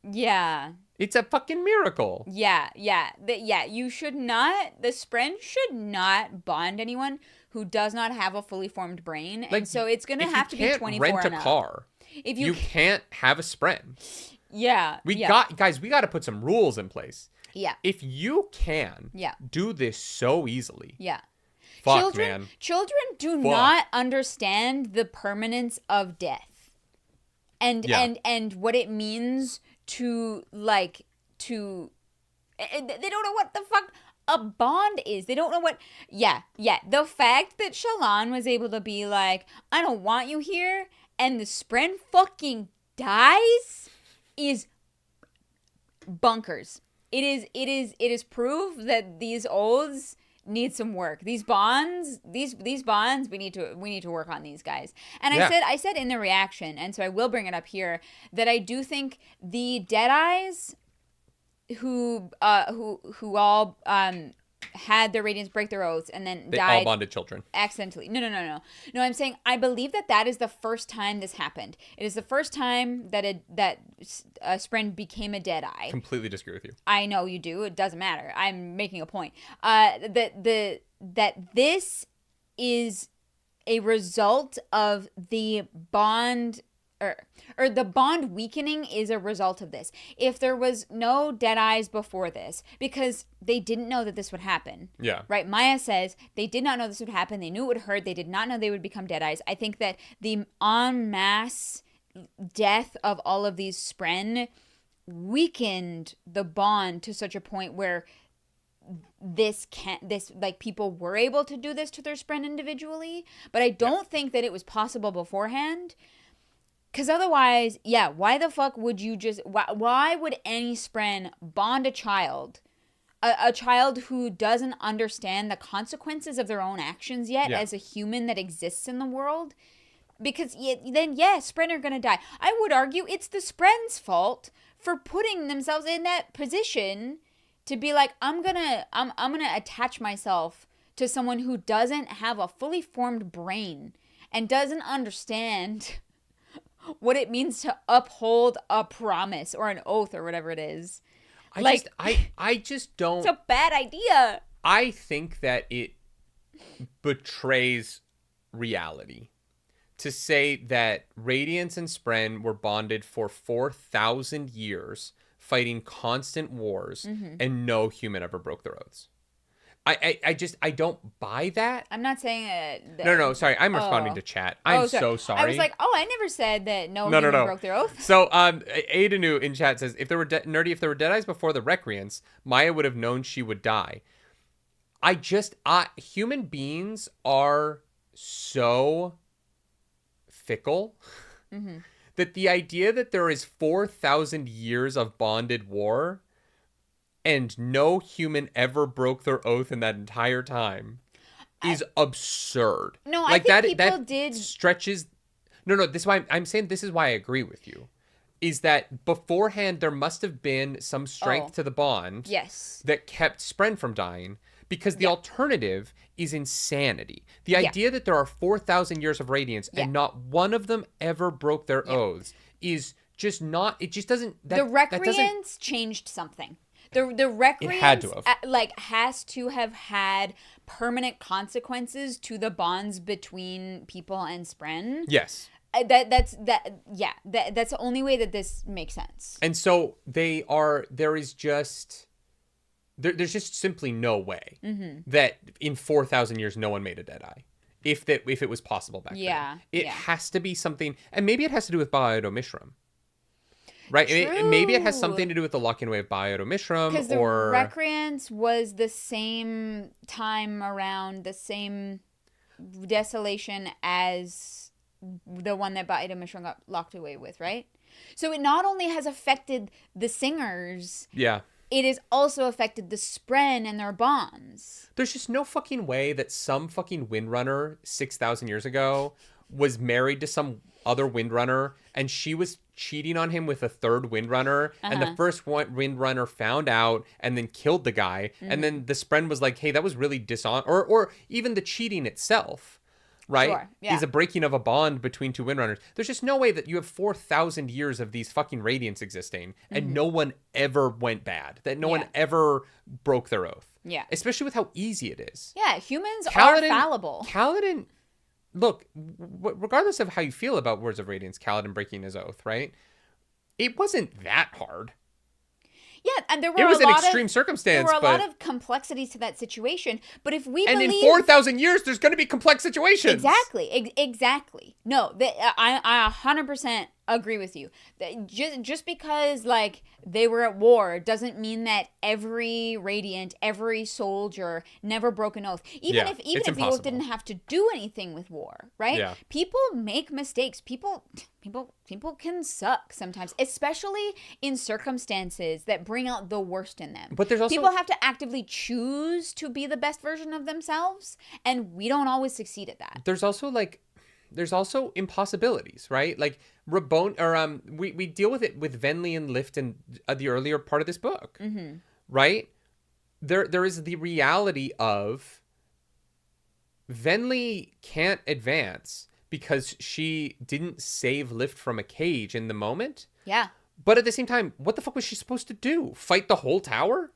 Yeah. It's a fucking miracle. Yeah. You should not, the Spren should not bond anyone who does not have a fully formed brain. And so it's going to have to be 24 and up. If you can't rent a car, if you can't have a Spren. Yeah. We got to put some rules in place. Yeah. If you can do this so easily. Yeah. Fuck, man. Children do not understand the permanence of death. And what it means to they don't know what the fuck a bond is. They don't know what the fact that Shalan was able to be like, I don't want you here, and the Spren fucking dies is bunkers. It is proof that these oaths need some work. These bonds, we need to work on these guys. And I said in the reaction, and so I will bring it up here, that I do think the Deadeyes who all had their radiants break their oaths and then they died. All bonded children. Accidentally. No. I'm saying I believe that is the first time this happened. It is the first time that a Spren became a Deadeye. Completely disagree with you. I know you do. It doesn't matter. I'm making a point. That this is a result of the bond. Or the bond weakening is a result of this. If there was no Deadeyes before this, because they didn't know that this would happen. Yeah. Right? Maya says they did not know this would happen. They knew it would hurt. They did not know they would become Deadeyes. I think that the en masse death of all of these Spren weakened the bond to such a point where people were able to do this to their Spren individually. But I don't think that it was possible beforehand. Because otherwise, why the fuck would you why would any Spren bond a child? A child who doesn't understand the consequences of their own actions yet as a human that exists in the world? Because then, Spren are going to die. I would argue it's the Spren's fault for putting themselves in that position to be like, I'm gonna attach myself to someone who doesn't have a fully formed brain and doesn't understand what it means to uphold a promise or an oath or whatever it is. I just don't. It's a bad idea. I think that it betrays reality to say that Radiance and Spren were bonded for 4,000 years, fighting constant wars, and no human ever broke their oaths. I don't buy that. I'm not saying No, sorry. I'm responding to chat. I'm so sorry. I was like, I never said that no human broke their oath. So, Aidanu in chat says, if there were Deadeyes before the Recreants, Maya would have known she would die. Human beings are so fickle that the idea that there is 4,000 years of bonded war and no human ever broke their oath in that entire time is absurd. No, I think people did stretches. No. This is why I'm saying this is why I agree with you. Is that beforehand there must have been some strength to the bond. Yes. That kept Spren from dying, because the alternative is insanity. The idea that there are 4,000 years of Radiance and not one of them ever broke their oaths is just not. It just doesn't. The Recreants changed something. The Recreants had to have. Has to have had permanent consequences to the bonds between people and Spren. Yes. That's the only way that this makes sense. And so there's just simply no way that in 4,000 years no one made a Deadeye. If it was possible back then. It has to be something, and maybe it has to do with Biodo Mishram. Right? Maybe it has something to do with the lock-in way of Biodo Mishram. Because the Recreants was the same time around, the same desolation as the one that Biodo Mishram got locked away with, right? So it not only has affected the singers. Yeah. it has also affected the Spren and their bonds. There's just no fucking way that some fucking Windrunner 6,000 years ago was married to some other Windrunner and she was cheating on him with a third Windrunner, and the first Windrunner found out and then killed the guy, and then the Spren was like, hey, that was really or even the cheating itself, right? Sure, yeah. Is a breaking of a bond between two Windrunners. There's just no way that you have 4,000 years of these fucking Radiants existing and no one ever went bad, that no one ever broke their oath. Yeah. Especially with how easy it is. Yeah, humans are fallible. Kaladin, look, regardless of how you feel about Words of Radiance, Kaladin breaking his oath, right? It wasn't that hard. Yeah, and there were it was an extreme circumstance. There were a lot of complexities to that situation. But if we in 4,000 years, there's going to be complex situations. Exactly, exactly. No, I 100% agree with you. Just because like they were at war doesn't mean that every Radiant, every soldier never broke an oath. Even if the oath didn't have to do anything with war, right? Yeah. People make mistakes. People can suck sometimes, especially in circumstances that bring out the worst in them. But there's also people have to actively choose to be the best version of themselves, and we don't always succeed at that. There's also impossibilities, right? Like Rabon, or we deal with it with Venli and Lift in the earlier part of this book, right? There is the reality of Venli can't advance because she didn't save Lift from a cage in the moment. Yeah. But at the same time, what the fuck was she supposed to do? Fight the whole tower?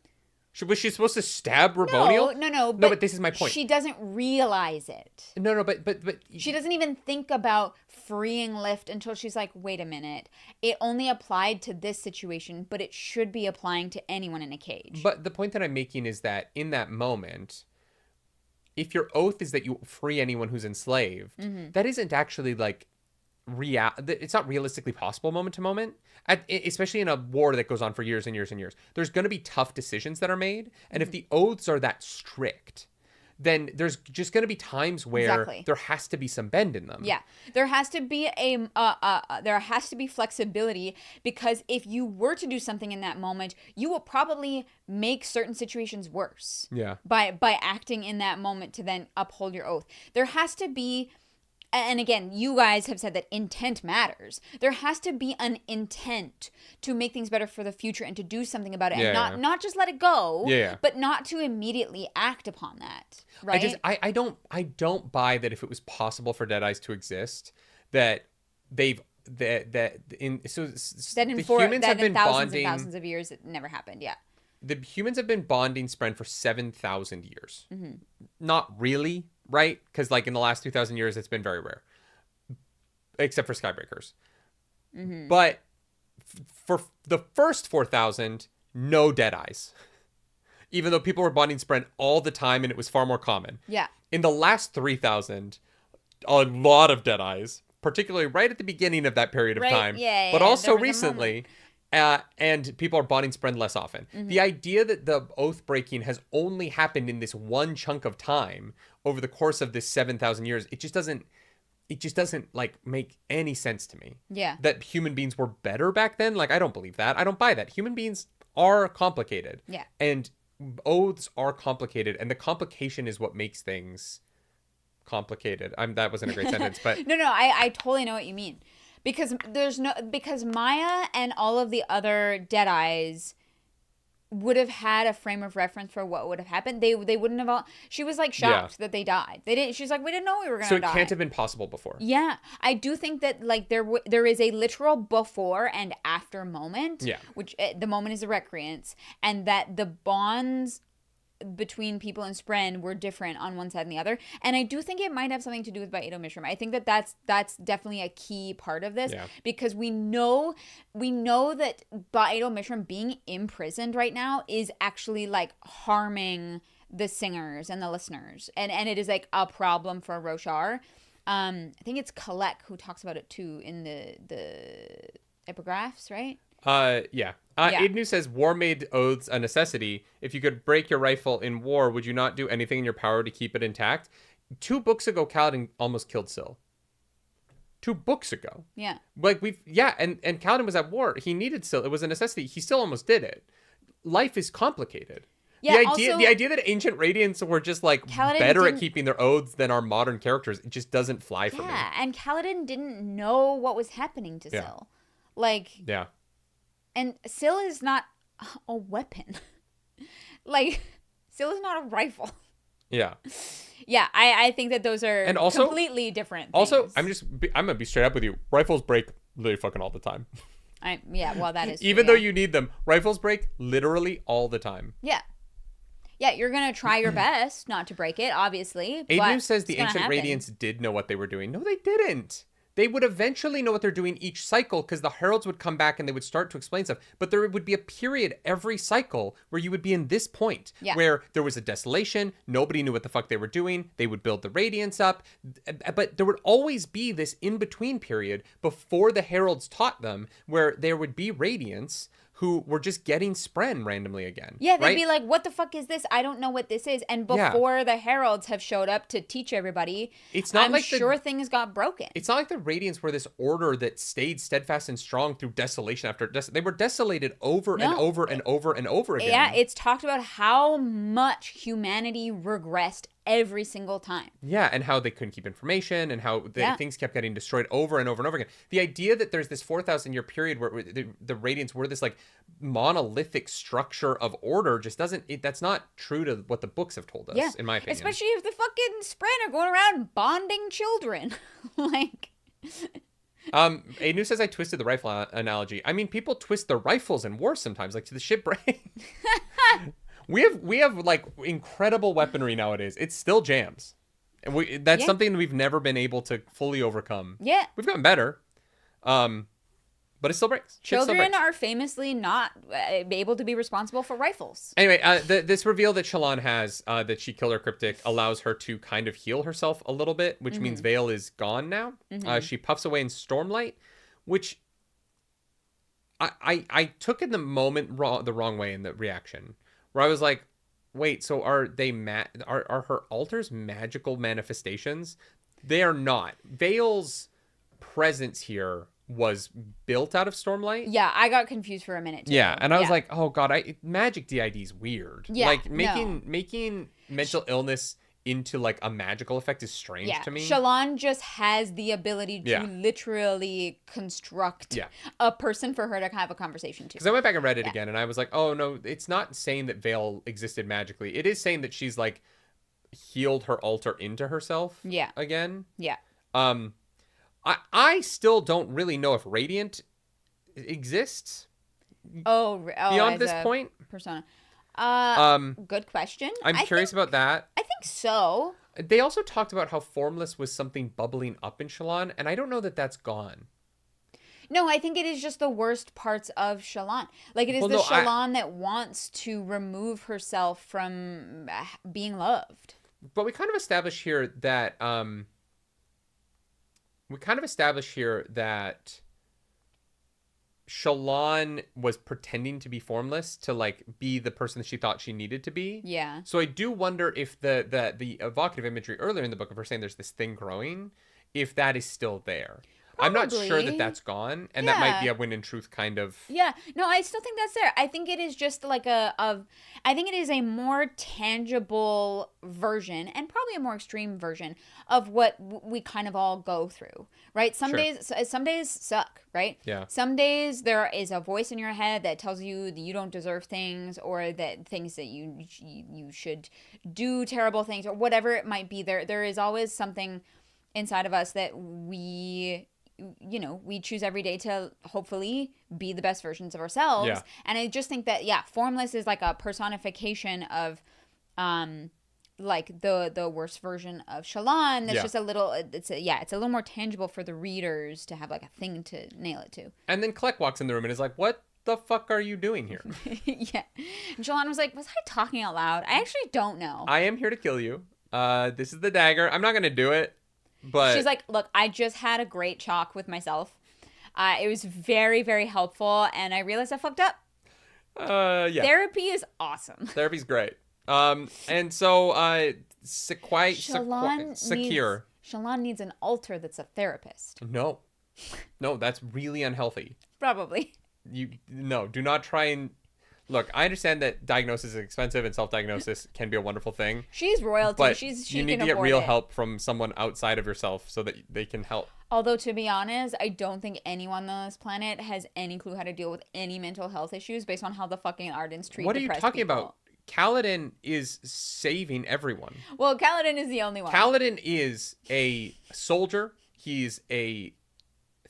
Was she supposed to stab Raboniel? No, but this is my point. She doesn't realize it. No, but she doesn't even think about freeing Lift until she's like, wait a minute. It only applied to this situation, but it should be applying to anyone in a cage. But the point that I'm making is that in that moment, if your oath is that you free anyone who's enslaved, that isn't actually like it's not realistically possible moment to moment, especially in a war that goes on for years and years and years. There's going to be tough decisions that are made, and if the oaths are that strict, then there's just going to be times where there has to be some bend in them. Yeah, there has to be there has to be flexibility, because if you were to do something in that moment, you will probably make certain situations worse. Yeah. By acting in that moment to then uphold your oath. There has to be. And again, you guys have said that intent matters. There has to be an intent to make things better for the future and to do something about it, and not just let it go, but not to immediately act upon that. Right? I don't buy that if it was possible for Deadeyes to exist, that they've in thousands and thousands of years it never happened. Yeah. The humans have been bonding Spren for 7,000 years. Not really. Right? Because, like, in the last 2,000 years, it's been very rare. Except for Skybreakers. But for the first 4,000, no Deadeyes. Even though people were bonding Spren all the time and it was far more common. Yeah. In the last 3,000, a lot of Deadeyes. Particularly right at the beginning of that period of time. Yeah, but also recently. And people are bonding Spren less often. The idea that the oath breaking has only happened in this one chunk of time over the course of this 7,000 years, it just doesn't like make any sense to me. Yeah. That human beings were better back then. Like, I don't believe that. I don't buy that. Human beings are complicated. Yeah. And oaths are complicated, and the complication is what makes things complicated. That wasn't a great sentence, but no, I totally know what you mean. Because Maya and all of the other Deadeyes would have had a frame of reference for what would have happened. They wouldn't have she was like shocked that they died. They didn't. She's like, we didn't know we were going to die. So it can't have been possible before. Yeah. I do think that like there is a literal before and after moment. Yeah. Which the moment is the recreants, and that the bonds between people and Spren were different on one side and the other, and I do think it might have something to do with Ba'edo Mishram. I think that that's definitely a key part of this, because we know that Ba'edo Mishram being imprisoned right now is actually like harming the singers and the listeners, and it is like a problem for Roshar. I think it's Kalek who talks about it too in the epigraphs, right? Idnu says, war made oaths a necessity. If you could break your rifle in war, would you not do anything in your power to keep it intact? 2 books ago, Kaladin almost killed Syl. 2 books ago. Yeah. Like, and Kaladin was at war. He needed Syl. It was a necessity. He still almost did it. life is complicated. Yeah, The idea that ancient Radiants were just like Kaladin better at didn't- keeping their oaths than our modern characters, it just doesn't fly for me. Yeah, and Kaladin didn't know what was happening to Syl. Like, Yeah. and Syl is not a weapon. Like, Syl is not a rifle. Yeah. Yeah, I think that those are And also- completely different Also, things. I'm gonna be straight up with you. Rifles break literally fucking all the time. Well, that is Even true, though yeah. you need them, rifles break literally all the time. Yeah. Yeah, you're going to try your best not to break it, obviously. Aiden says the it's gonna ancient happen. Radiants did know what they were doing. No, they didn't. They would eventually know what they're doing each cycle because the heralds would come back and they would start to explain stuff. But there would be a period every cycle where you would be in this point where there was a desolation. Nobody knew what the fuck they were doing. They would build the Radiance up. But there would always be this in-between period before the heralds taught them where there would be Radiants who were just getting Spren randomly again. Yeah, they'd right? be like, what the fuck is this? I don't know what this is. And before the heralds have showed up to teach everybody, it's not I'm like sure things got broken. It's not like the Radiants were this order that stayed steadfast and strong through desolation after they were desolated over and over and over and over again. Yeah, it's talked about how much humanity regressed every single time. Yeah, and how they couldn't keep information and how things kept getting destroyed over and over and over again. The idea that there's this 4,000 year period where the Radiants were this like monolithic structure of order just that's not true to what the books have told us, in my opinion. Especially if the fucking Spren are going around bonding children. Like... Anu says I twisted the rifle analogy. I mean, people twist their rifles in war sometimes, like to the ship brain. We have like incredible weaponry nowadays. It still jams. And that's something we've never been able to fully overcome. Yeah. We've gotten better. But it still breaks. Children are famously not able to be responsible for rifles. Anyway, this reveal that Shalan has, that she killed her cryptic, allows her to kind of heal herself a little bit, which means Veil is gone now. She puffs away in Stormlight, which I took in the moment the wrong way in the reaction, where I was like, wait, so are they are her altars magical manifestations? They are not. Veil's presence here was built out of Stormlight. Yeah, I got confused for a minute too. Yeah, and I was like, oh god, magic DID is weird. Yeah, like making mental illness into like a magical effect is strange to me. Shalan just has the ability to literally construct a person for her to have a conversation to. Because I went back and read it again, and I was like, oh no, it's not saying that Veil existed magically. It is saying that she's like healed her altar into herself. Again. Yeah. I still don't really know if Radiant exists. Beyond this point, persona. Good question. I'm curious about that. I think so. They also talked about how Formless was something bubbling up in Shalan, and I don't know that that's gone. No, I think it is just the worst parts of Shalan. Like, it is Shalan that wants to remove herself from being loved. But we kind of established here that Shalan was pretending to be formless to like be the person that she thought she needed to be. Yeah. So I do wonder if the evocative imagery earlier in the book of her saying there's this thing growing, if that is still there. Probably. I'm not sure that that's gone, and that might be a When in Truth kind of. Yeah, no, I still think that's there. I think it is just like I think it is a more tangible version, and probably a more extreme version of what we kind of all go through, right? Some days suck, right? Yeah. Some days there is a voice in your head that tells you that you don't deserve things, or that things that you should do terrible things, or whatever it might be. There is always something inside of us that we choose every day to hopefully be the best versions of ourselves. Yeah. And I just think that, Formless is like a personification of, like the worst version of Shalan. That's just a little, it's a little more tangible for the readers to have like a thing to nail it to. And then Kleck walks in the room and is like, what the fuck are you doing here? Yeah. And Shalan was like, was I talking out loud? I actually don't know. I am here to kill you. This is the dagger. I'm not going to do it. But she's like, look, I just had a great talk with myself. It was very, very helpful, and I realized I fucked up. Yeah. Therapy is awesome. Therapy's great. And so Secure. Shalan needs an altar that's a therapist. No, that's really unhealthy. Probably. Do not try and Look, I understand that diagnosis is expensive and self-diagnosis can be a wonderful thing. She's royalty. But she you need can to get afford real it. help from someone outside of yourself so that they can help. Although, to be honest, I don't think anyone on this planet has any clue how to deal with any mental health issues based on how the fucking Ardents treat What are you depressed talking people. about? Kaladin is saving everyone. Well, Kaladin is the only one. Kaladin is a soldier. He's a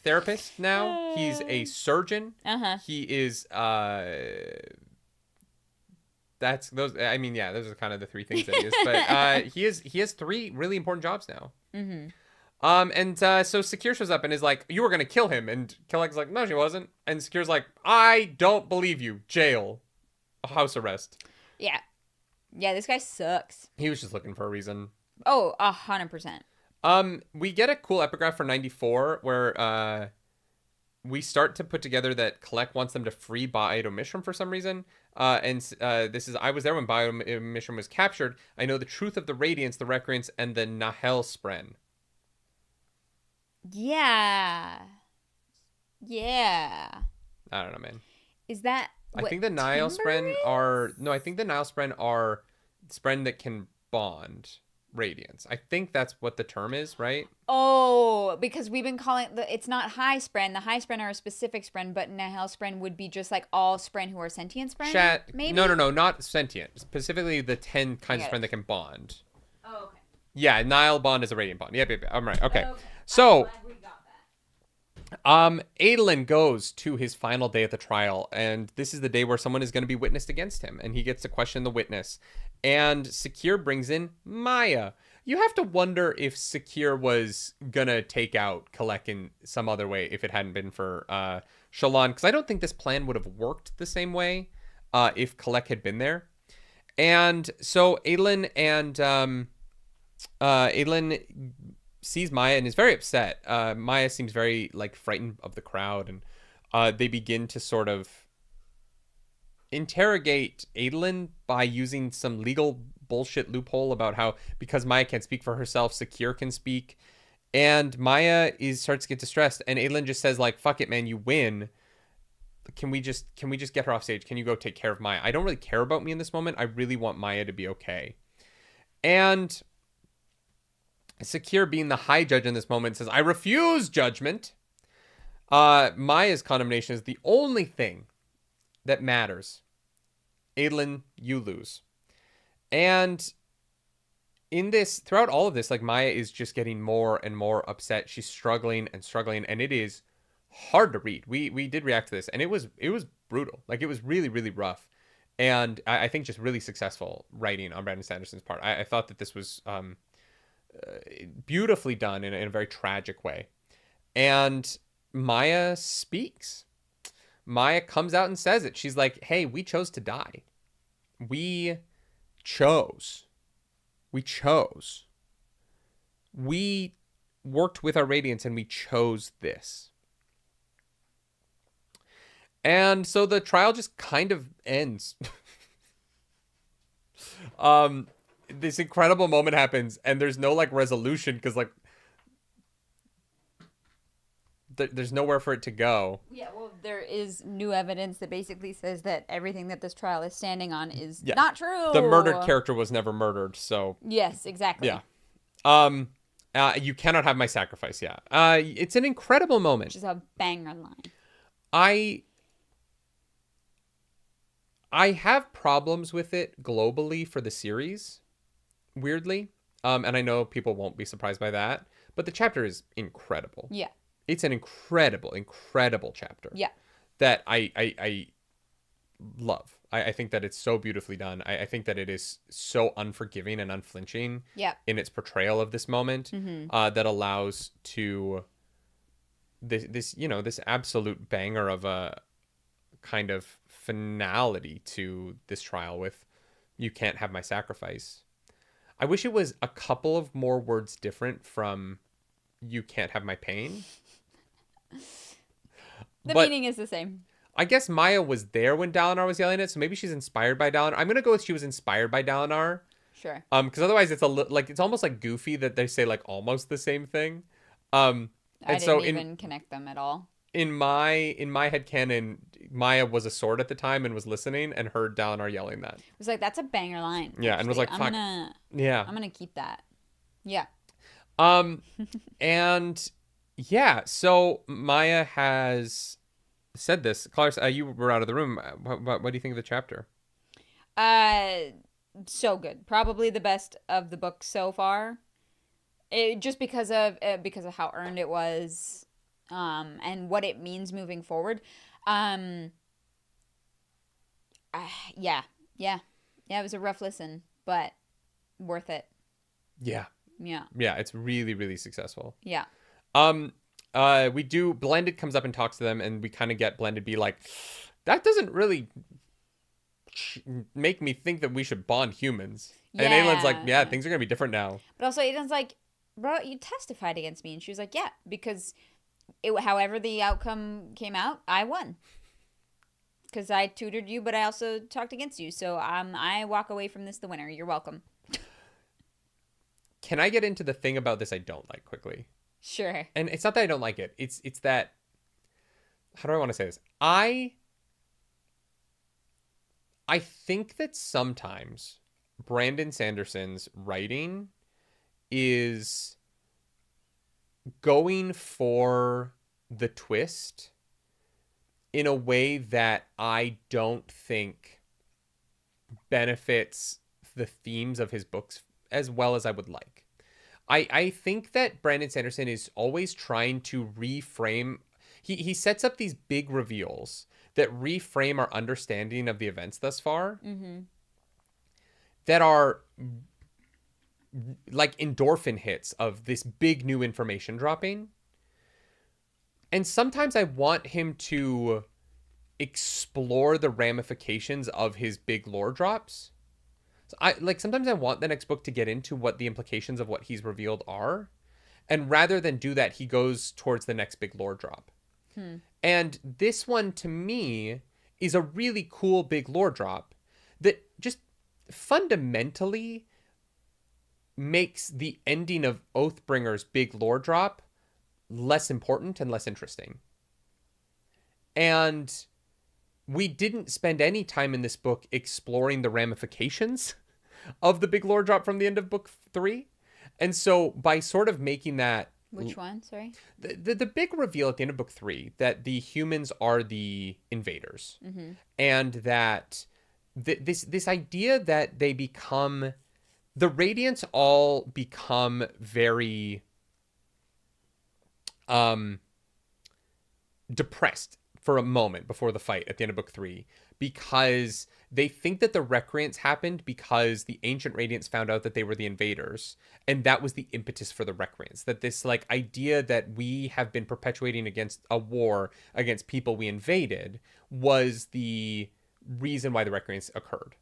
therapist now. He's a surgeon. He is that's those. I mean, yeah, those are kind of the three things that he is. But he has three really important jobs now. So Secure shows up and is like, "You were gonna kill him," and Kelleg's like, "No, she wasn't." And Secure's like, "I don't believe you. Jail, house arrest." Yeah, this guy sucks. He was just looking for a reason. Oh, 100%. We get a cool epigraph for 94 where we start to put together that Collect wants them to free Ba'edo Mishram for some reason. This is, I was there when Ba'edo Mishram was captured. I know the truth of the Radiance, the Recreants, and the Nahel Spren. Yeah. I don't know, man. Is that I think the Nile Spren are... No, I think the Nile Spren are Spren that can bond Radiance. I think that's what the term is, right? Oh, because we've been calling... It's not High Spren. The High Spren are a specific Spren, but Nahel Spren would be just like all Spren who are sentient Spren? Maybe? No, not sentient. Specifically the 10 kinds of Spren that can bond. Oh, okay. Yeah, Nile bond is a Radiant bond. Yep. I'm right. Okay. So... Adolin goes to his final day at the trial, and this is the day where someone is going to be witnessed against him, and he gets to question the witness. And Secure brings in Maya. You have to wonder if Secure was gonna take out Collect in some other way if it hadn't been for Shalan, because I don't think this plan would have worked the same way if Collect had been there. And so Adolin sees Maya and is very upset. Maya seems very frightened of the crowd, and they begin to sort of interrogate Adolin by using some legal bullshit loophole about how because Maya can't speak for herself, Secure can speak, and Maya starts to get distressed, and Adolin just says fuck it, man, you win. Can we just get her off stage? Can you go take care of Maya? I don't really care about me in this moment. I really want Maya to be okay. And Secure, being the high judge in this moment, says, I refuse judgment. Maya's condemnation is the only thing that matters. Adolin, you lose. And in this, throughout all of this, Maya is just getting more and more upset. She's struggling, and it is hard to read. We did react to this, and it was brutal. It was really, really rough. And I think just really successful writing on Brandon Sanderson's part. I thought that this was beautifully done in a very tragic way. And Maya speaks. Maya comes out and says it. She's like, hey, we chose to die. We chose. We worked with our Radiance and we chose this. And so the trial just kind of ends. This incredible moment happens, and there's no resolution because there's nowhere for it to go. Yeah, well, there is new evidence that basically says that everything that this trial is standing on is not true. The murdered character was never murdered, so yes, exactly. Yeah. You cannot have my sacrifice. Yeah. It's an incredible moment. Which is a banger line. I have problems with it globally for the series, weirdly. And I know people won't be surprised by that, but the chapter is incredible. Yeah. It's an incredible chapter. Yeah. That I love. I think that it's so beautifully done. I think that it is so unforgiving and unflinching in its portrayal of this moment that allows to this absolute banger of a kind of finality to this trial with you can't have my sacrifice. I wish it was a couple of more words different from you can't have my pain. The meaning is the same. I guess Maya was there when Dalinar was yelling it, so maybe she's inspired by Dalinar. I'm going to go with she was inspired by Dalinar. Sure. Because otherwise it's it's almost goofy that they say almost the same thing. I didn't even connect them at all. in my headcanon, Maya was a sword at the time and was listening and heard Dalinar yelling that. It was like, that's a banger line. Yeah, actually. and was like, fuck. Yeah. I'm gonna keep that. Yeah. And yeah, so Maya has said this. Clarks, you were out of the room. What do you think of the chapter? So good. Probably the best of the book so far. Just because of how earned it was, and what it means moving forward. Yeah. It was a rough listen, but worth it. Yeah. Yeah. Yeah, it's really, really successful. Yeah. Blended comes up and talks to them, and we kind of get Blended be like, that doesn't really make me think that we should bond humans. Yeah. And Aelin's like, yeah, things are gonna be different now. But also Aiden's like, bro, you testified against me. And she was like, yeah, because however the outcome came out, I won. Because I tutored you, but I also talked against you. So I walk away from this the winner. You're welcome. Can I get into the thing about this I don't like quickly? Sure. And it's not that I don't like it. It's that, how do I want to say this? I think that sometimes Brandon Sanderson's writing is going for the twist in a way that I don't think benefits the themes of his books as well as I would like. I think that Brandon Sanderson is always trying to reframe. He sets up these big reveals that reframe our understanding of the events thus far, that are like endorphin hits of this big new information dropping. And sometimes I want him to explore the ramifications of his big lore drops. So sometimes I want the next book to get into what the implications of what he's revealed are. And rather than do that, he goes towards the next big lore drop. And this one, to me, is a really cool big lore drop that just fundamentally makes the ending of Oathbringer's big lore drop less important and less interesting. And we didn't spend any time in this book exploring the ramifications of the big lore drop from the end of book 3. And so by sort of making that... Which one? Sorry? The big reveal at the end of book 3 that the humans are the invaders. And that this idea that they become... The Radiants all become very depressed for a moment before the fight at the end of book 3, because they think that the recreants happened because the ancient Radiants found out that they were the invaders, and that was the impetus for the recreants. That this idea that we have been perpetuating against a war against people we invaded was the reason why the recreants occurred.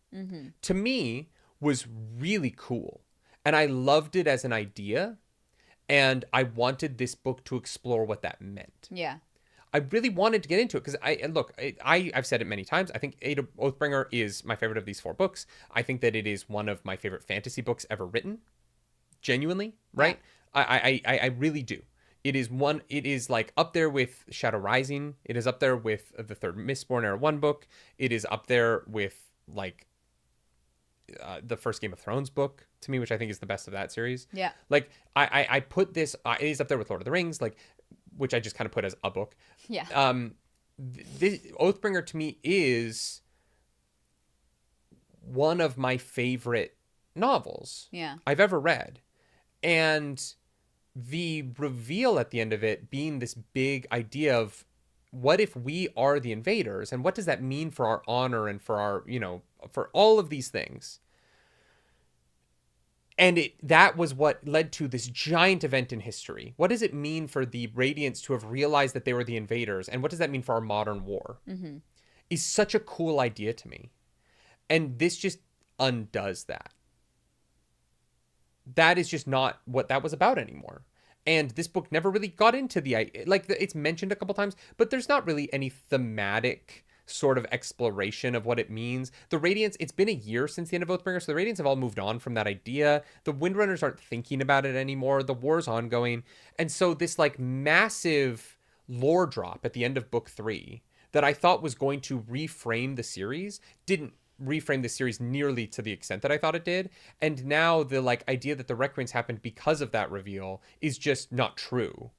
To me, was really cool, and I loved it as an idea, and I wanted this book to explore what that meant. Yeah. I really wanted to get into it because I've said it many times. I think Oathbringer is my favorite of these 4 books. I think that it is one of my favorite fantasy books ever written. Genuinely, right? Yeah. I really do. It is like up there with Shadow Rising. It is up there with the third Mistborn Era 1 book. It is up there with like the first Game of Thrones book to me, which I think is the best of that series. Yeah. Like I put this, it is up there with Lord of the Rings, like, which I just kind of put as a book. Yeah. This Oathbringer to me is one of my favorite novels I've ever read. And the reveal at the end of it being this big idea of what if we are the invaders, and what does that mean for our honor and for our, for all of these things. And that was what led to this giant event in history. What does it mean for the Radiants to have realized that they were the invaders? And what does that mean for our modern war? Is such a cool idea to me. And this just undoes that. That is just not what that was about anymore. And this book never really got into it's mentioned a couple times, but there's not really any thematic sort of exploration of what it means. The Radiants, it's been a year since the end of Oathbringer, so the Radiants have all moved on from that idea. The Windrunners aren't thinking about it anymore. The war's ongoing. And so this massive lore drop at the end of book 3 that I thought was going to reframe the series didn't reframe the series nearly to the extent that I thought it did. And now the like idea that the Recreants happened because of that reveal is just not true.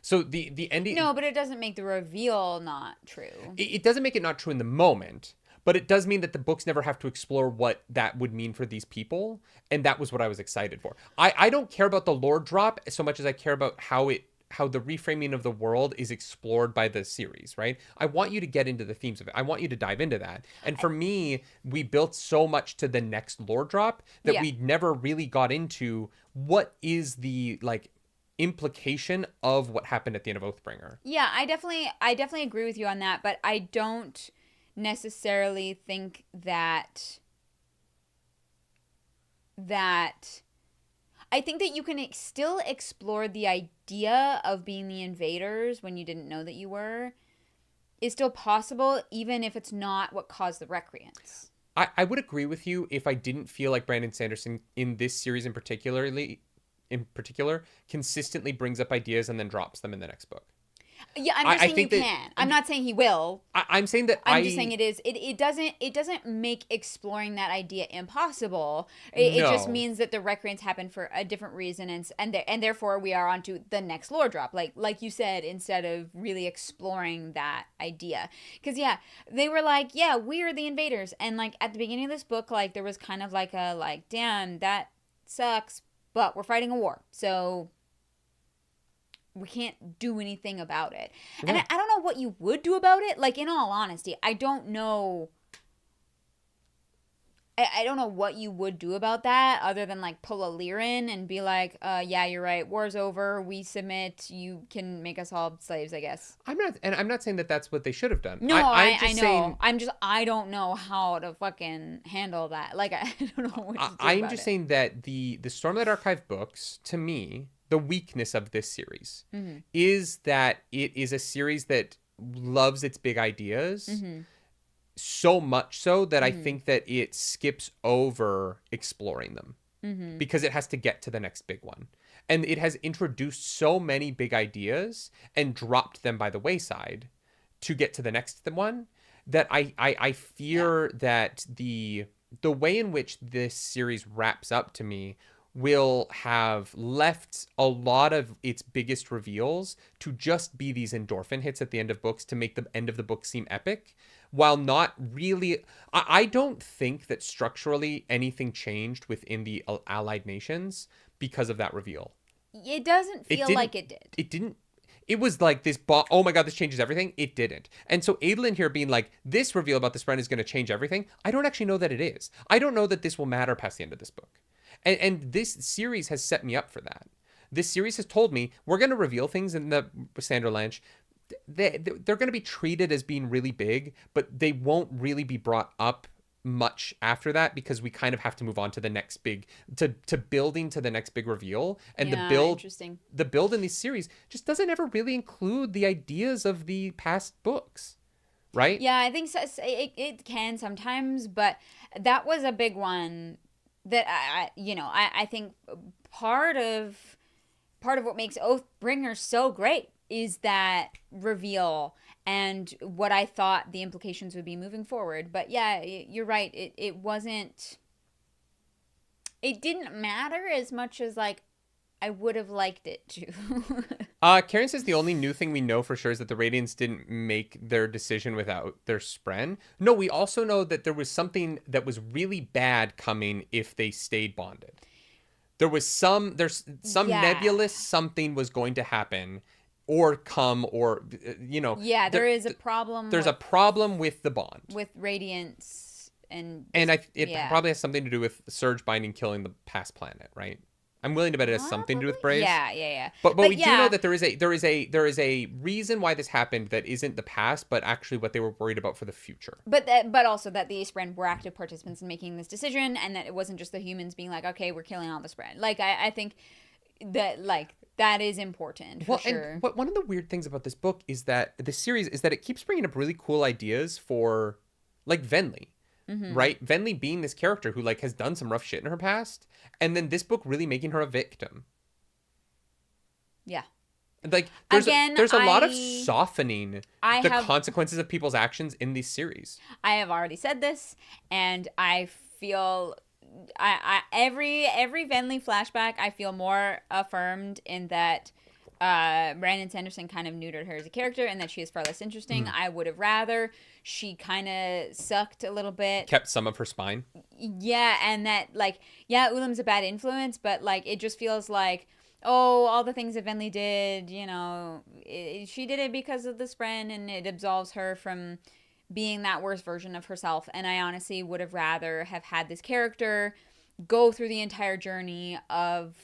So the ending... No, but it doesn't make the reveal not true. It doesn't make it not true in the moment, but it does mean that the books never have to explore what that would mean for these people. And that was what I was excited for. I don't care about the lore drop so much as I care about how the reframing of the world is explored by the series, right? I want you to get into the themes of it. I want you to dive into that. And for me, we built so much to the next lore drop that we never really got into what is the like implication of what happened at the end of Oathbringer. Yeah, I definitely agree with you on that, but I don't necessarily think that I think that you can still explore the idea of being the invaders when you didn't know that you were is still possible, even if it's not what caused the Recreants. I would agree with you if I didn't feel like Brandon Sanderson in this series in particular consistently brings up ideas and then drops them in the next book. Yeah, I'm just saying you can. I'm not saying he will. I'm saying that I'm just saying it doesn't make exploring that idea impossible. It just means that the Recreants happen for a different reason, and therefore we are onto the next lore drop. Like you said, instead of really exploring that idea, because they were like, we're the invaders, and like at the beginning of this book, like there was kind of like a like, damn, that sucks, but we're fighting a war, so we can't do anything about it. Yeah. And I don't know what you would do about it. Like, in all honesty, I don't know. I don't know what you would do about that other than, like, pull a Lyran and be like, yeah, you're right. War's over. We submit. You can make us all slaves, I guess. I'm not saying that that's what they should have done. No, I know. I don't know how to fucking handle that. Like, I don't know what to do I'm just saying that the Stormlight Archive books, to me, the weakness of this series is that it is a series that loves its big ideas so much so that I think that it skips over exploring them because it has to get to the next big one. And it has introduced so many big ideas and dropped them by the wayside to get to the next one that I fear that the way in which this series wraps up to me will have left a lot of its biggest reveals to just be these endorphin hits at the end of books to make the end of the book seem epic, while not really... I don't think that structurally anything changed within the Allied Nations because of that reveal. It doesn't feel like it did. It didn't. It was like this, oh my god, this changes everything. It didn't. And so Adolin here being like, this reveal about this friend is going to change everything. I don't actually know that it is. I don't know that this will matter past the end of this book. And this series has set me up for that. This series has told me we're going to reveal things in the Sanderlanche. They're going to be treated as being really big, but they won't really be brought up much after that because we kind of have to move on to the next big, to building to the next big reveal. And the build in this series just doesn't ever really include the ideas of the past books. Right? Yeah, I think so. It can sometimes, but that was a big one. That I think part of what makes Oathbringer so great is that reveal and what I thought the implications would be moving forward. But yeah, you're right. It didn't matter as much as like I would have liked it to. Karen says the only new thing we know for sure is that the Radiants didn't make their decision without their spren. No, we also know that there was something that was really bad coming if they stayed bonded. There's some nebulous something was going to happen or come or, Yeah, there is a problem. There's a problem with the bond. With Radiants and it probably has something to do with Surge binding killing the past planet, right? I'm willing to bet it has something to do with Braves. Yeah. But we do know that there is a reason why this happened that isn't the past, but actually what they were worried about for the future. But also that the Spren were active participants in making this decision, and that it wasn't just the humans being like, okay, we're killing all the Spren. Like I think that like that is important for sure. But one of the weird things about this book is that this series is that it keeps bringing up really cool ideas for like Venli. Right? Venli being this character who like has done some rough shit in her past, and then this book really making her a victim. Yeah. Like there's a lot of softening the consequences of people's actions in these series. I have already said this, and I feel every Venli flashback I feel more affirmed in that Brandon Sanderson kind of neutered her as a character and that she is far less interesting. I would have rather she kind of sucked a little bit, kept some of her spine. Yeah, and that like Ulam's a bad influence, but like it just feels like, oh, all the things that Venli did, you know, she did it because of the Spren, and it absolves her from being that worst version of herself. And I honestly would have rather have had this character go through the entire journey of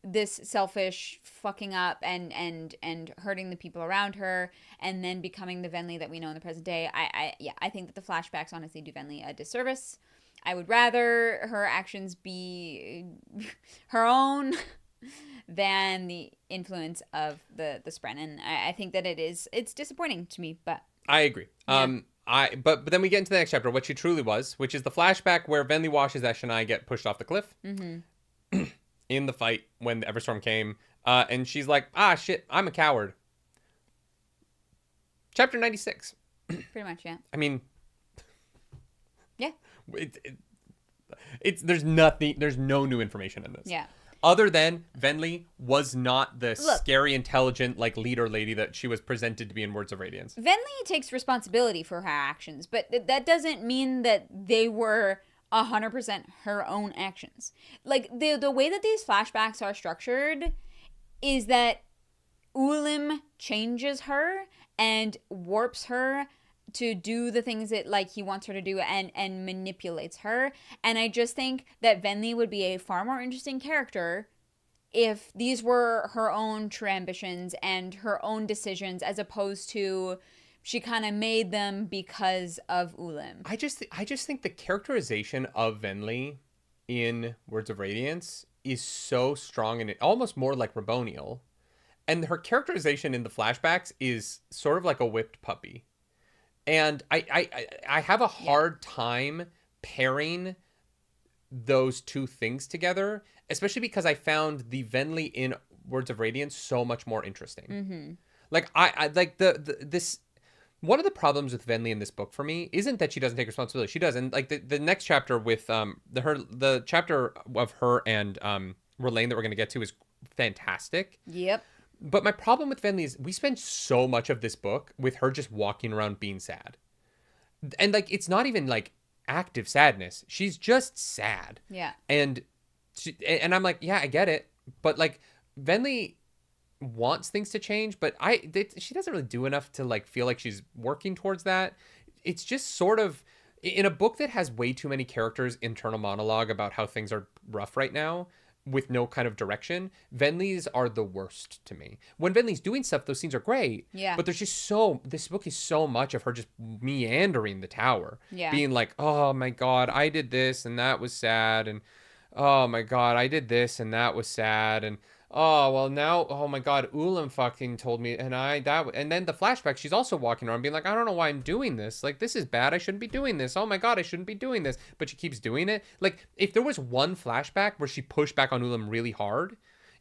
this selfish fucking up and hurting the people around her, and then becoming the Venli that we know in the present day. I think that the flashbacks honestly do Venli a disservice. I would rather her actions be her own than the influence of the Spren. And I think that it's disappointing to me, but I agree. Yeah. But then we get into the next chapter, what she truly was, which is the flashback where Venli watches Ash and I get pushed off the cliff in the fight when the Everstorm came. And she's like, shit, I'm a coward. Chapter 96. Pretty much, yeah. I mean... Yeah. There's no new information in this. Yeah. Other than Venli was not the scary, intelligent, like leader lady that she was presented to be in Words of Radiance. Venli takes responsibility for her actions, but that doesn't mean that they were 100% her own actions. Like the way that these flashbacks are structured is that Ulim changes her and warps her to do the things that like he wants her to do and manipulates her. And I just think that Venli would be a far more interesting character if these were her own true ambitions and her own decisions, as opposed to she kind of made them because of Ulim. I just think the characterization of Venli in Words of Radiance is so strong and almost more like Raboniel. And her characterization in the flashbacks is sort of like a whipped puppy. And I have a hard time pairing those two things together, especially because I found the Venli in Words of Radiance so much more interesting. Mm-hmm. Like I like this. One of the problems with Venli in this book for me isn't that she doesn't take responsibility. She does, and like the next chapter with the chapter of her and Relaine that we're gonna get to is fantastic. Yep. But my problem with Venli is we spend so much of this book with her just walking around being sad. And, like, it's not even, like, active sadness. She's just sad. Yeah. And I'm like, yeah, I get it. But, like, Venli wants things to change, but she doesn't really do enough to, like, feel like she's working towards that. It's just sort of... In a book that has way too many characters' internal monologue about how things are rough right now... with no kind of direction, Venli's are the worst to me. When Venli's doing stuff, those scenes are great. Yeah. But there's just this book is so much of her just meandering the tower. Yeah. Being like, oh my God, I did this and that was sad. And oh my God, I did this and that was sad. And oh, well now, oh my God, Ulam fucking told me and then the flashback, she's also walking around being like, I don't know why I'm doing this. Like, this is bad. I shouldn't be doing this. Oh my God, I shouldn't be doing this. But she keeps doing it. Like, if there was one flashback where she pushed back on Ulam really hard,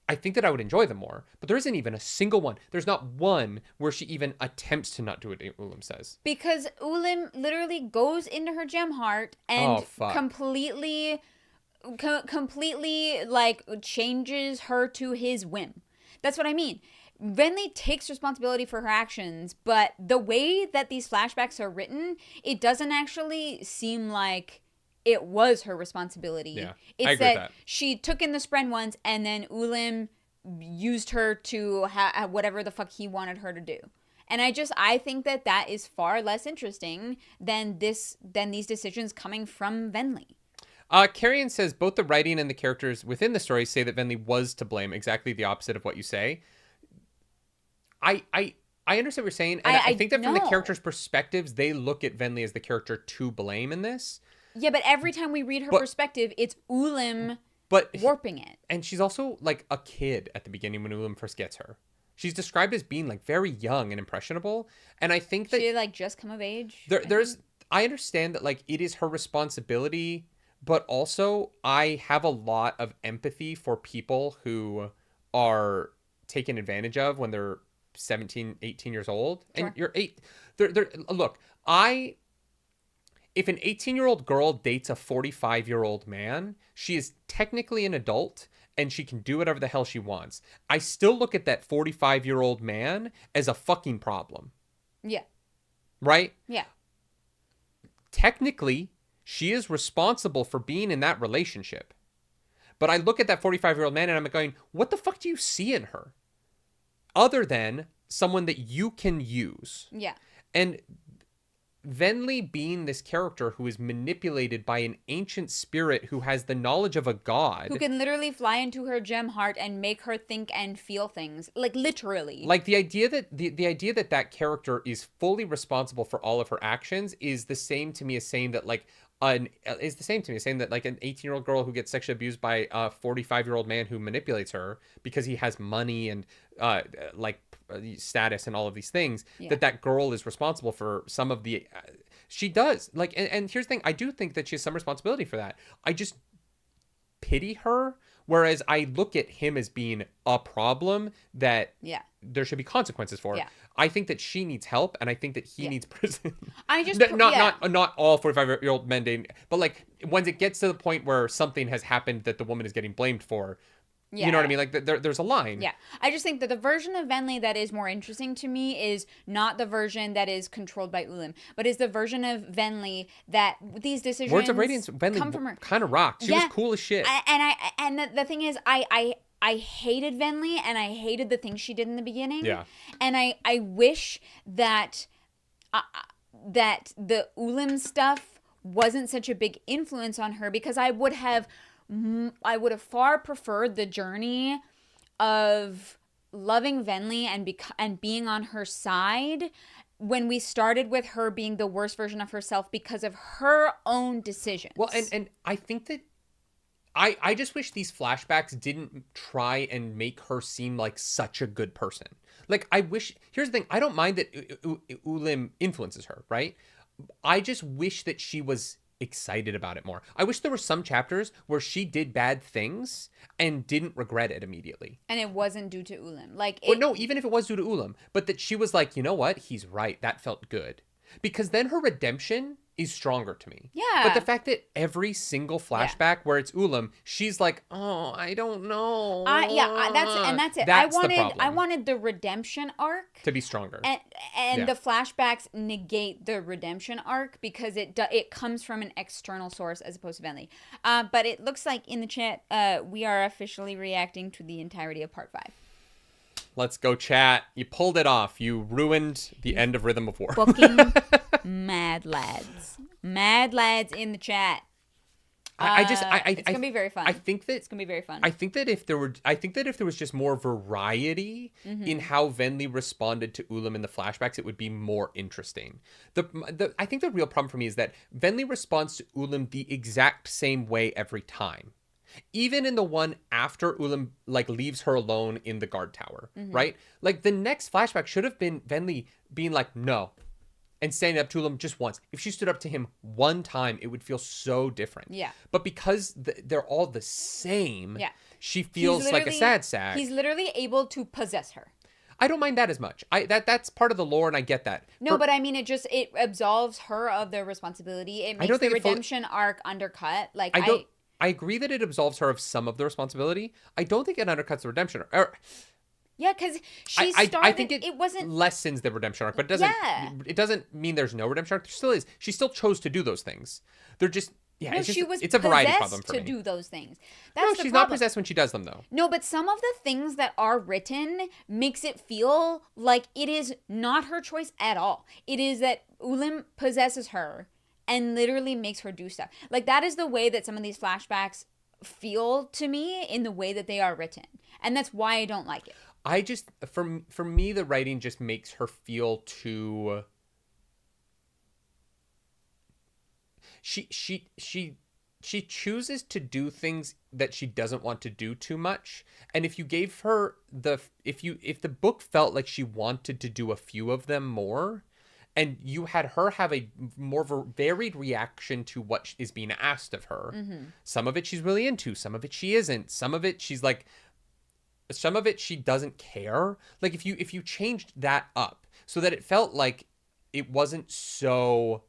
I think that I would enjoy them more. But there isn't even a single one. There's not one where she even attempts to not do what Ulam says. Because Ulam literally goes into her gem heart and completely like changes her to his whim. That's what I mean. Venli takes responsibility for her actions, but the way that these flashbacks are written, it doesn't actually seem like it was her responsibility. Yeah, it's I agree with that. She took in the Spren once, and then Ulim used her to whatever the fuck he wanted her to do. And I think that is far less interesting than these decisions coming from Venli. Carrion says both the writing and the characters within the story say that Venli was to blame, exactly the opposite of what you say. I understand what you're saying, and I think that from the characters' perspectives, they look at Venli as the character to blame in this. Yeah, but every time we read her perspective, it's Ulim warping it. And she's also like a kid at the beginning when Ulim first gets her. She's described as being like very young and impressionable, and I think that she like just come of age. I understand that like it is her responsibility. But also, I have a lot of empathy for people who are taken advantage of when they're 17, 18 years old. Sure. And you're 8. Look, if an 18-year-old girl dates a 45-year-old man, she is technically an adult and she can do whatever the hell she wants. I still look at that 45-year-old man as a fucking problem. Yeah. Right? Yeah. Technically, she is responsible for being in that relationship. But I look at that 45-year-old man and I'm going, what the fuck do you see in her? Other than someone that you can use. Yeah. And Venli being this character who is manipulated by an ancient spirit who has the knowledge of a god. Who can literally fly into her gem heart and make her think and feel things. Like, literally. Like, the idea that the idea that that character is fully responsible for all of her actions is the same to me as saying that, like, an 18-year-old girl who gets sexually abused by a 45-year-old man who manipulates her because he has money and status and all of these things, that girl is responsible for some of the she does, like, and here's the thing, I do think that she has some responsibility for that. I just pity her, whereas I look at him as being a problem that there should be consequences for. I think that she needs help, and I think that he needs prison. Not all 45-year-old men dating, but like once it gets to the point where something has happened that the woman is getting blamed for. You know what I mean? Like, there's a line. Yeah. I just think that the version of Venli that is more interesting to me is not the version that is controlled by Ulim, but is the version of Venli that these decisions Words of Radiance, Venli kind of rocked. She was cool as shit. And the thing is, I hated Venli, and I hated the things she did in the beginning. Yeah. And I wish that the Ulim stuff wasn't such a big influence on her, because I would have far preferred the journey of loving Venli and being on her side when we started with her being the worst version of herself because of her own decisions. Well, and I think that I just wish these flashbacks didn't try and make her seem like such a good person. Like, I wish, here's the thing, I don't mind that Ulim influences her, right? I just wish that she was excited about it more. I wish there were some chapters where she did bad things and didn't regret it immediately. And it wasn't due to Ulim. No, even if it was due to Ulim, but that she was like, you know what? He's right. That felt good. Because then her redemption is stronger to me. Yeah. But the fact that every single flashback where it's Ulim, she's like, oh, I don't know. That's it. That's the problem. I wanted the redemption arc to be stronger. And the flashbacks negate the redemption arc because it comes from an external source as opposed to Venli. But it looks like in the chat, we are officially reacting to the entirety of part 5. Let's go, chat. You pulled it off. You ruined the end of Rhythm of War. Fucking mad lads. Mad lads in the chat. It's gonna be very fun. I think that it's gonna be very fun. I think that if there was just more variety in how Venli responded to Ulim in the flashbacks, it would be more interesting. I think the real problem for me is that Venli responds to Ulim the exact same way every time. Even in the one after Ulim, like, leaves her alone in the guard tower, right? Like, the next flashback should have been Venli being like, no, and standing up to Ulim just once. If she stood up to him one time, it would feel so different. Yeah. But because they're all the same, she feels like a sad sack. He's literally able to possess her. I don't mind that as much. That's part of the lore, and I get that. No, but I mean, it absolves her of the responsibility. It makes the redemption arc undercut. Like, I agree that it absolves her of some of the responsibility. I don't think it undercuts the redemption arc. Yeah, because she started. I think it wasn't lessens the redemption arc, but it doesn't mean there's no redemption arc. There still is. She still chose to do those things. They're just it's a variety problem for me. To do those things. She's not possessed when she does them, though. No, but some of the things that are written makes it feel like it is not her choice at all. It is that Ulim possesses her and literally makes her do stuff. Like, that is the way that some of these flashbacks feel to me in the way that they are written. And that's why I don't like it. I just, for me, the writing just makes her feel too... She chooses to do things that she doesn't want to do too much. And if you gave her if the book felt like she wanted to do a few of them more, and you had her have a more varied reaction to what is being asked of her. Some of it she's really into. Some of it she isn't. Some of it she's like, some of it she doesn't care. Like if you changed that up so that it felt like it wasn't so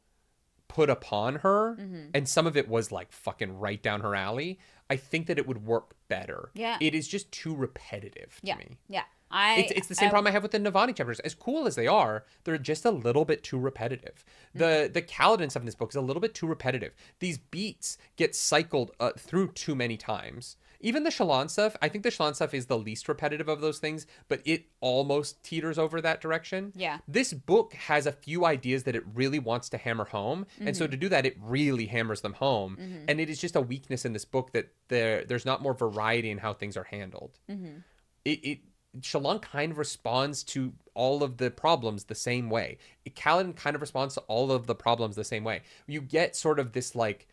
put upon her, and some of it was like fucking right down her alley, I think that it would work better. Yeah. It is just too repetitive to me. Yeah. It's the same problem I have with the Navani chapters. As cool as they are, they're just a little bit too repetitive. The Kaladin stuff in this book is a little bit too repetitive. These beats get cycled through too many times. Even the Shalan stuff, I think the Shalan stuff is the least repetitive of those things, but it almost teeters over that direction. Yeah. This book has a few ideas that it really wants to hammer home, and so to do that, it really hammers them home. And it is just a weakness in this book that there's not more variety in how things are handled. Shalan kind of responds to all of the problems the same way. Kaladin kind of responds to all of the problems the same way. You get sort of this like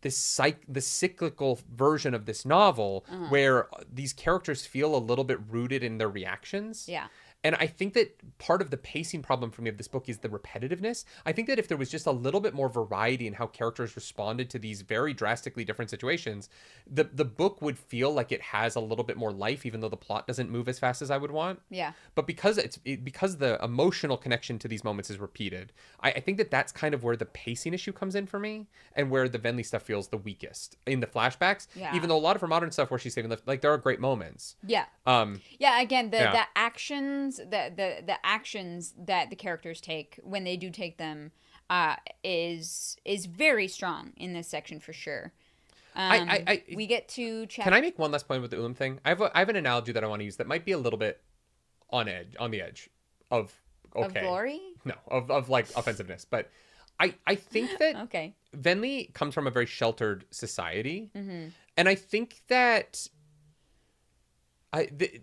the cyclical version of this novel where these characters feel a little bit rooted in their reactions. Yeah. And I think that part of the pacing problem for me of this book is the repetitiveness. I think that if there was just a little bit more variety in how characters responded to these very drastically different situations, the book would feel like it has a little bit more life, even though the plot doesn't move as fast as I would want. Yeah. But because because the emotional connection to these moments is repeated, I think that that's kind of where the pacing issue comes in for me, and where the Venli stuff feels the weakest in the flashbacks. Yeah. Even though a lot of her modern stuff where she's saving like there are great moments. Yeah. Yeah. Again, the actions the actions that the characters take when they do take them is very strong in this section for sure. We get to Can I make one last point with the Ulam thing? I have an analogy that I want to use that might be a little bit on the edge of okay. Of glory? No, of like offensiveness, but I think that Okay. Venli comes from a very sheltered society, and I think that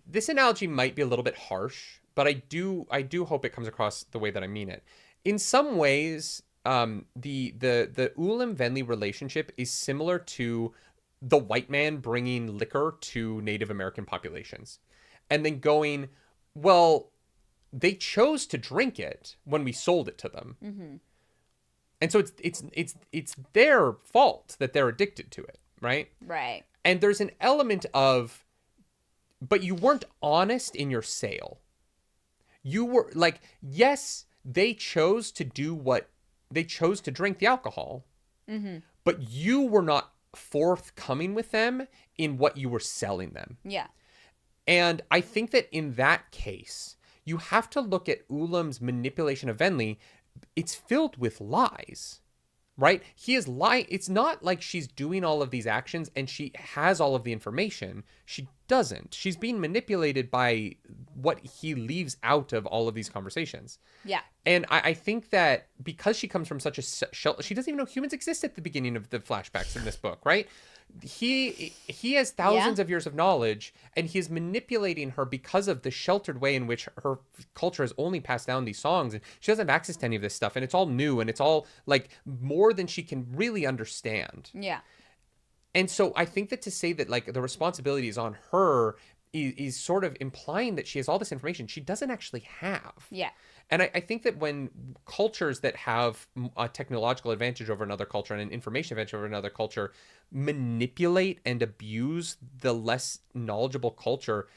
this analogy might be a little bit harsh, but I do hope it comes across the way that I mean it. In some ways, the Ulam Venli relationship is similar to the white man bringing liquor to Native American populations, and then going, well, they chose to drink it when we sold it to them, and so it's their fault that they're addicted to it, right? Right. And there's an element of, but you weren't honest in your sale. You were like, yes, they chose to drink the alcohol, but you were not forthcoming with them in what you were selling them. Yeah. And I think that in that case, you have to look at Ulam's manipulation of Venli. It's filled with lies. Right? He is lying. It's not like she's doing all of these actions and she has all of the information. She doesn't. She's being manipulated by what he leaves out of all of these conversations. Yeah. And I think that because she comes from such a she doesn't even know humans exist at the beginning of the flashbacks in this book, right? He has thousands of years of knowledge, and he is manipulating her because of the sheltered way in which her culture has only passed down these songs, and she doesn't have access to any of this stuff, and it's all new, and it's all like more than she can really understand. Yeah. And so I think that to say that like the responsibility is on her is sort of implying that she has all this information she doesn't actually have. Yeah. And I think that when cultures that have a technological advantage over another culture and an information advantage over another culture manipulate and abuse the less knowledgeable culture,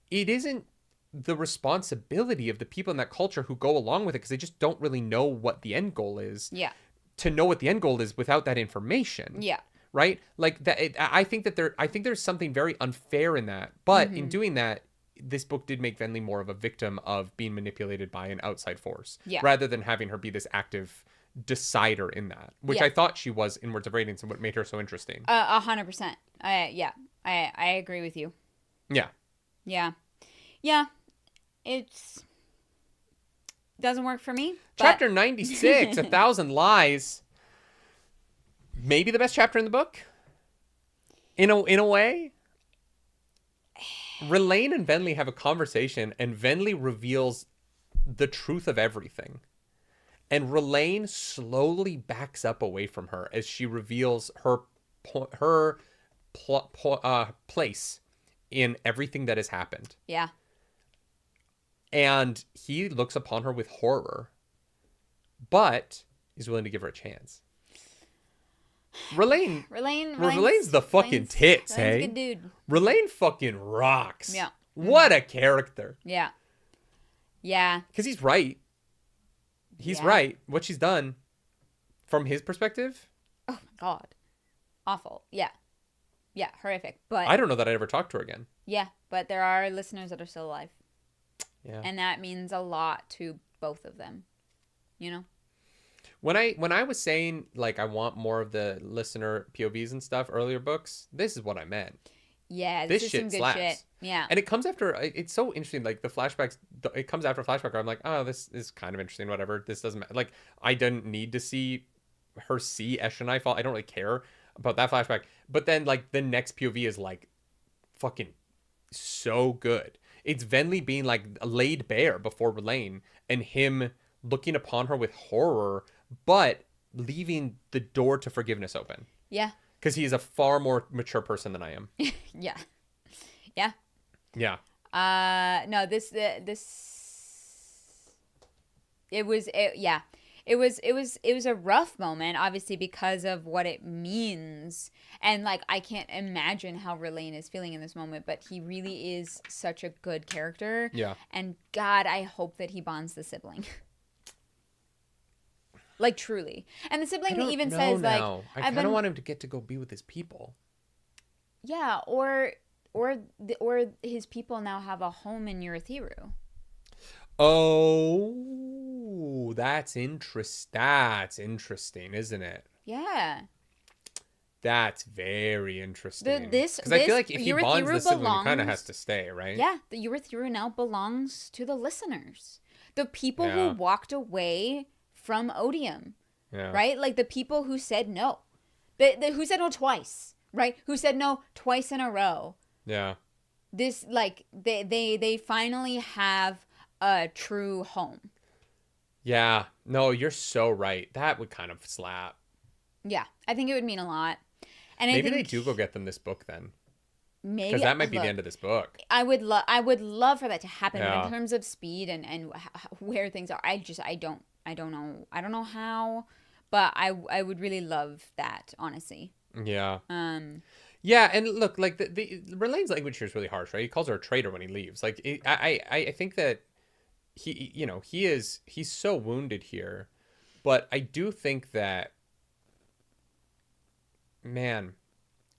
it isn't the responsibility of the people in that culture who go along with it because they just don't really know what the end goal is. Yeah. To know what the end goal is without that information. Yeah. Right? Like that. I think there's something very unfair in that. But in doing that, this book did make Venli more of a victim of being manipulated by an outside force, rather than having her be this active decider in that, which I thought she was in Words of Radiance, and what made her so interesting. 100%. I agree with you. Yeah. It's doesn't work for me. Chapter 96, 1,000 Lies. Maybe the best chapter in the book. In a way. Relaine and Venli have a conversation, and Venli reveals the truth of everything. And Relaine slowly backs up away from her as she reveals her place in everything that has happened. Yeah. And he looks upon her with horror, but is willing to give her a chance. Relane's the fucking tits, hey? Good dude. Relane fucking rocks. Yeah. What a character. Yeah. Yeah. Because he's right. He's right. What she's done, from his perspective. Oh my God. Awful. Yeah. Yeah. Horrific. But I don't know that I'd ever talk to her again. Yeah. But there are listeners that are still alive. Yeah. And that means a lot to both of them. You know? When I was saying, like, I want more of the listener POVs and stuff, earlier books, this is what I meant. Yeah, this is shit some good slaps. shit. Yeah. And it comes after, it's so interesting, like, the flashbacks, it comes after Flashback, where I'm like, oh, this is kind of interesting, whatever, this doesn't matter. Like, I didn't need to see her see Esh and I fall. I don't really care about that flashback. But then, like, the next POV is, like, fucking so good. It's Venli being, like, laid bare before Relane, and him looking upon her with horror, but leaving the door to forgiveness open. Yeah. Because he is a far more mature person than I am. Yeah. Yeah. Yeah. No, it was a rough moment, obviously, because of what it means. And, like, I can't imagine how Relane is feeling in this moment, but he really is such a good character. Yeah. And God, I hope that he bonds the sibling. Like, truly. And the sibling even says, like, I kind of want him to get to go be with his people. Yeah, or his people now have a home in Urithiru. Oh, that's interesting, isn't it? Yeah. That's very interesting. Because I feel like if he bonds the sibling, belongs, he kind of has to stay, right? Yeah, the Urithiru now belongs to the listeners. The people who walked away from Odium, right? Like, the people who said no. Who said no twice, right? Who said no twice in a row. Yeah. This, like, they finally have a true home. Yeah. No, you're so right. That would kind of slap. Yeah, I think it would mean a lot. And maybe they do go get them this book then. Maybe, because that might be the end of this book. I would love for that to happen, but in terms of speed and where things are, I don't know how, but I would really love that, honestly. Yeah. Yeah, and look, like, the Relane's language here is really harsh, right? He calls her a traitor when he leaves. Like, I think that he's so wounded here, but I do think that, man,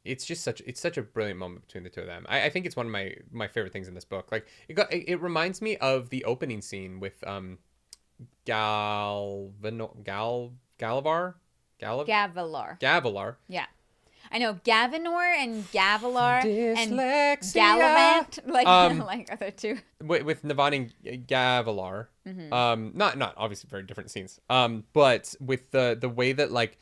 it's such a brilliant moment between the two of them. I think it's one of my favorite things in this book. Like, it reminds me of the opening scene with Gavilar. Yeah. I know Gavinor and Gavilar and Dyslexia. Galavant, like are there two? With Navani and Gavilar. Mm-hmm. Not obviously very different scenes. But with the way that, like,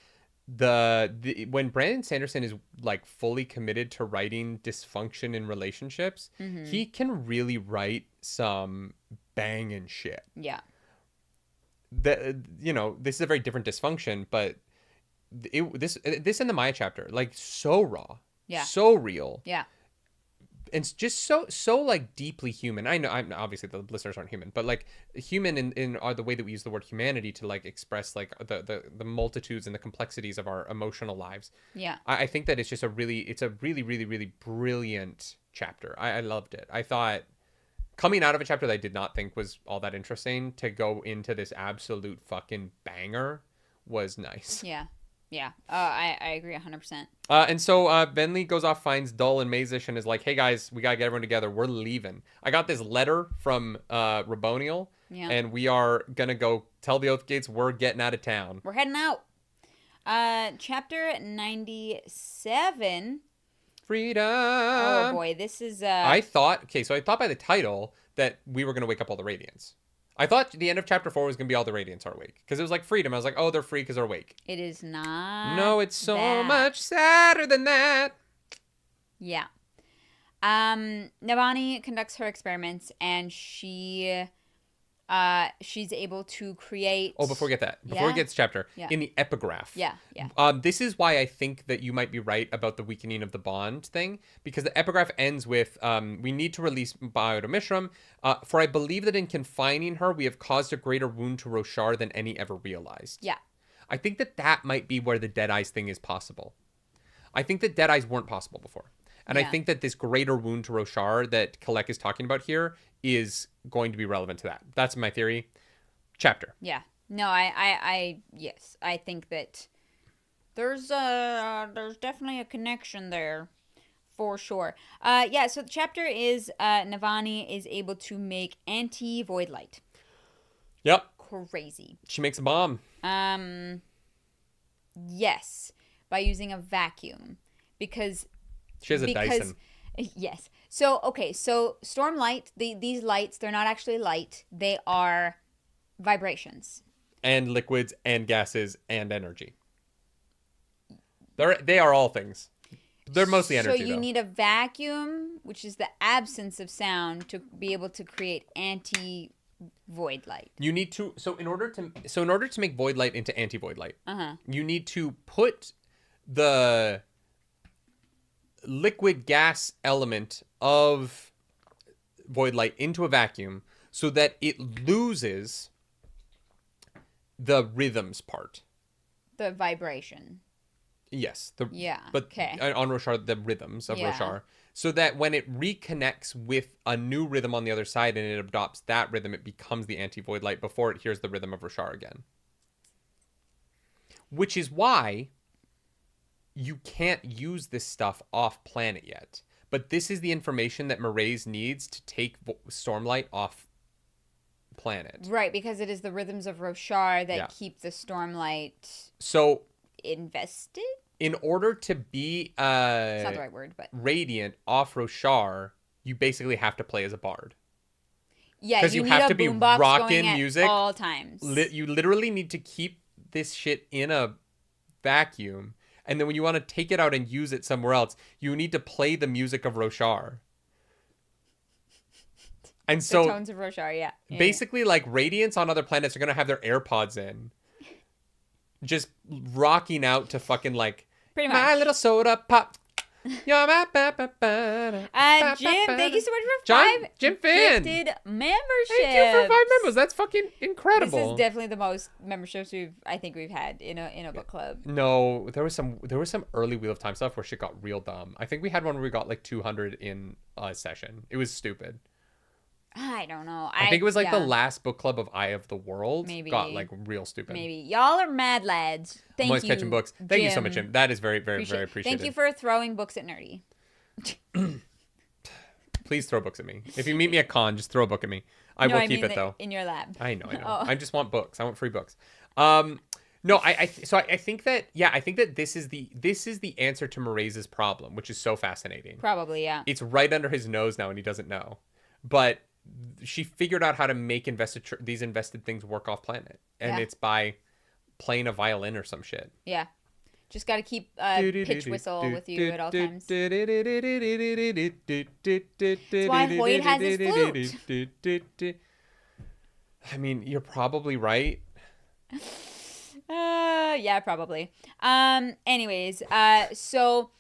the when Brandon Sanderson is, like, fully committed to writing dysfunction in relationships, mm-hmm. he can really write some banging shit. Yeah. This is a very different dysfunction, but this in the Maya chapter, like, so raw, so real, and just so like deeply human. I know obviously the listeners aren't human, but, like, human in the way that we use the word humanity to, like, express, like, the multitudes and the complexities of our emotional lives. Yeah, I think that it's a really really brilliant chapter. I loved it. I thought, coming out of a chapter that I did not think was all that interesting, to go into this absolute fucking banger was nice. Yeah. Yeah. I agree 100%. And so Venli goes off, finds Dull and Mazish, and is like, hey guys, we gotta get everyone together. We're leaving. I got this letter from Raboniel, and we are gonna go tell the Oathgates we're getting out of town. We're heading out. Chapter 97. Freedom. Oh boy, this is I thought by the title that we were gonna wake up all the Radiants. I thought the end of chapter 4 was gonna be all the Radiants are awake, because it was like freedom. I was like, oh, they're free because they're awake. It is not. No, it's so much sadder than that. Yeah. Navani conducts her experiments, and she's able to create. Oh, before we get we get to chapter, in the epigraph. Yeah. This is why I think that you might be right about the weakening of the bond thing, because the epigraph ends with, we need to release Bioda Mishram, for I believe that in confining her, we have caused a greater wound to Roshar than any ever realized. Yeah. I think that might be where the Dead Eyes thing is possible. I think that Dead Eyes weren't possible before. And I think that this greater wound to Roshar that Kalek is talking about here is going to be relevant to that. That's my theory. Chapter. Yeah. No, yes. I think that there's definitely a connection there. For sure. Yeah, so the chapter is Navani is able to make anti-void light. Yep. Crazy. She makes a bomb. Yes. By using a vacuum. Because she has a Dyson. Yes. So, okay, so Stormlight, these lights, they're not actually light. They are vibrations. And liquids and gases and energy. They are all things. They're mostly energy, so you need a vacuum, which is the absence of sound, to be able to create anti-void light. You need to in order to make void light into anti-void light, you need to put the liquid gas element of void light into a vacuum so that it loses the rhythms part. The vibration. Yes. On Roshar, the rhythms of Roshar. So that when it reconnects with a new rhythm on the other side and it adopts that rhythm, it becomes the anti-void light before it hears the rhythm of Roshar again. Which is why you can't use this stuff off planet yet. But this is the information that Mraize needs to take Stormlight off planet. Right, because it is the rhythms of Roshar that keep the Stormlight invested? In order to be it's not the right word, but radiant off Roshar, you basically have to play as a bard. Yeah, because you have to be rocking music all times. You literally need to keep this shit in a vacuum, and then when you want to take it out and use it somewhere else, you need to play the music of Roshar. And the tones of Roshar, yeah. Basically, like Radiants on other planets are gonna have their AirPods in, just rocking out to fucking like pretty much. My Little Soda Pop. Jim, thank you so much for Jim Finn gifted memberships. Thank you for 5 members. That's fucking incredible. This is definitely the most memberships I think we've had in a book club. No, there was some early Wheel of Time stuff where shit got real dumb. I think we had one where we got like 200 in a session. It was stupid. I don't know. I think it was like the last book club of Eye of the World. Maybe. Got like real stupid. Maybe. Y'all are mad lads. Thank you. I'm always catching books. Thank you so much, Jim. That is very, very, very appreciated. Thank you for throwing books at Nerdy. Please throw books at me. If you meet me at con, just throw a book at me. I will keep it though. In your lab. I know. Oh. I just want books. I want free books. No, I think that this is the answer to Mraize's problem, which is so fascinating. Probably, yeah. It's right under his nose now, and he doesn't know. But she figured out how to make these invested things work off planet, and it's by playing a violin or some shit. Yeah, just got to keep pitch whistle with you at all times. That's why Hoyt has his flute. I mean, you're probably right. Yeah, probably. Anyways, so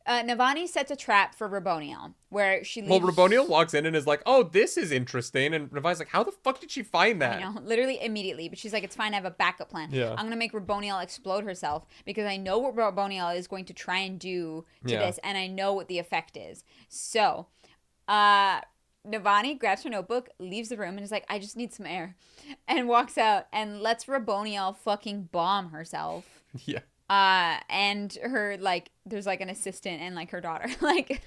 Navani sets a trap for Raboniel, where she leaves... Well, Raboniel walks in and is like, oh, this is interesting. And Navani's like, how the fuck did she find that? I know, literally immediately. But she's like, it's fine, I have a backup plan. Yeah. I'm going to make Raboniel explode herself because I know what Raboniel is going to try and do to this, and I know what the effect is. So, Navani grabs her notebook, leaves the room, and is like, I just need some air. And walks out and lets Raboniel fucking bomb herself. Yeah. And her, like, there's like an assistant and like her daughter. Like,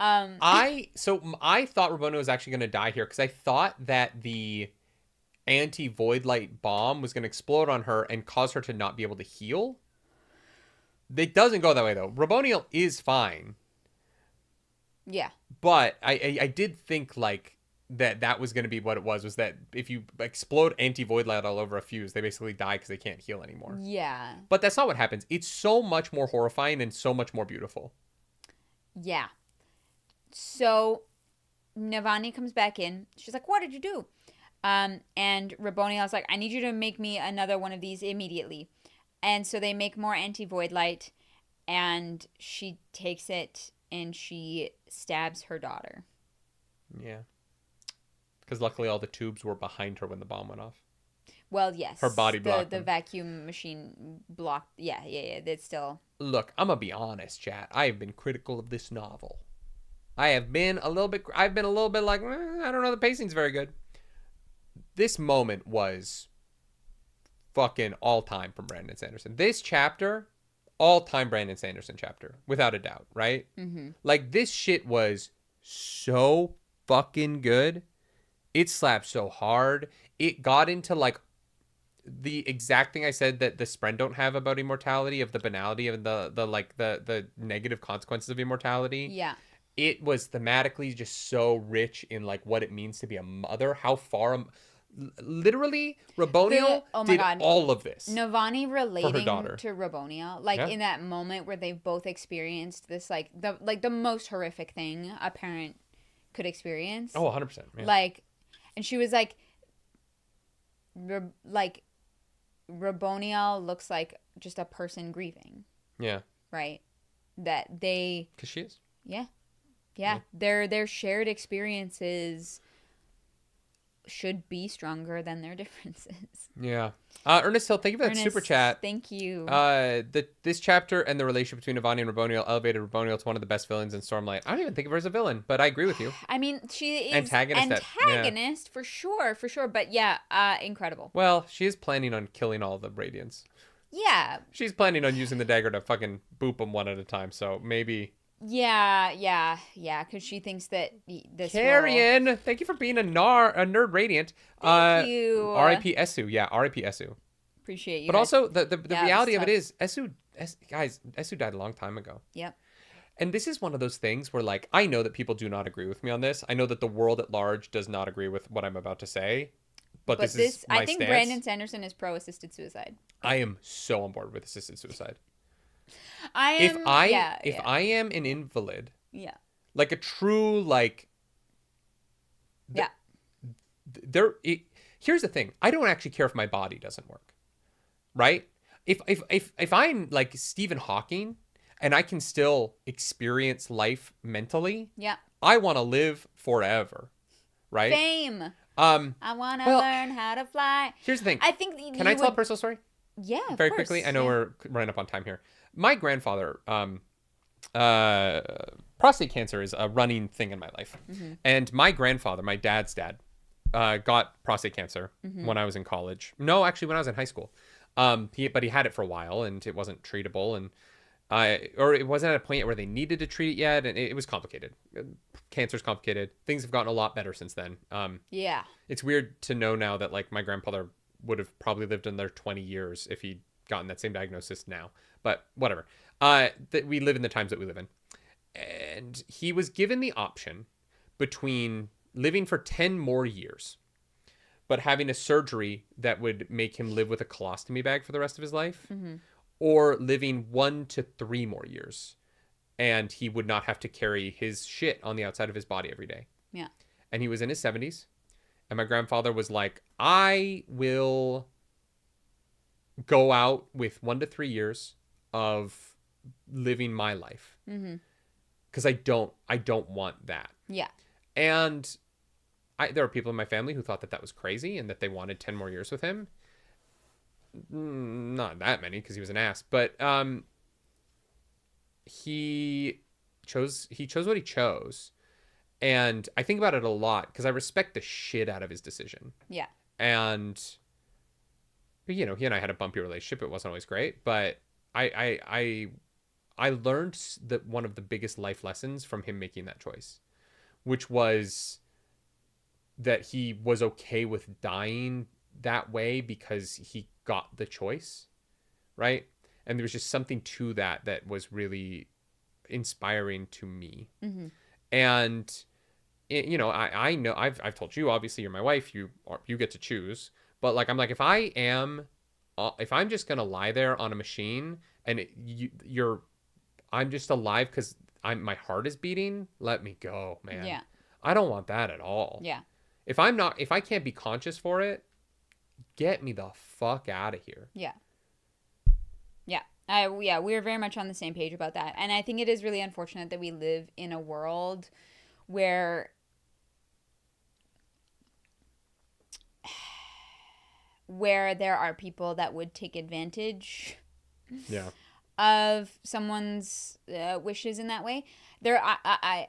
I thought Raboniel was actually going to die here because I thought that the anti-void light bomb was going to explode on her and cause her to not be able to heal. It doesn't go that way though. Raboniel is fine. Yeah. But I did think like that was going to be what it was that if you explode anti-void light all over a fuse, they basically die because they can't heal anymore. Yeah. But that's not what happens. It's so much more horrifying and so much more beautiful. Yeah. So Navani comes back in. She's like, what did you do? And Raboniel's like, I need you to make me another one of these immediately. And so they make more anti-void light, and she takes it and she stabs her daughter. Yeah. Because luckily all the tubes were behind her when the bomb went off. Well, yes. Her body blocked the them. vacuum machine blocked. Yeah. It's still. Look, I'm gonna be honest, chat. I have been critical of this novel. I've been a little bit like, I don't know, the pacing's very good. This moment was fucking all-time from Brandon Sanderson. This chapter, all-time Brandon Sanderson chapter, without a doubt, right? Mm-hmm. Like, this shit was so fucking good. It slapped so hard. It got into, like, the exact thing I said that the Spren don't have about immortality, of the banality of the negative consequences of immortality. Yeah. It was thematically just so rich in, like, what it means to be a mother, how far literally Raboniel did all of this. Navani relating for her daughter. to Raboniel, like, in that moment where they've both experienced this, like the most horrific thing a parent could experience. Oh, 100%. Yeah. Like, and she was like Raboniel looks like just a person grieving. Yeah. Right. That they. Because she is. Yeah. Their shared experiences should be stronger than their differences. Yeah. Ernest Hill, thank you for that super chat. Thank you. This chapter and the relationship between Navani and Raboniel elevated Raboniel to one of the best villains in Stormlight. I don't even think of her as a villain, but I agree with you. I mean, she is antagonist for sure. But yeah, incredible. Well, she is planning on killing all the Radiants. Yeah. She's planning on using the dagger to fucking boop them one at a time, so maybe... Yeah, because she thinks that this Carrion, thank you for being a nerd radiant. Thank you. R.I.P. Esu, yeah, R.I.P. Esu. Appreciate you. But guys. also, the reality of it is, Esu died a long time ago. Yep. And this is one of those things where, like, I know that people do not agree with me on this. I know that the world at large does not agree with what I'm about to say. But this is my I think stance. Brandon Sanderson is pro-assisted suicide. I am so on board with assisted suicide. If I am an invalid, like a true, like, here's the thing. I don't actually care if my body doesn't work, right? If I'm like Stephen Hawking and I can still experience life mentally, I want to live forever, right? Fame. I want to learn how to fly. Here's the thing. I think Can I tell a personal story? Yeah, very quickly. I know we're running up on time here. My grandfather, prostate cancer is a running thing in my life. Mm-hmm. And my grandfather, my dad's dad, got prostate cancer when I was in college. No, actually, when I was in high school. But he had it for a while, and it wasn't treatable, and or it wasn't at a point where they needed to treat it yet, and it was complicated. Cancer's complicated. Things have gotten a lot better since then. It's weird to know now that, like, my grandfather would have probably lived another 20 years if he'd gotten that same diagnosis now. But whatever. That we live in the times that we live in. And he was given the option between living for 10 more years, but having a surgery that would make him live with a colostomy bag for the rest of his life, or living 1 to 3 more years, and he would not have to carry his shit on the outside of his body every day. Yeah. And he was in his 70s. And my grandfather was like, I will go out with 1 to 3 years of living my life. Because I don't want that. Yeah. And there are people in my family who thought that was crazy and that they wanted 10 more years with him. Not that many, because he was an ass. But he chose what he chose. And I think about it a lot because I respect the shit out of his decision. Yeah. And, you know, he and I had a bumpy relationship. It wasn't always great, but I learned that one of the biggest life lessons from him making that choice, which was that he was okay with dying that way because he got the choice, right? And there was just something to that was really inspiring to me. And you know, I know I've told you, obviously you're my wife, you get to choose, but like, I'm like, if I'm just gonna lie there on a machine and I'm just alive because my heart is beating, let me go, man. Yeah. I don't want that at all. Yeah. If I can't be conscious for it, get me the fuck out of here. Yeah. Yeah. We're very much on the same page about that. And I think it is really unfortunate that we live in a world where where there are people that would take advantage Yeah. of someone's wishes in that way. I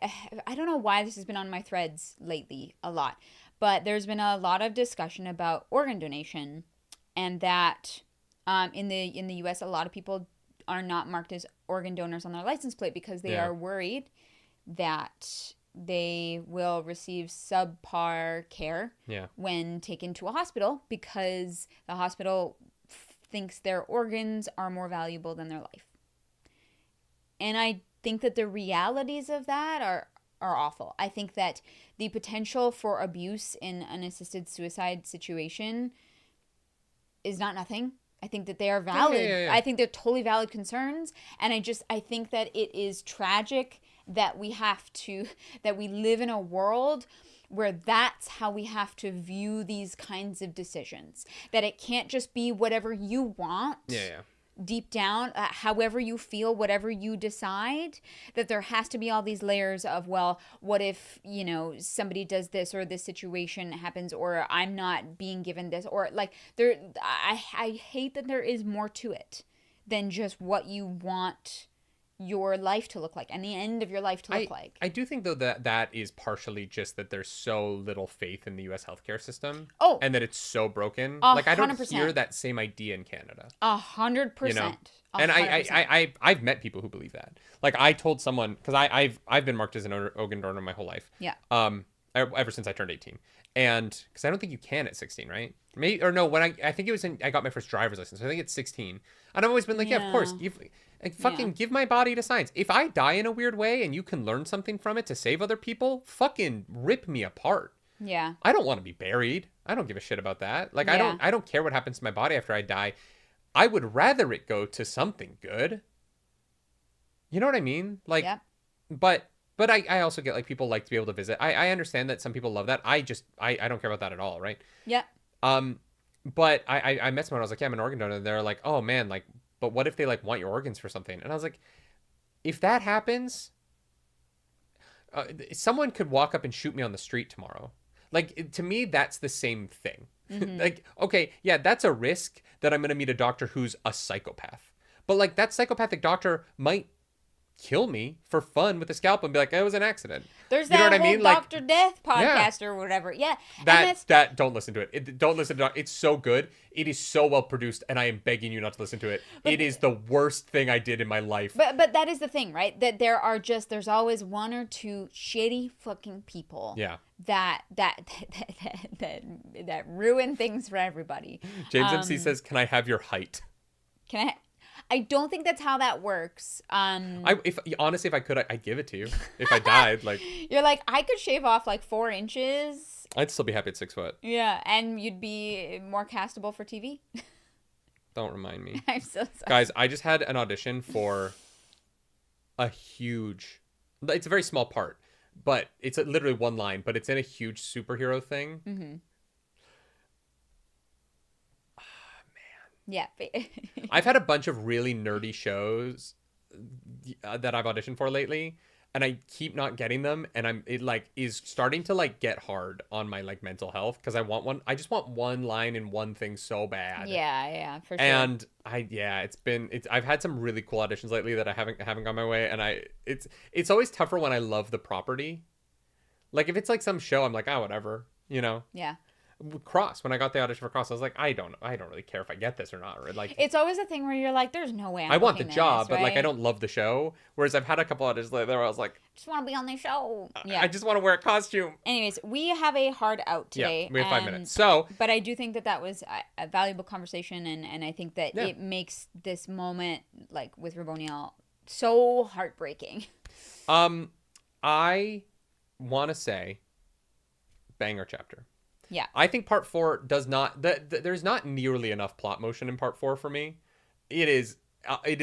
don't know why this has been on my threads lately a lot, but there's been a lot of discussion about organ donation, and that in the US, a lot of people are not marked as organ donors on their license plate because they are worried that they will receive subpar care when taken to a hospital, because the hospital thinks their organs are more valuable than their life. And I think that the realities of that are awful. I think that the potential for abuse in an assisted suicide situation is not nothing. I think that they are valid. Yeah. I think they're totally valid concerns. And I think that it is tragic that we live in a world where that's how we have to view these kinds of decisions. That it can't just be whatever you want. Deep down, however you feel, whatever you decide, that there has to be all these layers of, well, what if, somebody does this, or this situation happens, or I'm not being given this, or like I hate that there is more to it than just what you want your life to look like and the end of your life to look like. I do think, though, that is partially just that there's so little faith in the U.S. healthcare system. Oh. And that it's so broken. 100%. Like, I don't hear that same idea in Canada. 100%. And I've met people who believe that. Like, I told someone, because I've been marked as an organ donor my whole life. Yeah. Ever since I turned 18. And because I don't think you can at 16, right? Maybe, or no, when I think it was I got my first driver's license. So I think it's 16. And I've always been like, yeah of course. Give my body to science. If I die in a weird way and you can learn something from it to save other people, fucking rip me apart. Yeah. I don't want to be buried. I don't give a shit about that. Like, I don't care what happens to my body after I die. I would rather it go to something good. You know what I mean? Like, but I also get, like, people like to be able to visit. I understand that some people love that. I don't care about that at all, right? Yeah. But I met someone, I was like, yeah, I'm an organ donor. And they're like, oh man, like, but what if they, like, want your organs for something? And I was like, if that happens, someone could walk up and shoot me on the street tomorrow. Like, to me, that's the same thing. Mm-hmm. Like, okay, yeah, that's a risk that I'm going to meet a doctor who's a psychopath. But, like, that psychopathic doctor might kill me for fun with a scalpel and be like, it was an accident. There's you know that what I mean? Dr. Death podcast or whatever. Yeah. That don't listen to it. Don't listen to it. It's so good. It is so well produced, and I am begging you not to listen to it. It is the worst thing I did in my life. But that is the thing, right? That there's always one or two shady fucking people. Yeah. That ruin things for everybody. James MC says, "Can I have your height?" I don't think that's how that works. Honestly, if I could, I'd give it to you. If I died, like you're like, I could shave off like 4 inches. I'd still be happy at 6 foot. Yeah, and you'd be more castable for TV. Don't remind me. I'm so sorry, guys. I just had an audition for a huge. It's a very small part, but it's literally one line. But it's in a huge superhero thing. Mm-hmm. Yeah. I've had a bunch of really nerdy shows that I've auditioned for lately, and I keep not getting them, and it is starting to like get hard on my like mental health, because I just want one line in one thing so bad. Yeah, for sure. And I've had some really cool auditions lately that I haven't gone my way, and it's always tougher when I love the property. Like, if it's like some show, I'm like, oh, whatever, you know? Yeah. Cross, when I got the audition for Cross, I was like, I don't really care if I get this or not. Or like, it's always a thing where you're like, there's no way I want the job, right? But like, I don't love the show. Whereas I've had a couple auditions where I was like, just want to be on the show. Yeah, I just want to wear a costume. Anyways, we have a hard out today. Yeah, we have 5 minutes. So, but I do think that was a valuable conversation, and I think that it makes this moment, like with Raboniel, so heartbreaking. I want to say, banger chapter. Yeah. I think part 4 does not... there's not nearly enough plot motion in part 4 for me. It is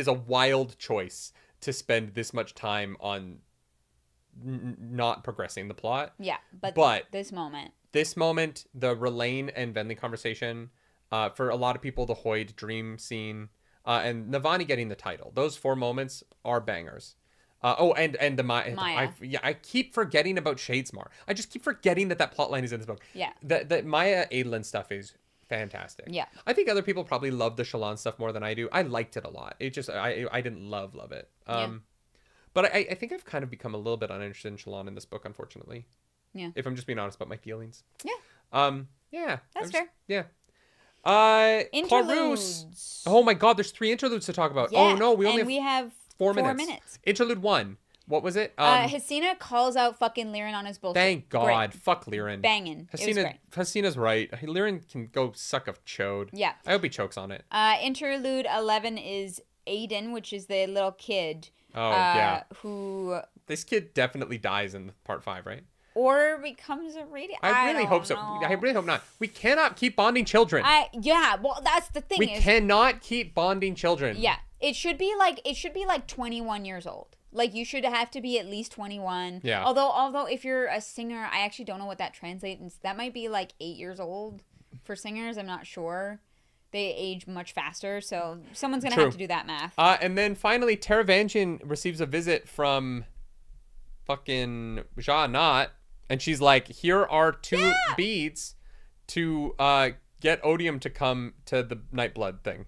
a wild choice to spend this much time on not progressing the plot. Yeah, but this moment, the Relaine and Venli conversation, for a lot of people, the Hoyd dream scene, and Navani getting the title. Those 4 moments are bangers. And the Maya. I keep forgetting about Shadesmar. I just keep forgetting that plot line is in this book. Yeah. The Maya Adolin stuff is fantastic. Yeah. I think other people probably love the Shalan stuff more than I do. I liked it a lot. It just I didn't love it. But I think I've kind of become a little bit uninterested in Shalan in this book, unfortunately. Yeah. If I'm just being honest about my feelings. Yeah. Yeah. That's fair. Yeah. Interludes. Clarus. Oh my God, there's 3 interludes to talk about. Yeah. Oh no, we have 4 minutes. Interlude 1. What was it? Hasina calls out fucking Liren on his bullshit. Thank God. Great. Fuck Liren. Banging. Hasina's right. Liren can go suck a chode. Yeah. I hope he chokes on it. Interlude 11 is Aiden, which is the little kid. Oh, yeah. Who... This kid definitely dies in part 5, right? Or becomes a radio. I really hope so. I really hope not. We cannot keep bonding children. Yeah, well, that's the thing. We cannot keep bonding children. Yeah. It should be like 21 years old. Like, you should have to be at least 21. Yeah. Although if you're a singer, I actually don't know what that translates. That might be like 8 years old for singers. I'm not sure. They age much faster, so someone's going to have to do that math. And then finally, Taravangian receives a visit from fucking Ja'anat, and she's like, here are 2 beads to get Odium to come to the Nightblood thing.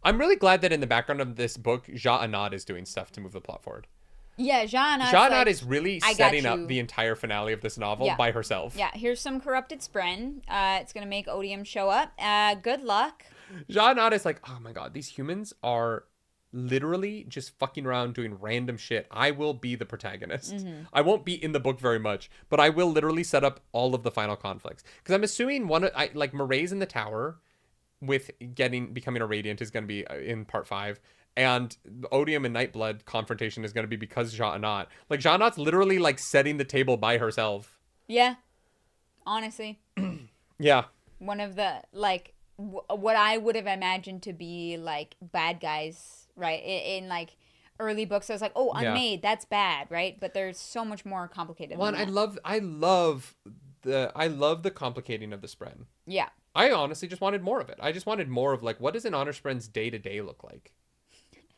I'm really glad that in the background of this book, Ja'anat is doing stuff to move the plot forward. Yeah, Ja'anat is really setting up the entire finale of this novel by herself. Yeah, here's some corrupted Spren. It's going to make Odium show up. Good luck. Ja'anat is like, oh my God, these humans are literally just fucking around doing random shit. I will be the protagonist. Mm-hmm. I won't be in the book very much, but I will literally set up all of the final conflicts. Because I'm assuming Marae's in the tower with becoming a Radiant is going to be in part 5. And Odium and Nightblood confrontation is going to be because Ja'anat. Like, Ja'anat's literally, like, setting the table by herself. Yeah. Honestly. Yeah. One of the, like, what I would have imagined to be, like, bad guys, right? In like, early books, I was like, oh, Unmade, that's bad, right? But there's so much more complicated than that. I love the complicating of the Spren. Yeah. I honestly just wanted more of it. I just wanted more of, like, what does an Honor Spren's day-to-day look like?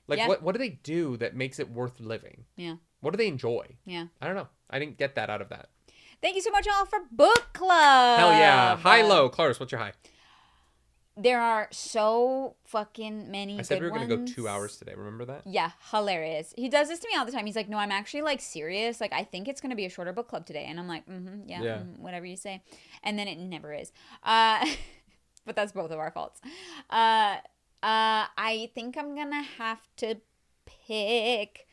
Like, what do they do that makes it worth living? Yeah. What do they enjoy? Yeah. I don't know. I didn't get that out of that. Thank you so much, all, for book club. Hell yeah. High, low. Clarus, what's your high? There are so fucking many I said we were going to go 2 hours today. Remember that? Yeah. Hilarious. He does this to me all the time. He's like, no, I'm actually, like, serious. Like, I think it's going to be a shorter book club today. And I'm like, whatever you say. And then it never is. But that's both of our faults. I think I'm gonna have to pick.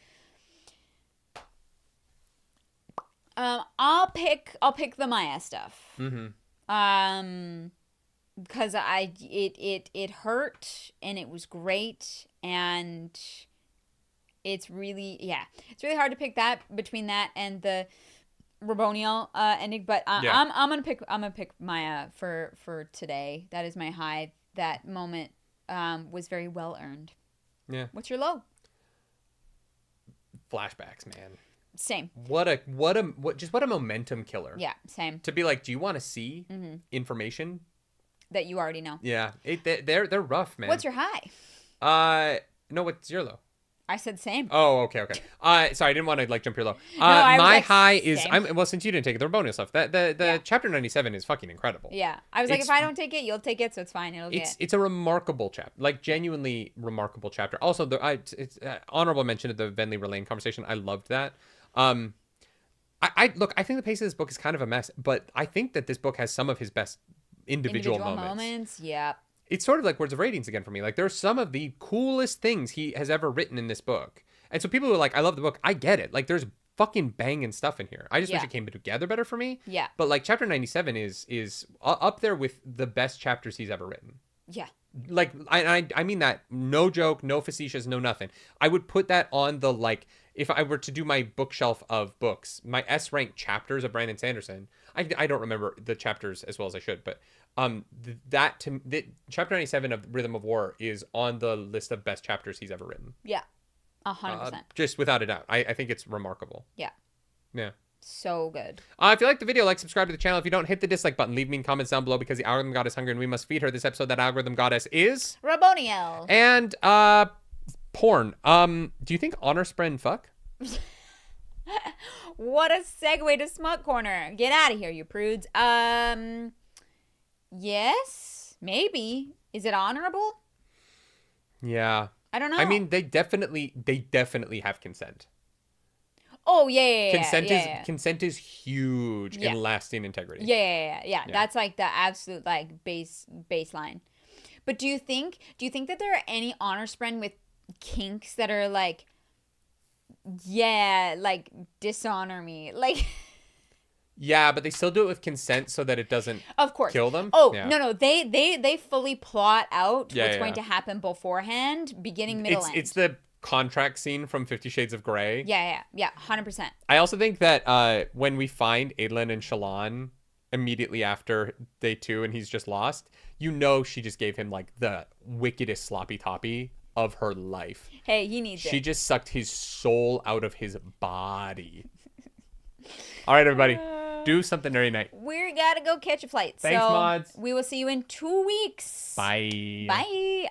I'll pick the Maya stuff. Mm-hmm. Because it hurt and it was great, and it's really hard to pick that between that and the Raboniel ending. But I'm gonna pick Maya for today. That is my high. That moment was very well earned. Yeah. What's your low? Flashbacks, man. Same. What a momentum killer. Yeah, same. To be like, do you want to see information that you already know? Yeah. They're rough, man. What's your high? No, what's your low? I said same. Oh, okay. Sorry, I didn't want to like jump your low. My high is since you didn't take it, the bonus stuff. The chapter 97 is fucking incredible. Yeah, I was like, if I don't take it, you'll take it, so it's fine. It's a remarkable chapter, like genuinely remarkable chapter. Also, it's honorable mention of the Venli Relaine conversation. I loved that. I think the pace of this book is kind of a mess, but I think that this book has some of his best individual moments. Yeah. It's sort of like Words of Radiance again for me. Like, there's some of the coolest things he has ever written in this book. And so people who are like, I love the book, I get it. Like, there's fucking banging stuff in here. I just wish it came together better for me. Yeah. But like, chapter 97 is up there with the best chapters he's ever written. Yeah. Like, I mean that, no joke, no facetious, no nothing. I would put that on the, like, if I were to do my bookshelf of books, my S-ranked chapters of Brandon Sanderson, I don't remember the chapters as well as I should, but chapter 97 of Rhythm of War is on the list of best chapters he's ever written. Yeah. 100%. Just without a doubt. I think it's remarkable. Yeah. Yeah. So good. If you like the video, subscribe to the channel. If you don't, hit the dislike button. Leave me comments down below because the algorithm god is hungry and we must feed her. This episode, that algorithm goddess is Raboniel. And porn. Do you think Honor Spren fuck? What a segue to Smut Corner. Get out of here, you prudes. Yes, maybe. Is it honorable? Yeah. I don't know. I mean, they definitely have consent. Oh yeah. Consent is huge in lasting integrity. Yeah. That's like the absolute like baseline. But do you think that there are any honor spren with kinks that are like, yeah, like dishonor me, like? Yeah, but they still do it with consent so that it doesn't of course kill them. Oh yeah. no, they fully plot out what's going to happen beforehand, beginning, middle, end. It's the contract scene from 50 Shades of Grey. Yeah, 100%. I also think that when we find Adolin and Shalan immediately after day 2 and he's just lost, she just gave him like the wickedest sloppy toppy of her life. Hey, he needs She just sucked his soul out of his body. All right, everybody, do something nerdy night. We gotta go catch a flight. Thanks, mods. We will see you in 2 weeks. Bye. Bye.